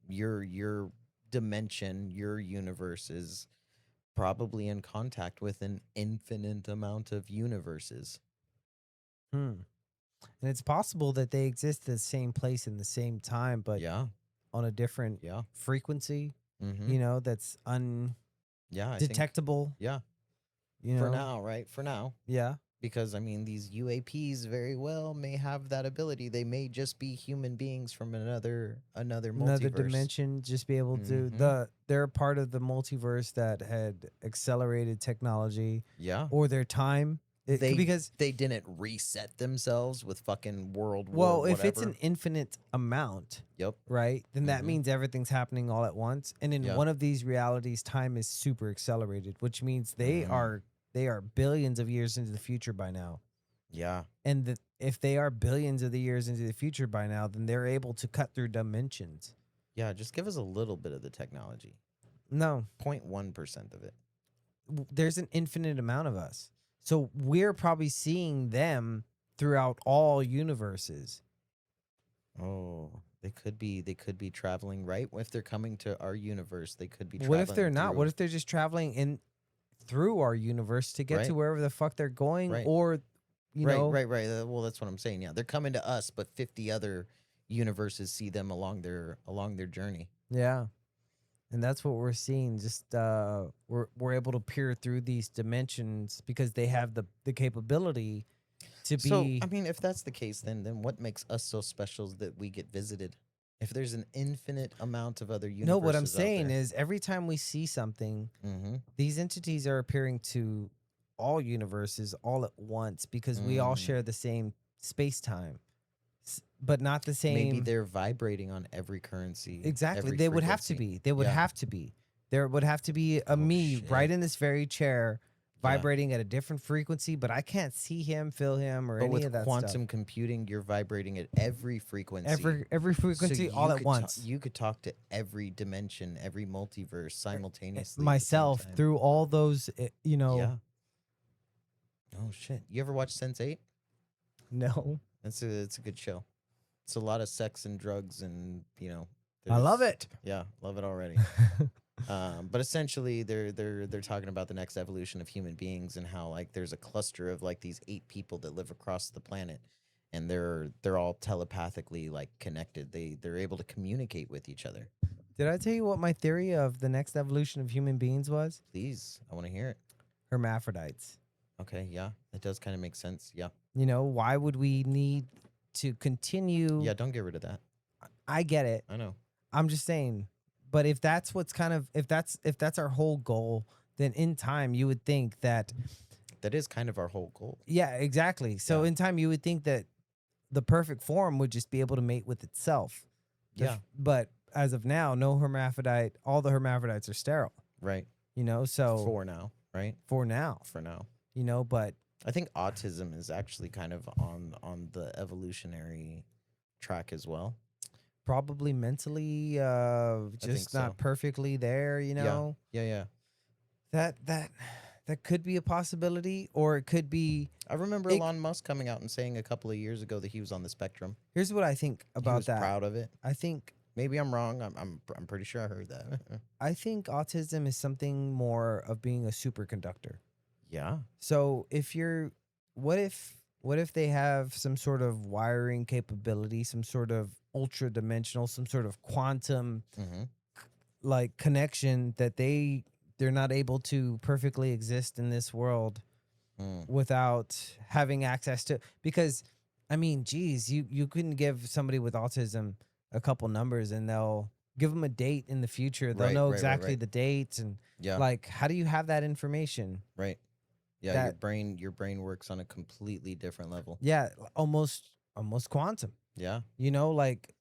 Your dimension, your universe is probably in contact with an infinite amount of universes. Hmm. And it's possible that they exist in the same place in the same time, but Yeah. on a different Yeah. frequency, Mm-hmm. that's Yeah, I think. undetectable, Yeah. you For know? now, right? For now. Yeah. Because I mean, these UAPs very well may have that ability. They may just be human beings from another Another multiverse. dimension, just be able to Mm-hmm. they're part of the multiverse that had accelerated technology Yeah. or their time. They Because, they didn't reset themselves with fucking World War well, if it's an whatever. infinite amount, Yep. right, then that Mm-hmm. means everything's happening all at once. And in Yeah. one of these realities, time is super accelerated, which means they Mm. are they are billions of years into the future by now. Yeah. And if they are billions of the years into the future by now, then they're able to cut through dimensions. Yeah. Just give us a little bit of the technology. No, 0.1% of it. there's an infinite amount of us. So we're probably seeing them throughout all universes. Oh, they could be traveling, right? If they're coming to our universe, they could be What if they're traveling not? What through. if they're just traveling in through our universe to get to Right. wherever the fuck they're going, Right. or Right. Well, that's what I'm saying. Yeah, they're coming to us, but 50 other universes see them along their journey. yeah. And that's what we're seeing. Just we're able to peer through these dimensions because they have the capability to So, I be. mean, if that's the case, then what makes us so special is that we get visited? If there's an infinite amount of other No, what I'm universes out saying there. is every time we see something, Mm-hmm. these entities are appearing to all universes all at once because we all Mm. share the same space time, but not the Maybe same. they're vibrating on every currency, Exactly. every They would have to frequency. be. They would Yeah. have to be. There would have to be a Oh me right shit. in this very chair Yeah. vibrating at a different frequency, but I can't see him, feel him, or But any with of that stuff. quantum computing, you're vibrating at every frequency. Every So frequency all you at could once. you could talk to every dimension, every multiverse simultaneously at the same Myself time. through all those, Yeah. Oh shit. You ever watch Sense8? no. It's a good show. It's a lot of sex and drugs and I love there's it. yeah, love it already. But essentially, they're talking about the next evolution of human beings and how like there's a cluster of like these 8 people that live across the planet, and they're all telepathically like connected. They're able to communicate with each other. Did I tell you what my theory of the next evolution of human beings was? Please, I want to hear it. Hermaphrodites. Okay, yeah, it does kind of make sense. Yeah, You know, why would we need to continue? yeah, don't get rid of that. I get it. I know. I'm just saying. But if that's what's kind of if that's our whole goal, then in time you would think that That is kind of our whole goal. yeah, exactly. So Yeah. in time you would think that the perfect form would just be able to mate with itself. Yeah, But as of now, no hermaphrodite, all the hermaphrodites are sterile, right. you know? So For now, right? for now, For now. you know, but I think autism is actually kind of on the evolutionary track as well. probably mentally think just so. not perfectly there, you know. Yeah. That could be a possibility, or it could be. I remember It- Elon Musk coming out and saying a couple of years ago that he was on the spectrum. Here's what I think He about was that. proud of it. I think Maybe I'm wrong. I'm pretty sure I heard that. I think autism is something more of being a superconductor. Yeah. So if you're what if they have some sort of wiring capability, some sort of ultra dimensional, some sort of quantum Mm-hmm. like connection that they're not able to perfectly exist in this world without having access to, because I mean, geez, you couldn't give somebody with autism a couple numbers and they'll give them a date in the future. They'll Right, know right, right, exactly right. the dates and Yeah. like, how do you have that information? Right. Yeah. That- your brain works on a completely different level. Yeah, almost quantum. Yeah. You know, like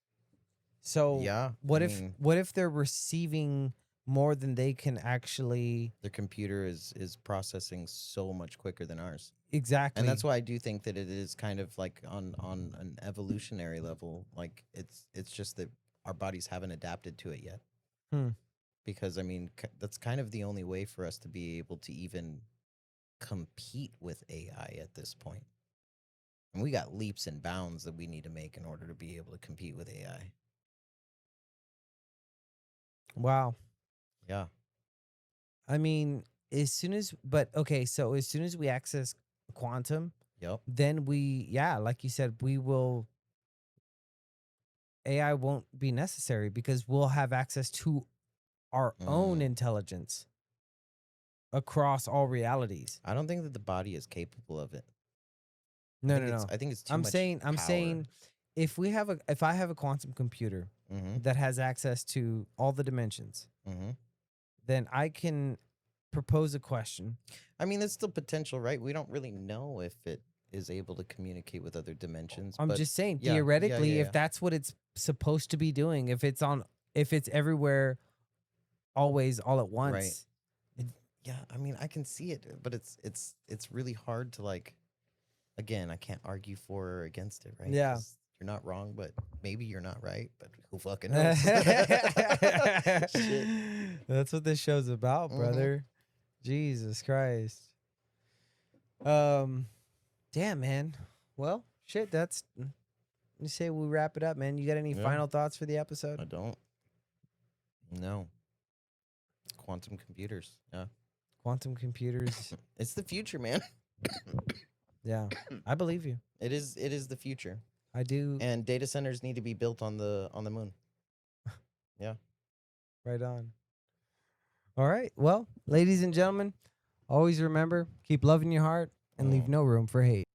so Yeah. what I if mean, what if they're receiving more than they can actually their computer is processing so much quicker than ours. exactly. And that's why I do think that it is kind of like on an evolutionary level, like it's just that our bodies haven't adapted to it yet. Hmm. Because I mean, that's kind of the only way for us to be able to even compete with AI at this point. And we got leaps and bounds that we need to make in order to be able to compete with AI. Wow. Yeah. I mean, okay, so as soon as we access quantum, Yep. then like you said, AI won't be necessary because we'll have access to our own intelligence across all realities. I don't think that the body is capable of it. No, I think it's too I'm much saying power. if I have a quantum computer Mm-hmm. that has access to all the dimensions, Mm-hmm. then I can propose a question. I mean, there's still potential, right? We don't really know if it is able to communicate with other dimensions. I'm but just saying, yeah, theoretically, yeah. if that's what it's supposed to be doing, if it's everywhere, always, all at once, Yeah, I mean, I can see it, but it's really hard to like. Again, I can't argue for or against it, right? Yeah. 'Cause you're not wrong, but maybe you're not right. But who fucking knows? Shit. That's what this show's about, Mhm. brother. Jesus Christ. Damn, man. Well, shit. You say we wrap it up, man. You got any Yeah. final thoughts for the episode? I don't. No. Quantum computers. Yeah. Quantum computers. It's the future, man. Yeah, I believe you. It is the future. I do. And data centers need to be built on the moon. Yeah. Right on. All right. Well, ladies and gentlemen, always remember, keep love in your heart and leave no room for hate.